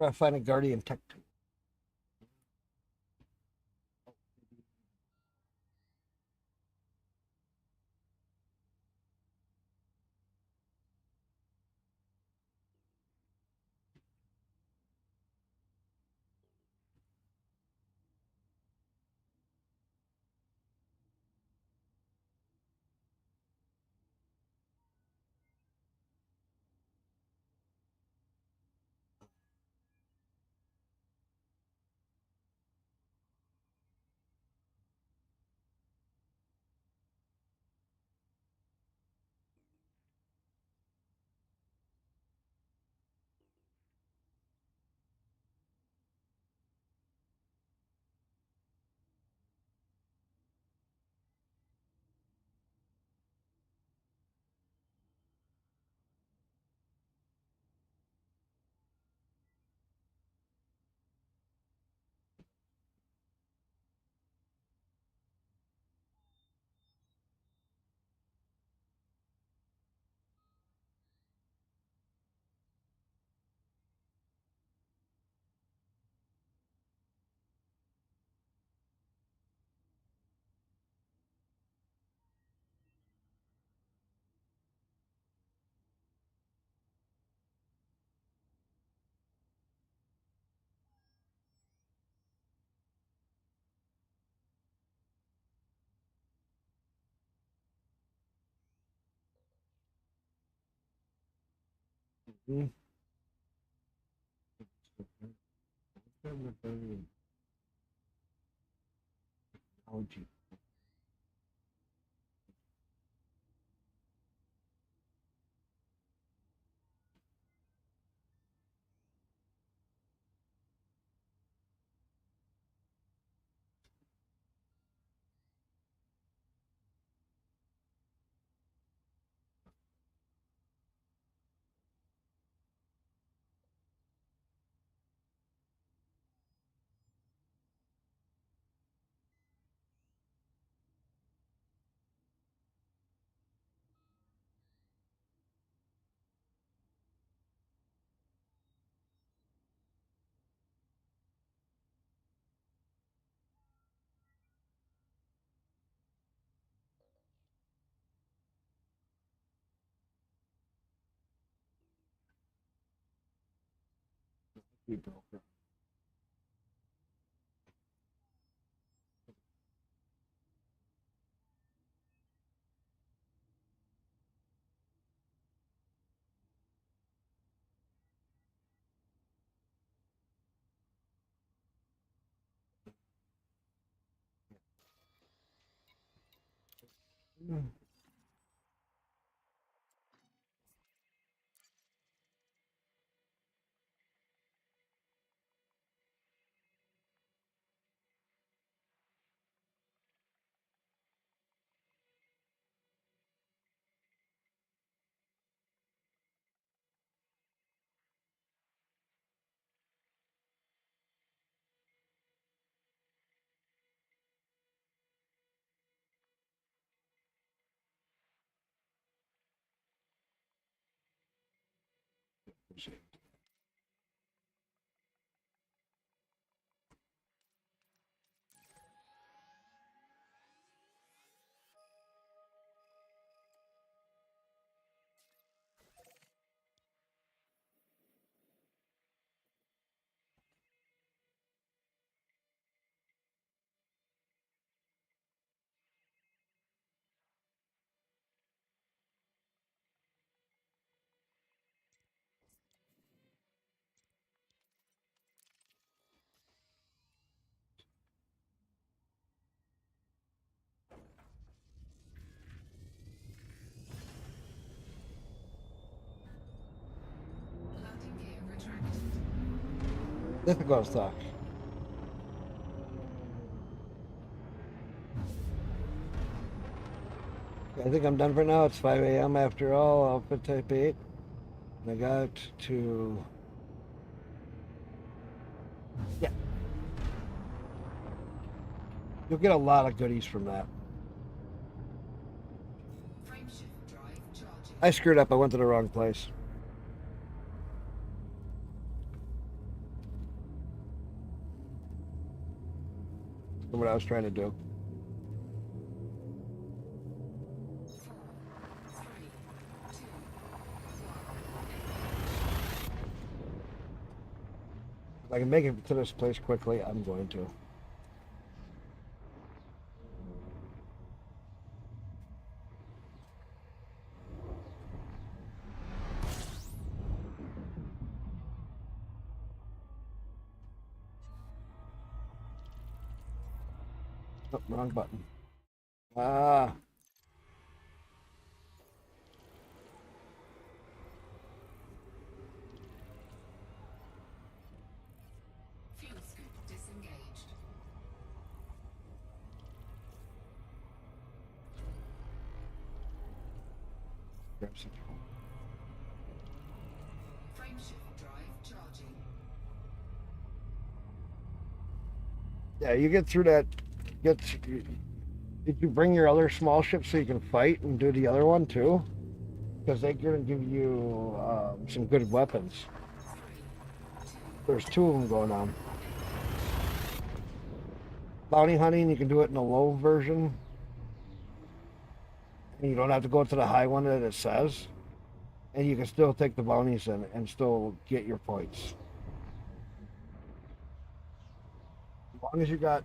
Try to find a Guardian tech. Technology. We broke her. Landing gear retracted. Difficult stuff. I think I'm done for now. It's 5 a.m. after all. Outfit type 8. And I got to... Yeah. You'll get a lot of goodies from that. Frameshift drive charging. I screwed up. I went to the wrong place. That's what I was trying to do. 4, 3, 2, 1. If I can make it to this place quickly, I'm going to. Oh, wrong button. Ah. Fuel scoop disengaged. Grab some. Frameshift drive charging. Yeah, you get through that. Did you bring your other small ship so you can fight and do the other one too? Because they're gonna give you some good weapons. There's 2 of them going on. Bounty hunting, you can do it in a low version. And you don't have to go to the high one that it says. And you can still take the bounties and still get your points. As long as you got...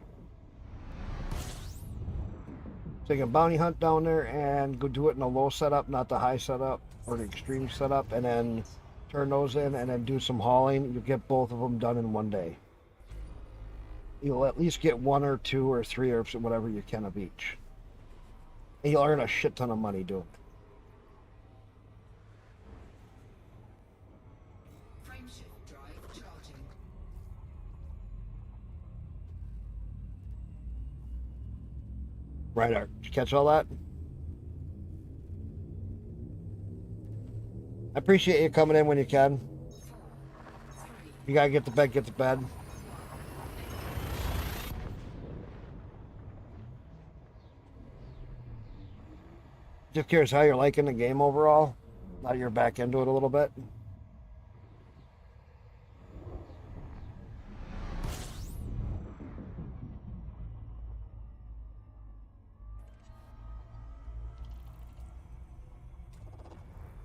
So you can bounty hunt down there and go do it in a low setup, not the high setup or the extreme setup. And then turn those in, and then do some hauling. You'll get both of them done in one day. You'll at least get 1 or 2 or 3 or whatever you can of each. And you'll earn a shit ton of money doing it. Frameshift drive charging. Right, Art. Did you catch all that? I appreciate you coming in when you can. You gotta get to bed, get to bed. Just curious how you're liking the game overall. Now you're back into it a little bit.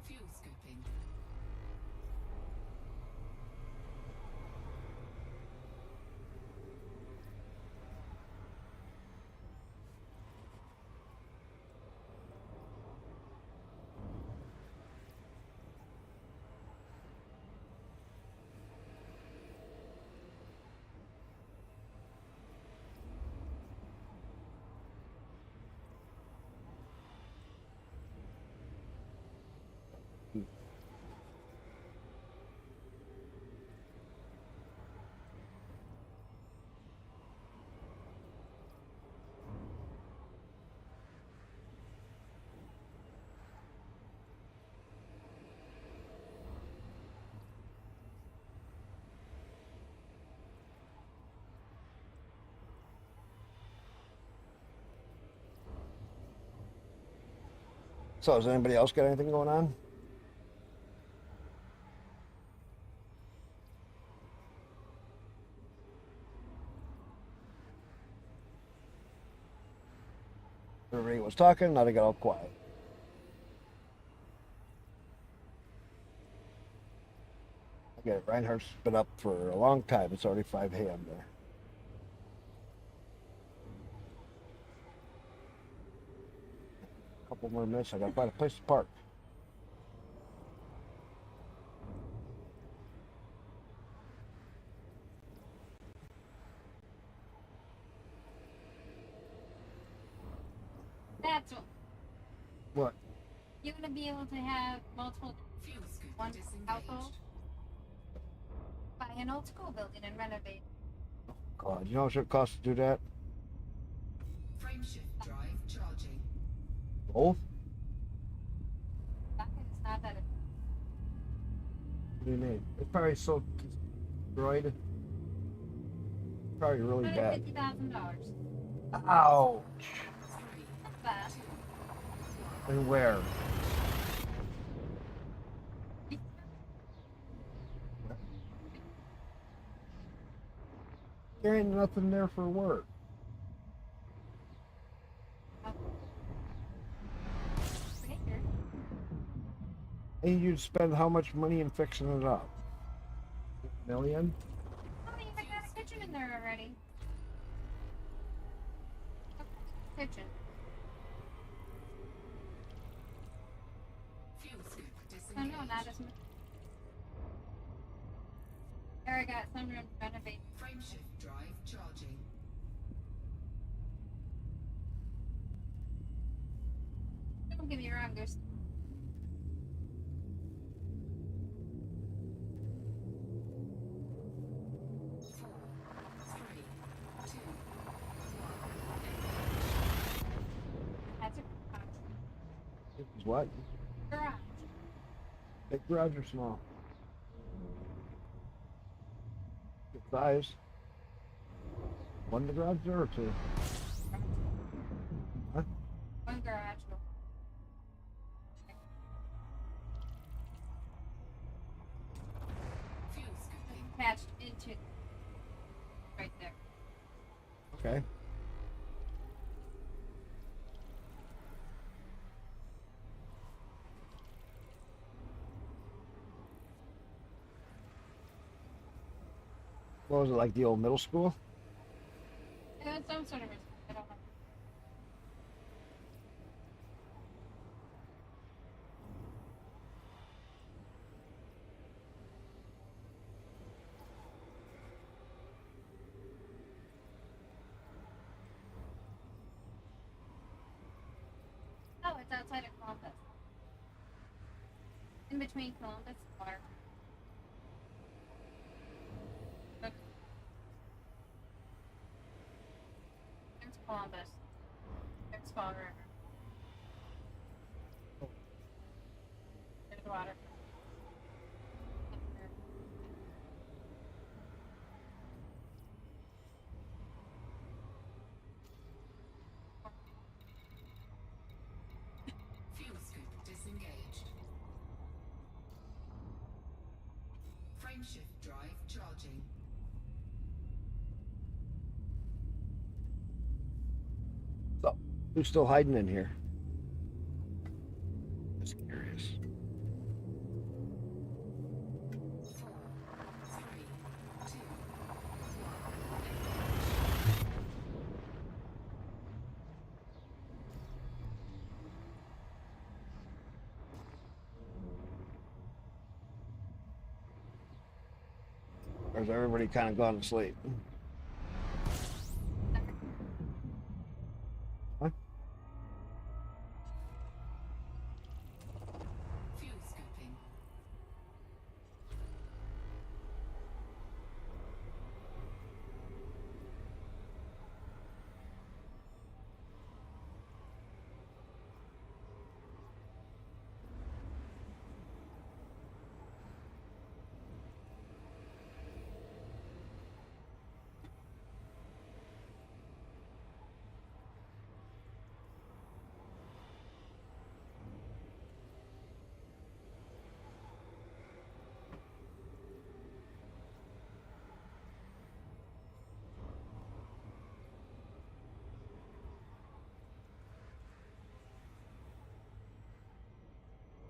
Fuel scooping. So, does anybody else got anything going on? Everybody was talking, now they got all quiet. I get it. Reinhardt's been up for a long time. It's already 5 a.m. there. A couple more minutes. I gotta find a place to park. That's What? you want to be able to have multiple Fuel scoop one disengaged. household. Buy an old school building and renovate. God, you know how much it costs to do that? Frameshift drive charging. Both? It's not that. What do you mean? It's probably so destroyed. Probably really bad. $150,000. Ouch! Not bad. And where? There ain't nothing there for work. And you'd spend how much money in fixing it up? $1 million? Oh, you got a kitchen in there already. Kitchen. Fuel scoop Oh disengaged. no, not as much. There I got some room to renovate. Frameshift drive charging. Don't get me wrong, there's that's a Is what? garage. Big garage or small? Good size. One garage there or two? Huh? One garage door. Fuel scooping. Attached into right there. Okay. What was it, like the old middle school? Yeah, it's some sort of I don't know. between Columbus and Water. There's Columbus. There's Fall River. There's water. Fuel scoop disengaged. Frameshift drive charging. So, who's still hiding in here? Just curious. 4, 3, 2, 1. Or is everybody kind of gone to sleep? Huh? Fuel scooping.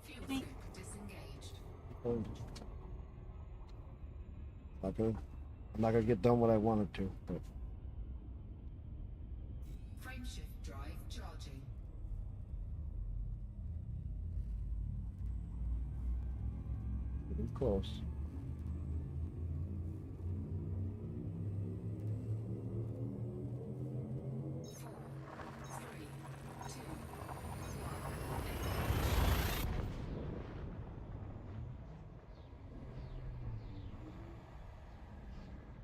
Fuel scoop disengaged. I'm not gonna get done what I wanted to, but Frameshift drive charging. getting close.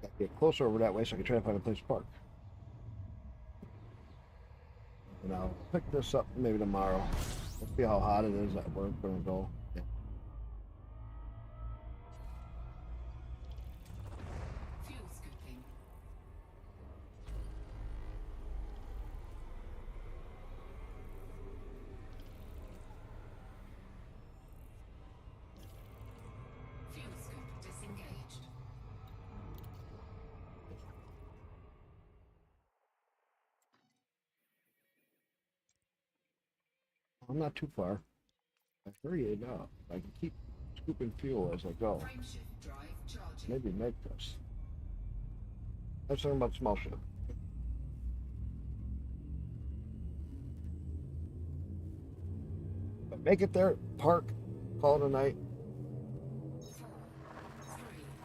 Gotta get closer over that way so I can try to find a place to park. And I'll pick this up maybe tomorrow. Let's see how hot it is at work when I go. Yeah. Fuel scooping. Fuel scoop disengaged. I'm not too far. I hurry it up. I can keep scooping fuel as I go. Frameshift drive charging. Maybe make this. Let's talk about small ship. But make it there, park, call it a night.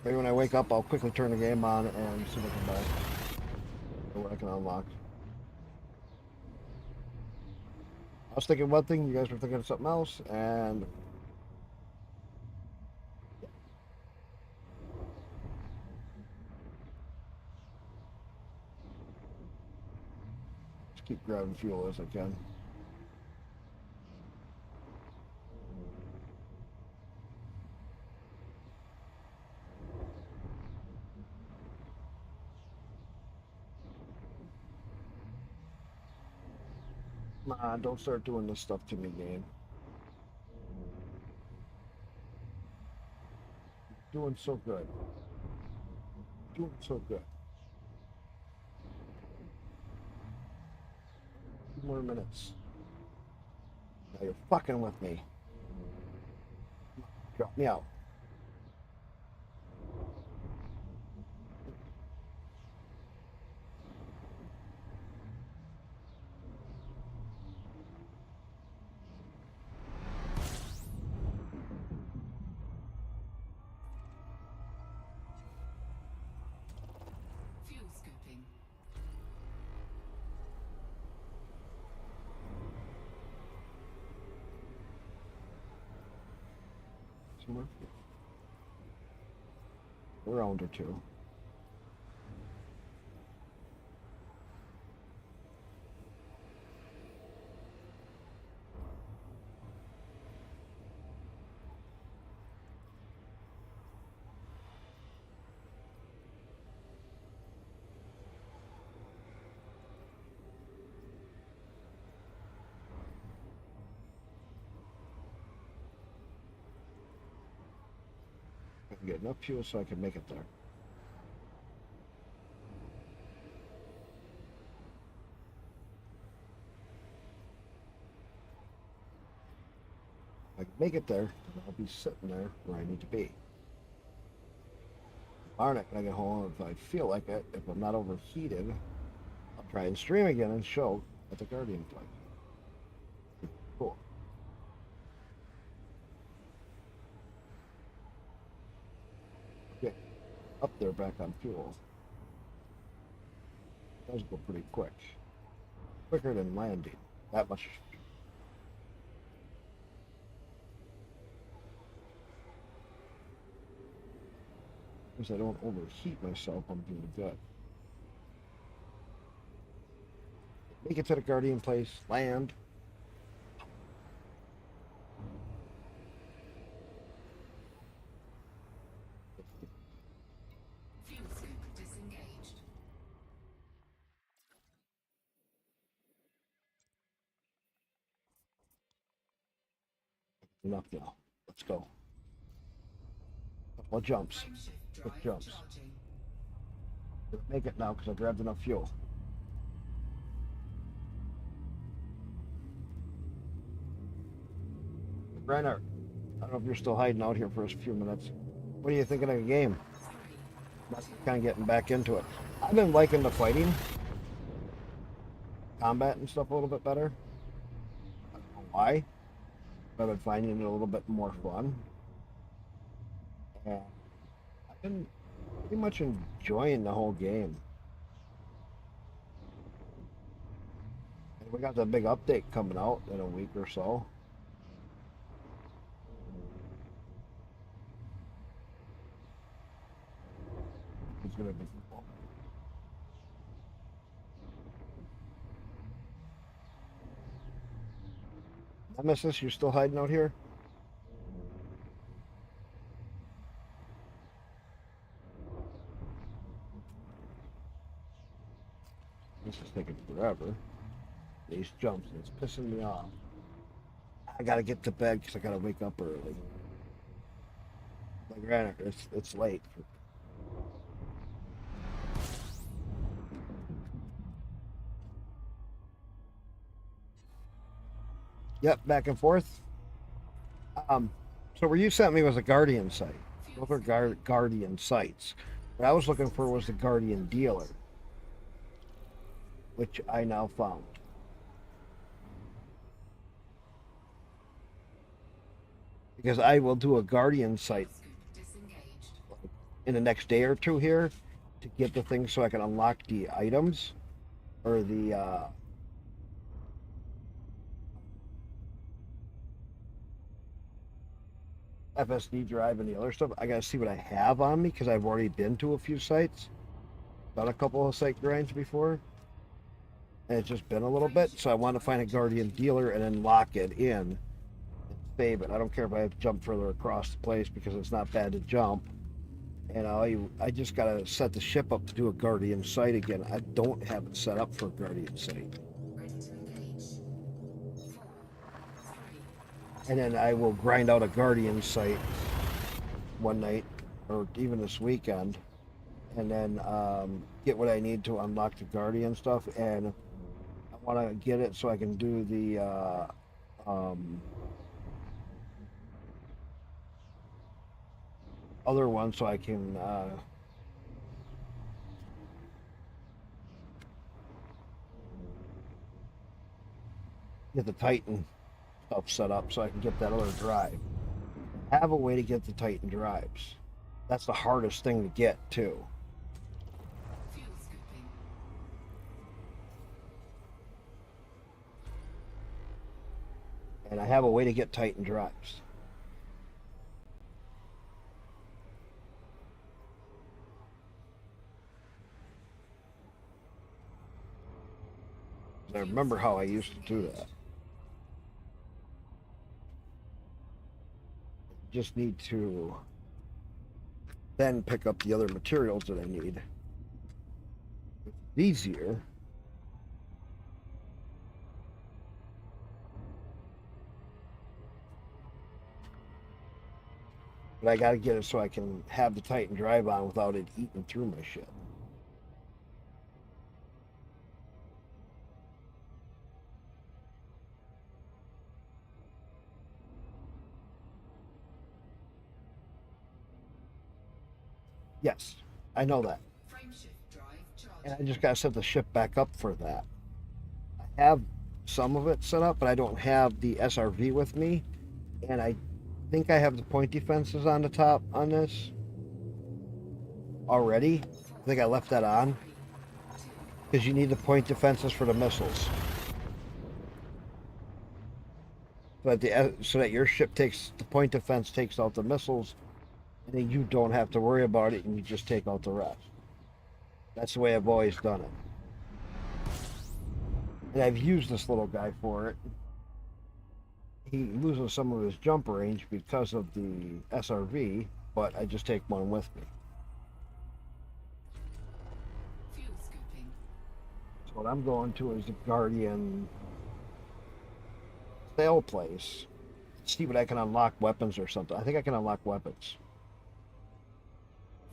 Maybe when I wake up, I'll quickly turn the game on and see what I can buy. Or what I can unlock. I was thinking one thing, you guys were thinking of something else, and just keep grabbing fuel as I can. Come on, don't start doing this stuff to me, game. You're doing so good. You're doing so good. 2 more minutes. Now you're fucking with me. Drop me out. Fuel scooping. some more fuel. A round or two. I can get enough fuel so I can make it there. If I can make it there, then I'll be sitting there where I need to be. Darn it, when I get home, if I feel like it, if I'm not overheated, I'll try and stream again and show at the Guardian place. Cool. Okay, up there back on fuel. It does go pretty quick. Quicker than landing. That much. Because I don't overheat myself, I'm doing good. Make it to the Guardian place, land. Fuel scoop disengaged. Enough now. Let's go. Couple of jumps. Quick jumps. Make it now because I grabbed enough fuel. Reinhardt, I don't know if you're still hiding out here for a few minutes. What are you thinking of the game? I'm kind of getting back into it. I've been liking the fighting, combat and stuff a little bit better. I don't know why. I've been finding it a little bit more fun. And I've been pretty much enjoying the whole game. And we got the big update coming out in a week or so. It's gonna be cool. Nemesis, you still hiding out here? This is taking forever. These jumps, it's pissing me off. I gotta get to bed because I gotta wake up early. Like, granted, it's late. Yep, back and forth. So where you sent me was a Guardian site. Those are Guardian sites. What I was looking for was the Guardian dealer, which I now found. Because I will do a Guardian site in the next day or two here to get the things so I can unlock the items or the FSD drive and the other stuff. I gotta see what I have on me because I've already been to a few sites, done a couple of site grinds before, and it's just been a little bit. So I want to find a Guardian dealer and then lock it in and save it. I don't care if I have to jump further across the place because it's not bad to jump. And I just gotta set the ship up to do a Guardian site again. I don't have it set up for a Guardian site. And then I will grind out a Guardian site one night or even this weekend and then get what I need to unlock the Guardian stuff. And I want to get it so I can do the other one so I can get the Titan stuff set up so I can get that other drive. Have a way to get the Titan drives. That's the hardest thing to get too. And I have a way to get Titan drives. I remember how I used to do that. Just need to then pick up the other materials that I need. It's easier. But I gotta get it so I can have the Titan drive on without it eating through my shit. Yes, I know that. And I just gotta set the ship back up for that. I have some of it set up, but I don't have the SRV with me. And I think I have the point defenses on the top on this already. I think I left that on because you need the point defenses for the missiles. So that your ship takes the point defense, takes out the missiles, and then you don't have to worry about it, and you just take out the rest. That's the way I've always done it. And I've used this little guy for it. He loses some of his jump range because of the SRV, but I just take one with me. So what I'm going to is the Guardian sale place. See what I can unlock weapons or something. I think I can unlock weapons.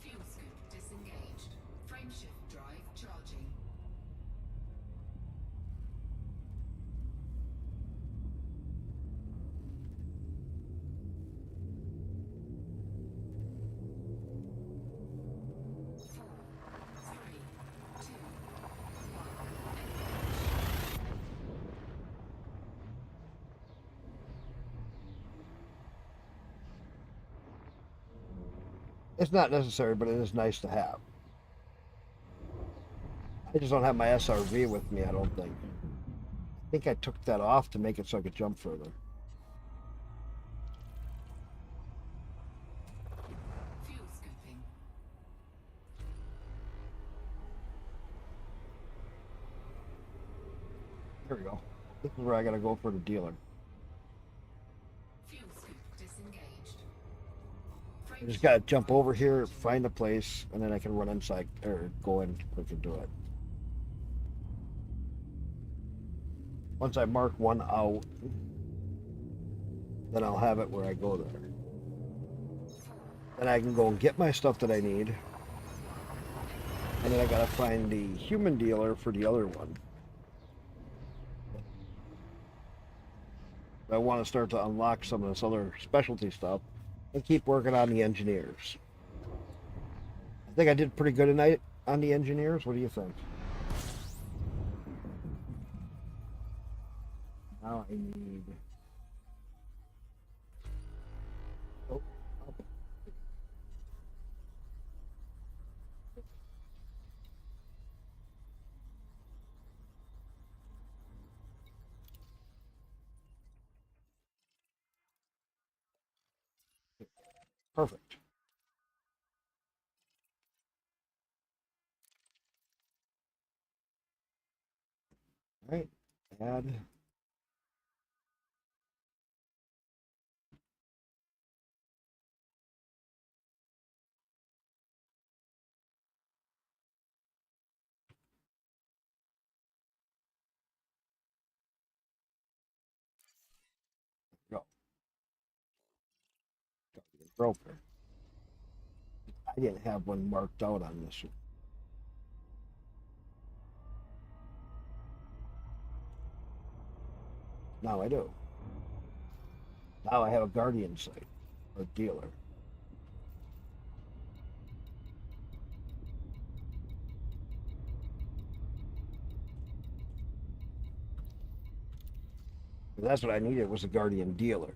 Fuel scoop disengaged. Frameshift drive charging. It's not necessary, but it is nice to have. I just don't have my SRV with me, I don't think. I think I took that off to make it so I could jump further. Fuel scooping. Here we go. This is where I gotta go for the dealer. Fuel scoop disengaged. I just gotta jump over here, find a place, and then I can run inside or go in quick and do it. Once I mark one out, then I'll have it where I go there. Then I can go and get my stuff that I need. And then I gotta find the human dealer for the other one. I want to start to unlock some of this other specialty stuff and keep working on the engineers. I think I did pretty good tonight on the engineers. What do you think? Now I need... Oh, up. Perfect. All right, add. Go. Broker. I didn't have one marked out on this one. Now I do. Now I have a Guardian site, or dealer. That's what I needed, was a Guardian dealer.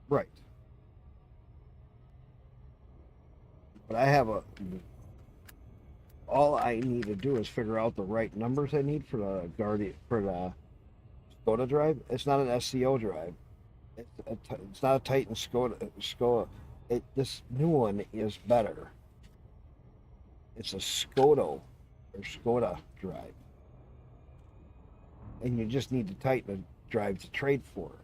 Right. But I have a... All I need to do is figure out the right numbers I need for the Guardian, for the SCOTA drive. It's not an SCO drive. It's not a Titan Skoda. This new one is better. It's a Skoda drive, and you just need to tighten a drive to trade for it.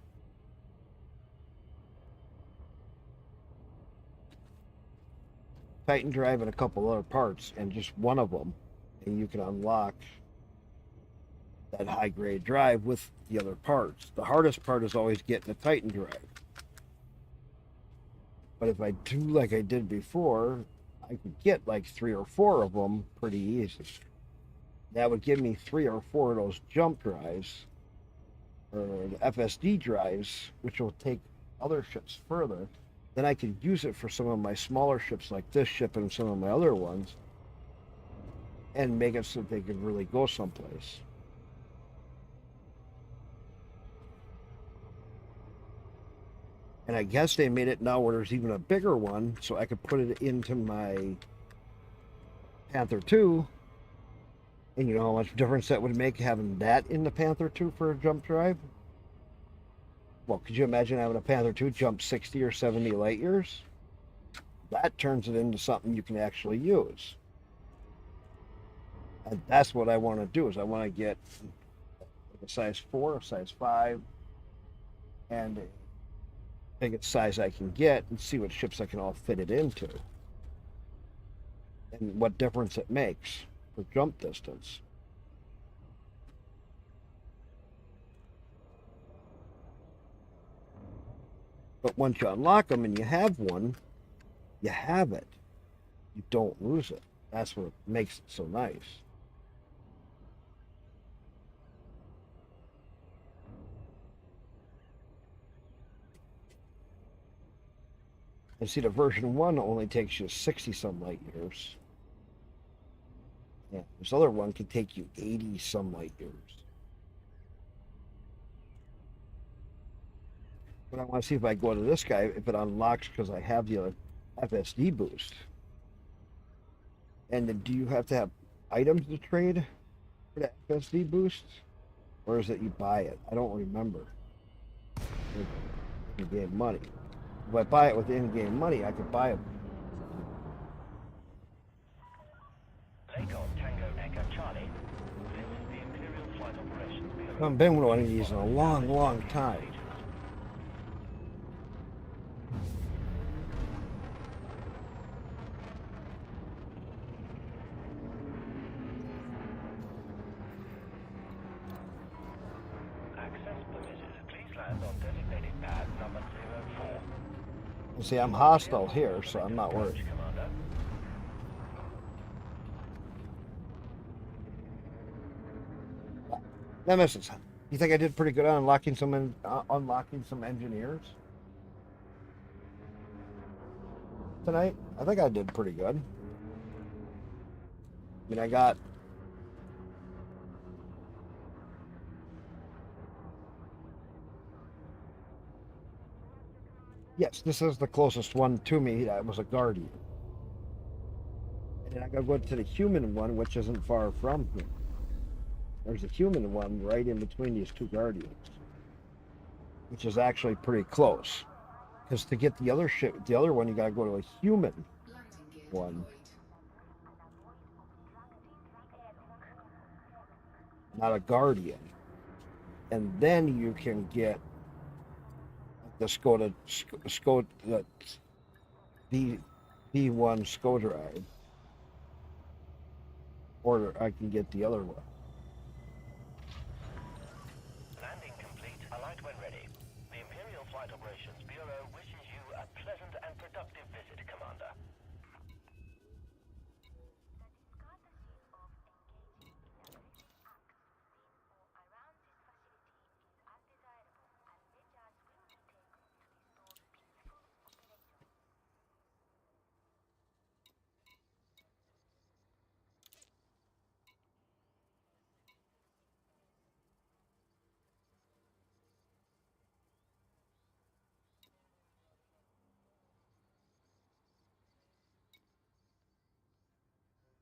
Titan drive and a couple other parts, and just one of them, and you can unlock that high grade drive with the other parts. The hardest part is always getting a Titan drive. But if I do like I did before, I could get like 3 or 4 of them pretty easy. That would give me 3 or 4 of those jump drives, or the FSD drives, which will take other ships further. Then I could use it for some of my smaller ships like this ship and some of my other ones, and make it so they could really go someplace. And I guess they made it now where there's even a bigger one, so I could put it into my Panther 2. And you know how much difference that would make having that in the Panther 2 for a jump drive? Well, could you imagine having a Panther 2 jump 60 or 70 light years? That turns it into something you can actually use. And that's what I want to do, is I want to get a size 4, a size 5, and biggest size I can get, and see what ships I can all fit it into, and what difference it makes for jump distance. But once you unlock them and you have one, you have it. You don't lose it. That's what makes it so nice. And see, the version 1 only takes you 60 some light years. Yeah, this other one can take you 80 some light years. But I want to see if I go to this guy, if it unlocks, because I have the other FSD boost. And then do you have to have items to trade for the FSD boost? Or is it you buy it? I don't remember. In-game money. If I buy it with in-game money, I could buy it. I haven't been with one of these in a long, long time. You see, I'm hostile here, so I'm not worried. Nemesis, you think I did pretty good on unlocking some engineers tonight? I think I did pretty good. I mean, I got yes, this is the closest one to me that was a guardian. And then I gotta go to the human one, which isn't far from here. There's a human one right in between these two guardians, which is actually pretty close. Because to get the other ship, the other one, you gotta go to a human one, not a guardian, and then you can get the Skoda, the B1 Skoda drive, or I can get the other one. Landing complete. Alight when ready. The Imperial Flight Operations Bureau wishes you a pleasant and productive visit, Commander.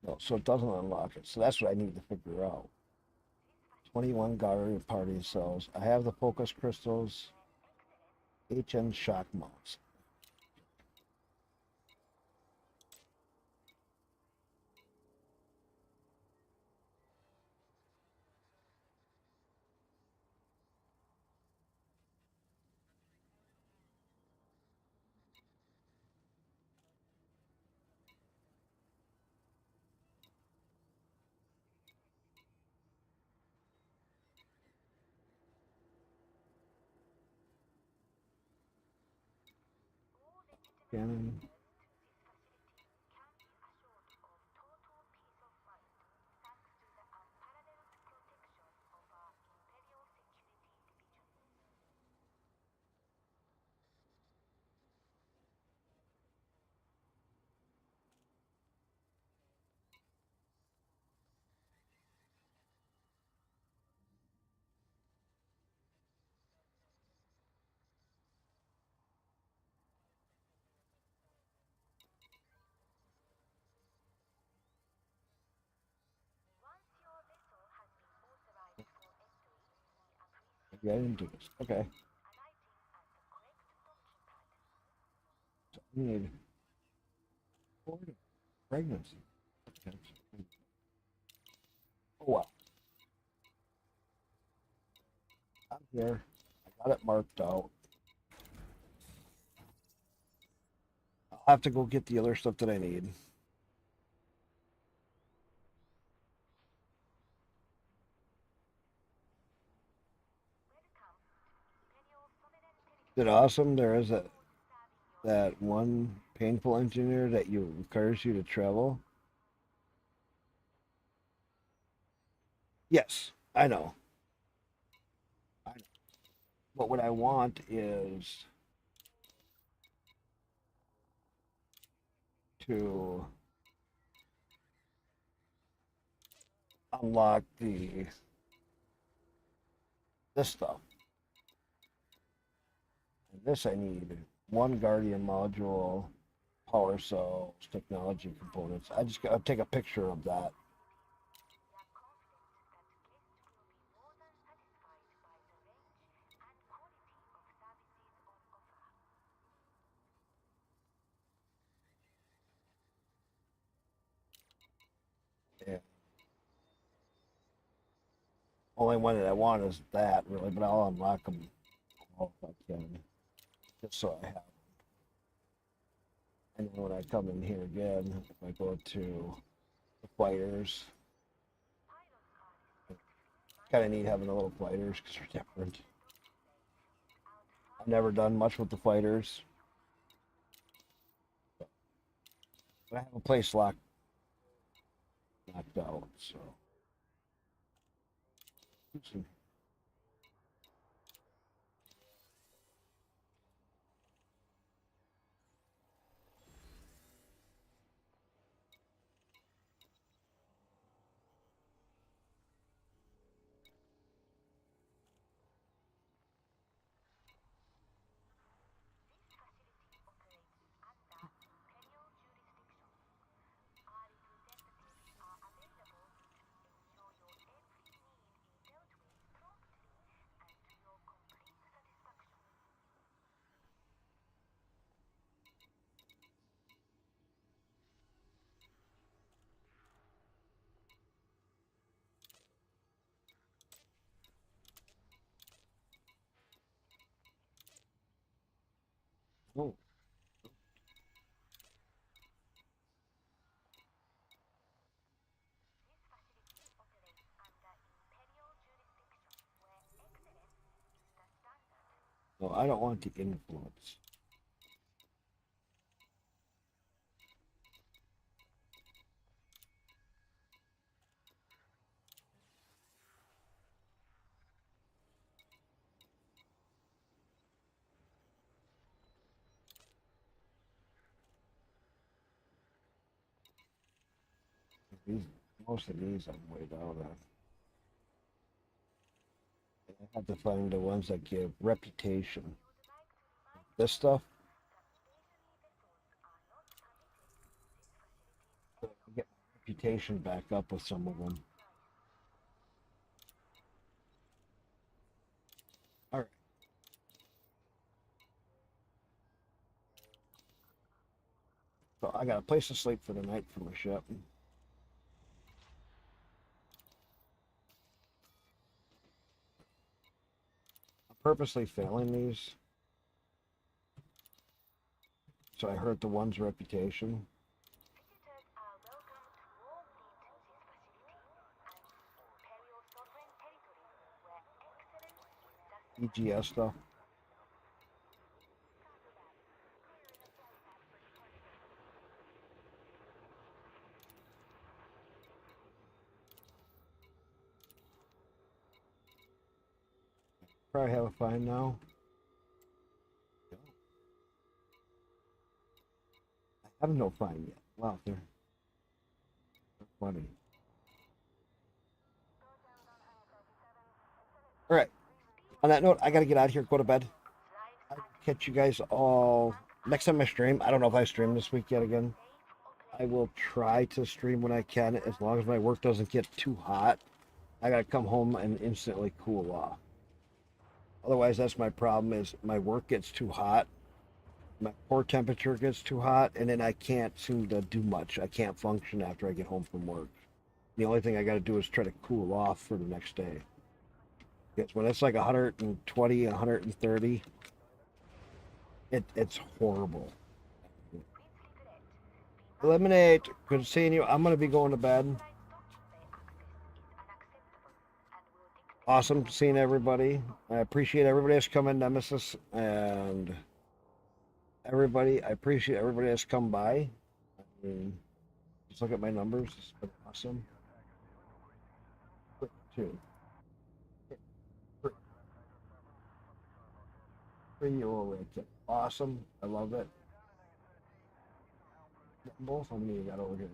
No, so it doesn't unlock it. So that's what I need to figure out. 21 guardian party cells. I have the focus crystals. HN shock mounts. Cannon. Yeah, I didn't do this. Okay. So I need pregnancy. Oh wow. I'm here. I got it marked out. I'll have to go get the other stuff that I need. Is it awesome? There is that one painful engineer that requires you to travel. Yes, I know. But what I want is to unlock this stuff. And this I need one Guardian module, power cells, technology components. I'll take a picture of that. Yeah. Only one that I want is that, really, but I'll unlock them all if I can, just so I have them. And then when I come in here again, if I go to the fighters, kind of neat having the little fighters because they're different. I've never done much with the fighters, but I have a place knocked out, so. Oh. No, I don't want the influence. Most of these I'm way down on. I have to find the ones that give reputation. This stuff, I get my reputation back up with some of them. All right. So I got a place to sleep for the night for my ship. I'm purposely failing these, so I hurt the one's reputation. EGS stuff. Probably have a fine now. I have no fine yet. Wow, they're funny. All right. On that note, I gotta get out of here, go to bed. I'll catch you guys all next time I stream. I don't know if I stream this week yet again. I will try to stream when I can, as long as my work doesn't get too hot. I gotta come home and instantly cool off. Otherwise, that's my problem, is my work gets too hot. My core temperature gets too hot, and then I can't seem to do much. I can't function after I get home from work. The only thing I gotta do is try to cool off for the next day. Because when it's like 120, 130, it's horrible. Eliminate. Good seeing you. I'm gonna be going to bed. Awesome seeing everybody. I appreciate everybody that's come in, Nemesis, and everybody. I appreciate everybody that's come by. I mean, just look at my numbers. It's been awesome. 2. 3-year-old right there. Awesome. I love it. Both of me got over here.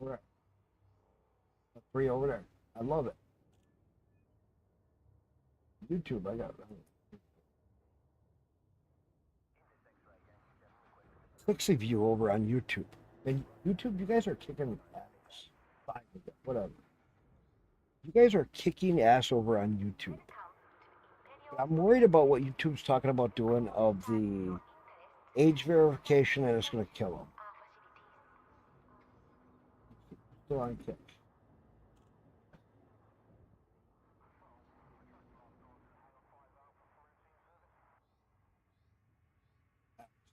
All right. 3 over there. I love it. YouTube, I got 6 of you over on YouTube. And YouTube, you guys are kicking ass. 5 of them, whatever. You guys are kicking ass over on YouTube. But I'm worried about what YouTube's talking about doing of the age verification, and it's going to kill them. Still on kick.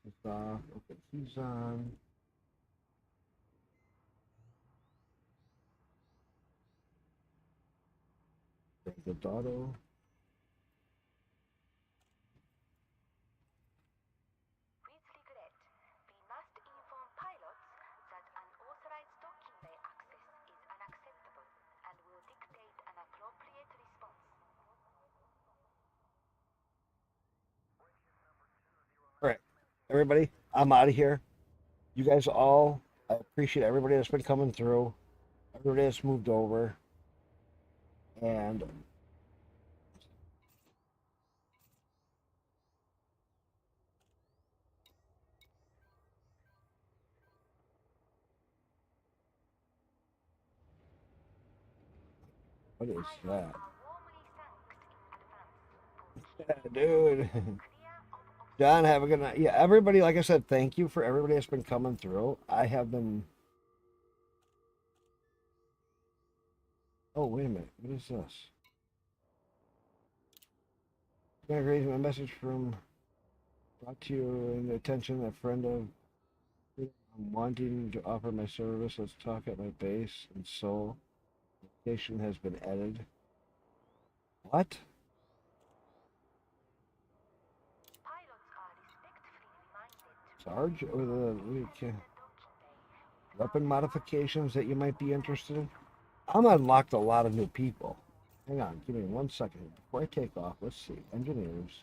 He's off. Okay, he's on. The Dotto. All right, everybody, I'm out of here. You guys all, I appreciate everybody that's been coming through, everybody that's moved over, and what is that? Yeah, dude. John, have a good night. Yeah, everybody, like I said, thank you for everybody that's been coming through. I have been. Oh, wait a minute. What is this? I'm gonna raise my message from brought to you in the attention a friend of I'm wanting to offer my service. Let's talk at my base and so location has been added. What? Sarge or the weapon modifications that you might be interested in? I'm unlocked a lot of new people. Hang on, give me 1 second before I take off. Let's see, engineers.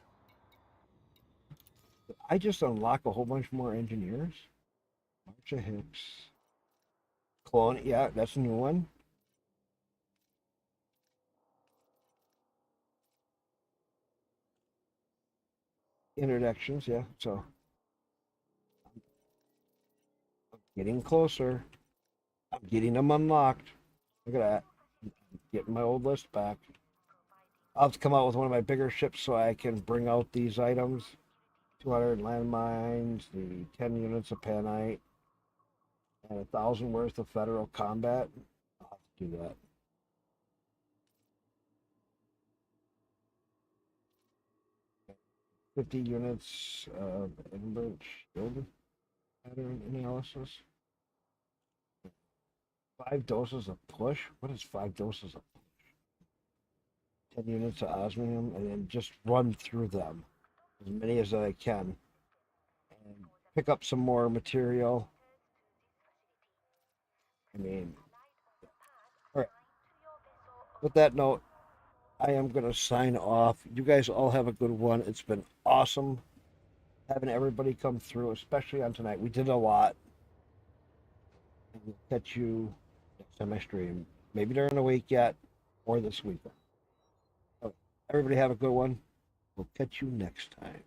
I just unlock a whole bunch more engineers. Archer Hicks. Clone, yeah, that's a new one. Introductions, yeah. So Getting closer. I'm getting them unlocked. Look at that. Getting my old list back. I'll have to come out with one of my bigger ships so I can bring out these items. 200 landmines, the 10 units of panite, and 1,000 worth of federal combat. I'll have to do that. $50 units of Edinburgh shield pattern analysis. 5 doses of push? What is 5 doses of push? 10 units of osmium, and then just run through them. As many as I can. And pick up some more material. I mean, alright. With that note, I am going to sign off. You guys all have a good one. It's been awesome having everybody come through, especially on tonight. We did a lot. And we'll catch you next time I stream. Maybe during the week yet, or this weekend. Everybody have a good one. We'll catch you next time.